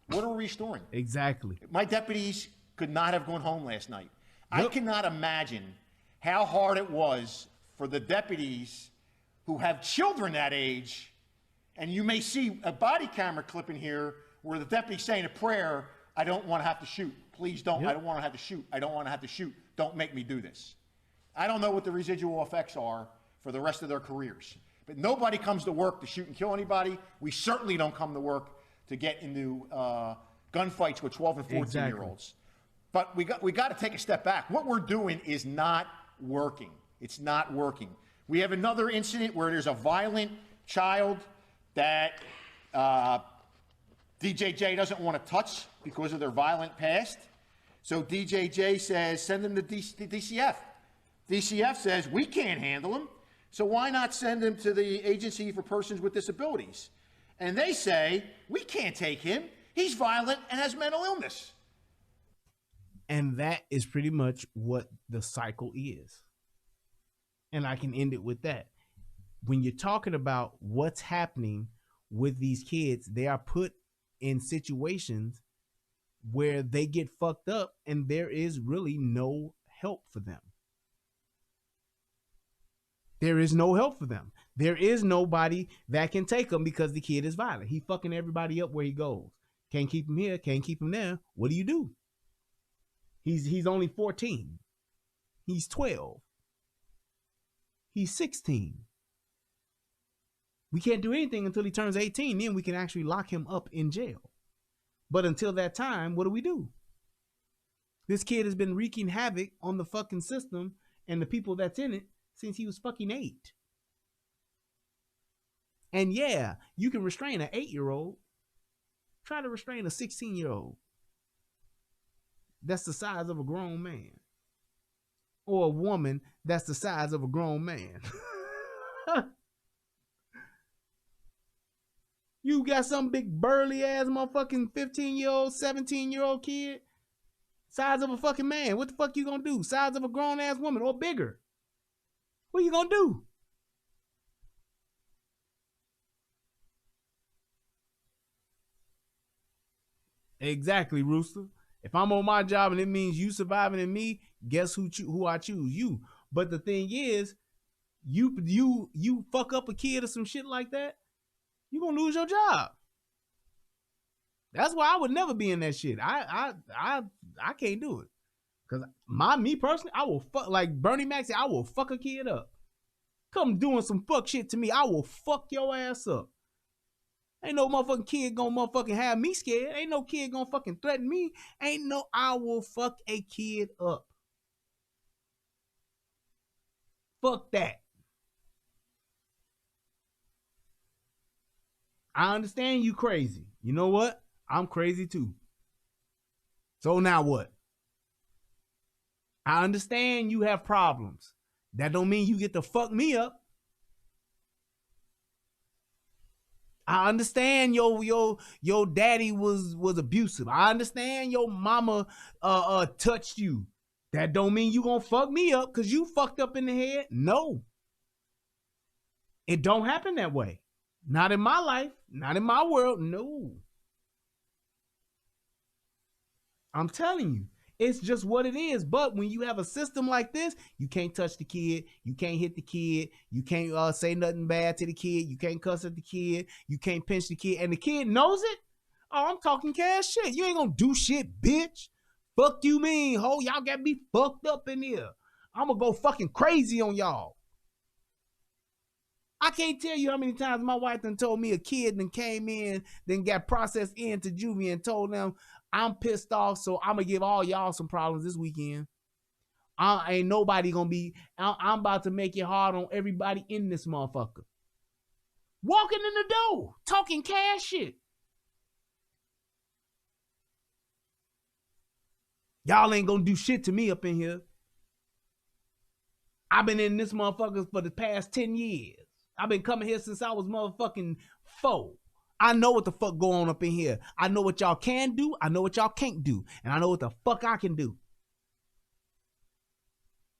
What are we restoring? Exactly. My deputies could not have gone home last night. Yep. I cannot imagine how hard it was for the deputies who have children that age. And you may see a body camera clip in here where the deputy's saying a prayer, I don't want to have to shoot. Please don't. Yep. I don't want to have to shoot. I don't want to have to shoot. Don't make me do this. I don't know what the residual effects are for the rest of their careers. But nobody comes to work to shoot and kill anybody. We certainly don't come to work to get into gunfights with 12 and 14-year-olds. But we got to take a step back. What we're doing is not working. It's not working. We have another incident where there's a violent child that DJJ doesn't want to touch because of their violent past. So DJJ says, send them to DCF. DCF says, we can't handle him, so why not send him to the Agency for Persons with Disabilities? And they say, we can't take him. He's violent and has mental illness. And that is pretty much what the cycle is. And I can end it with that. When you're talking about what's happening with these kids, they are put in situations where they get fucked up and there is really no help for them. There is no help for them. There is nobody that can take them because the kid is violent. He fucking everybody up where he goes. Can't keep him here, can't keep him there. What do? He's only 14. He's 12. He's 16. We can't do anything until he turns 18. Then we can actually lock him up in jail. But until that time, what do? This kid has been wreaking havoc on the fucking system and the people that's in it since he was fucking 8. And yeah, you can restrain an 8-year-old. Try to restrain a 16-year-old. That's the size of a grown man. Or a woman that's the size of a grown man. You got some big burly ass motherfucking 15-year-old, 17-year-old kid, size of a fucking man. What the fuck you gonna do? Size of a grown ass woman or bigger. What you gonna do? Exactly, Rooster. If I'm on my job and it means you surviving and me, guess who I choose? You. But the thing is, you fuck up a kid or some shit like that, you gonna lose your job. That's why I would never be in that shit. I can't do it. Cause me personally, I will fuck, like Bernie Mac said, I will fuck a kid up. Come doing some fuck shit to me, I will fuck your ass up. Ain't no motherfucking kid gonna motherfucking have me scared. Ain't no kid gonna fucking threaten me. I will fuck a kid up. Fuck that. I understand you crazy. You know what? I'm crazy too. So now what? I understand you have problems. That don't mean you get to fuck me up. I understand your daddy was abusive. I understand your mama touched you. That don't mean you gonna fuck me up because you fucked up in the head. No. It don't happen that way. Not in my life. Not in my world. No. I'm telling you. It's just what it is. But when you have a system like this, you can't touch the kid. You can't hit the kid. You can't say nothing bad to the kid. You can't cuss at the kid. You can't pinch the kid. And the kid knows it. Oh, I'm talking cash shit. You ain't gonna do shit, bitch. Fuck you mean, ho. Y'all got me fucked up in here. I'm gonna go fucking crazy on y'all. I can't tell you how many times my wife done told me a kid then came in, then got processed into juvie and told them, I'm pissed off, so I'm gonna give all y'all some problems this weekend. Ain't nobody gonna be, I'm about to make it hard on everybody in this motherfucker. Walking in the door, talking cash shit. Y'all ain't gonna do shit to me up in here. I've been in this motherfucker for the past 10 years. I've been coming here since I was motherfucking 4. I know what the fuck going on up in here. I know what y'all can do. I know what y'all can't do. And I know what the fuck I can do.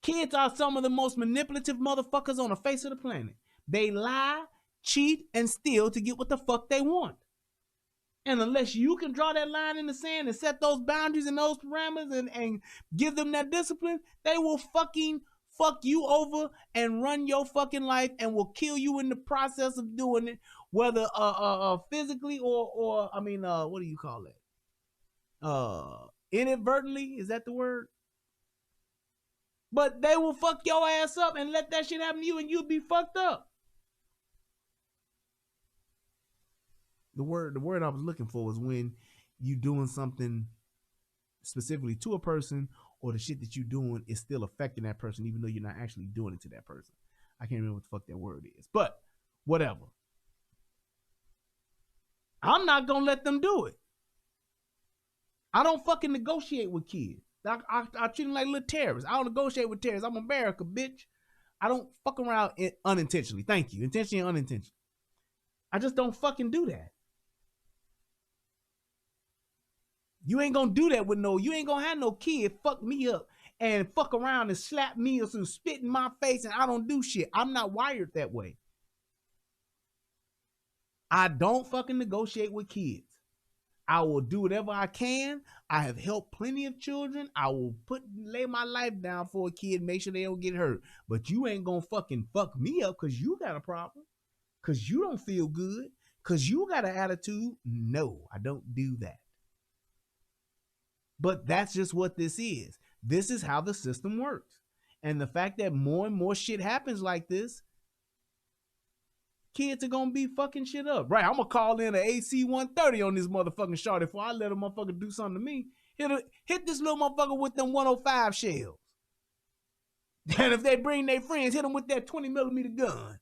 Kids are some of the most manipulative motherfuckers on the face of the planet. They lie, cheat, and steal to get what the fuck they want. And unless you can draw that line in the sand and set those boundaries and those parameters and give them that discipline, they will fucking fuck you over and run your fucking life and will kill you in the process of doing it, whether physically or what do you call it? Inadvertently, is that the word? But they will fuck your ass up and let that shit happen to you and you'll be fucked up. The word I was looking for was when you doing something specifically to a person, or the shit that you doing is still affecting that person, even though you're not actually doing it to that person. I can't remember what the fuck that word is, but whatever. I'm not gonna let them do it. I don't fucking negotiate with kids. I treat them like little terrorists. I don't negotiate with terrorists. I'm America, bitch. I don't fuck around unintentionally. Thank you. Intentionally and unintentionally. I just don't fucking do that. You ain't gonna do that with you ain't gonna have no kid fuck me up and fuck around and slap me or some spit in my face and I don't do shit. I'm not wired that way. I don't fucking negotiate with kids. I will do whatever I can. I have helped plenty of children. I will lay my life down for a kid, make sure they don't get hurt. But you ain't gonna fucking fuck me up because you got a problem, because you don't feel good, because you got an attitude. No, I don't do that. But that's just what this is. This is how the system works. And the fact that more and more shit happens like this, kids are gonna be fucking shit up. Right, I'm gonna call in an AC-130 on this motherfucking shorty before I let a motherfucker do something to me. Hit this little motherfucker with them 105 shells. And if they bring their friends, hit them with that 20mm gun.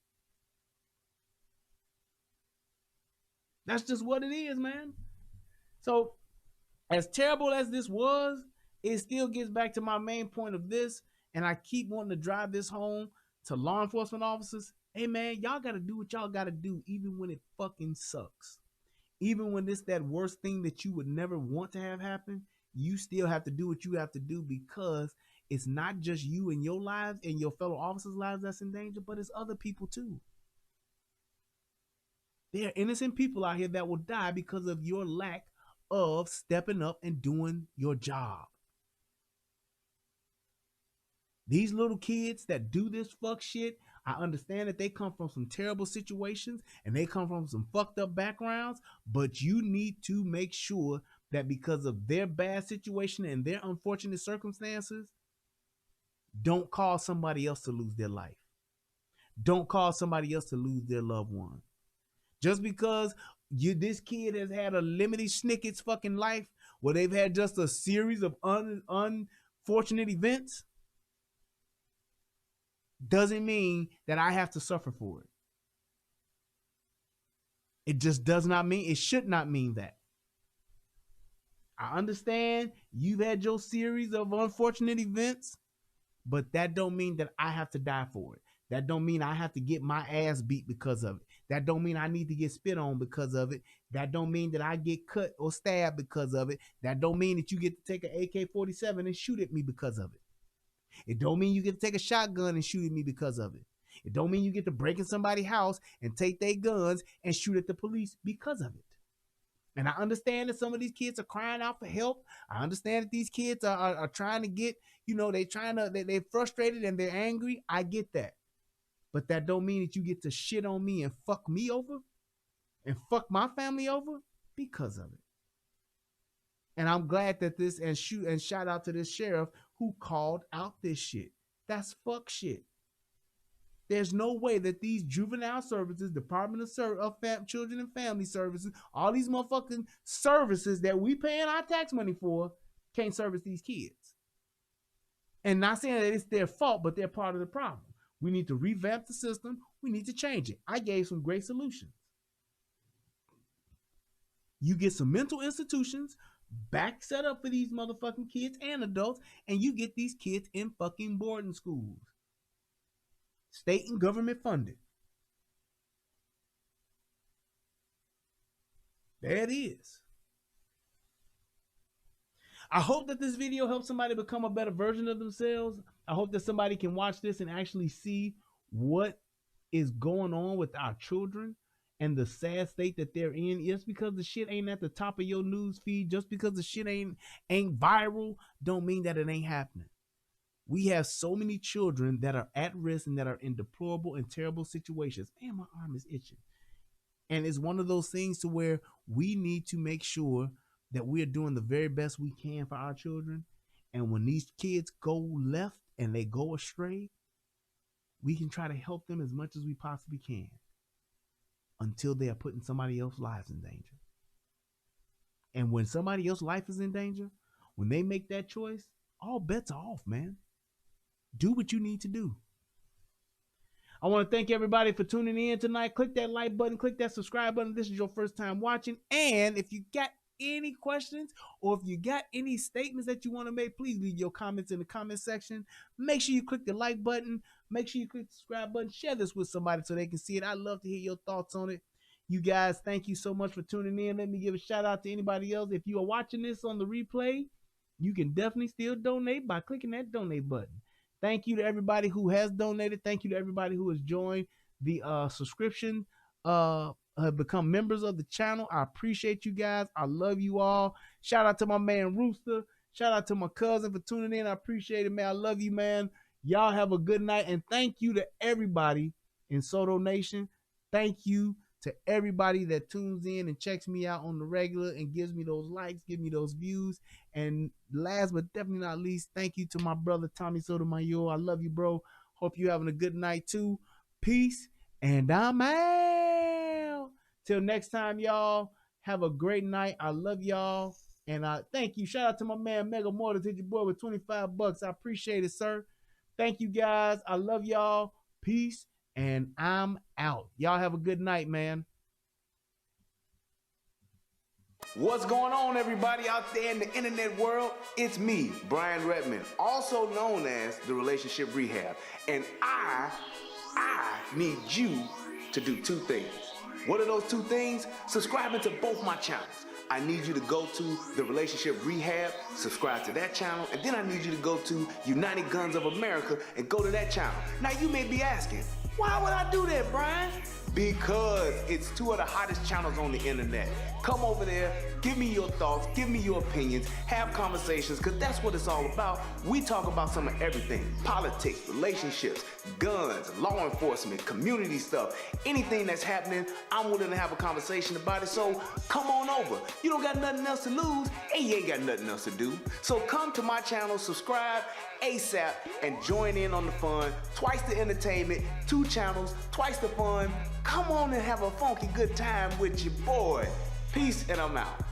That's just what it is, man. So, as terrible as this was, it still gets back to my main point of this, and I keep wanting to drive this home to law enforcement officers. Hey man, y'all gotta do what y'all gotta do, even when it fucking sucks. Even when it's that worst thing that you would never want to have happen, you still have to do what you have to do, because it's not just you and your lives and your fellow officers' lives that's in danger, but it's other people too. There are innocent people out here that will die because of your lack of stepping up and doing your job. These little kids that do this fuck shit, I understand that they come from some terrible situations and they come from some fucked up backgrounds, but you need to make sure that because of their bad situation and their unfortunate circumstances, don't cause somebody else to lose their life. Don't cause somebody else to lose their loved one. Just because this kid has had a limited snicket's fucking life where they've had just a series of unfortunate events doesn't mean that I have to suffer for it. It just does not mean, it should not mean that. I understand you've had your series of unfortunate events, but that don't mean that I have to die for it. That don't mean I have to get my ass beat because of it. That don't mean I need to get spit on because of it. That don't mean that I get cut or stabbed because of it. That don't mean that you get to take an AK-47 and shoot at me because of it. It don't mean you get to take a shotgun and shoot at me because of it. It don't mean you get to break in somebody's house and take their guns and shoot at the police because of it. And I understand that some of these kids are crying out for help. I understand that these kids are trying to get, they're frustrated and they're angry. I get that. But that don't mean that you get to shit on me and fuck me over and fuck my family over because of it. And I'm glad that and shout out to this sheriff who called out this shit. That's fuck shit. There's no way that these juvenile services, Department of Children and Family Services, all these motherfucking services that we paying our tax money for, can't service these kids. And not saying that it's their fault, but they're part of the problem. We need to revamp the system. We need to change it. I gave some great solutions. You get some mental institutions back set up for these motherfucking kids and adults, and you get these kids in fucking boarding schools. State and government funded. There it is. I hope that this video helps somebody become a better version of themselves. I hope that somebody can watch this and actually see what is going on with our children and the sad state that they're in. Just because the shit ain't at the top of your news feed, just because the shit ain't viral, don't mean that it ain't happening. We have so many children that are at risk and that are in deplorable and terrible situations. Man, my arm is itching. And it's one of those things to where we need to make sure that we're doing the very best we can for our children. And when these kids go left and they go astray, we can try to help them as much as we possibly can until they are putting somebody else's lives in danger. And when somebody else's life is in danger, when they make that choice, all bets are off, man. Do what you need to do. I want to thank everybody for tuning in tonight. Click that like button, click that subscribe button. This is your first time watching. And if you got any questions or if you got any statements that you want to make, please leave your comments in the comment section. Make sure you click the like button. Make sure you click the subscribe button. Share this with somebody so they can see it. I'd love to hear your thoughts on it. You guys, thank you so much for tuning in. Let me give a shout out to anybody else. If you are watching this on the replay, you can definitely still donate by clicking that donate button. Thank you to everybody who has donated. Thank you to everybody who has joined the subscription, have become members of the channel. I appreciate you guys. I love you all. Shout out to my man Rooster. Shout out to my cousin for tuning in. I appreciate it, man. I love you, man. Y'all have a good night. And thank you to everybody in Soto Nation. Thank you to everybody that tunes in and checks me out on the regular and gives me those likes, give me those views. And last but definitely not least, thank you to my brother Tommy Sotomayor. I love you, bro. Hope you're having a good night too. Peace, and I'm out. Till next time, y'all. Have a great night. I love y'all. And thank you. Shout out to my man Mega Mortars. Hit your boy with $25. I appreciate it, sir. Thank you, guys. I love y'all. Peace. And I'm out. Y'all have a good night, man. What's going on, everybody out there in the internet world? It's me, Brian Redmond, also known as the Relationship Rehab. And I need you to do two things. What are those two things? Subscribing to both my channels. I need you to go to the Relationship Rehab, subscribe to that channel, and then I need you to go to United Guns of America and go to that channel. Now you may be asking, why would I do that, Brian? Because it's two of the hottest channels on the internet. Come over there, give me your thoughts, give me your opinions, have conversations, because that's what it's all about. We talk about some of everything: politics, relationships, guns, law enforcement, community stuff. Anything that's happening, I'm willing to have a conversation about it, so come on over. You don't got nothing else to lose, and you ain't got nothing else to do. So come to my channel, subscribe ASAP, and join in on the fun. Twice the entertainment, 2 channels, twice the fun. Come on and have a funky good time with your boy. Peace, and I'm out.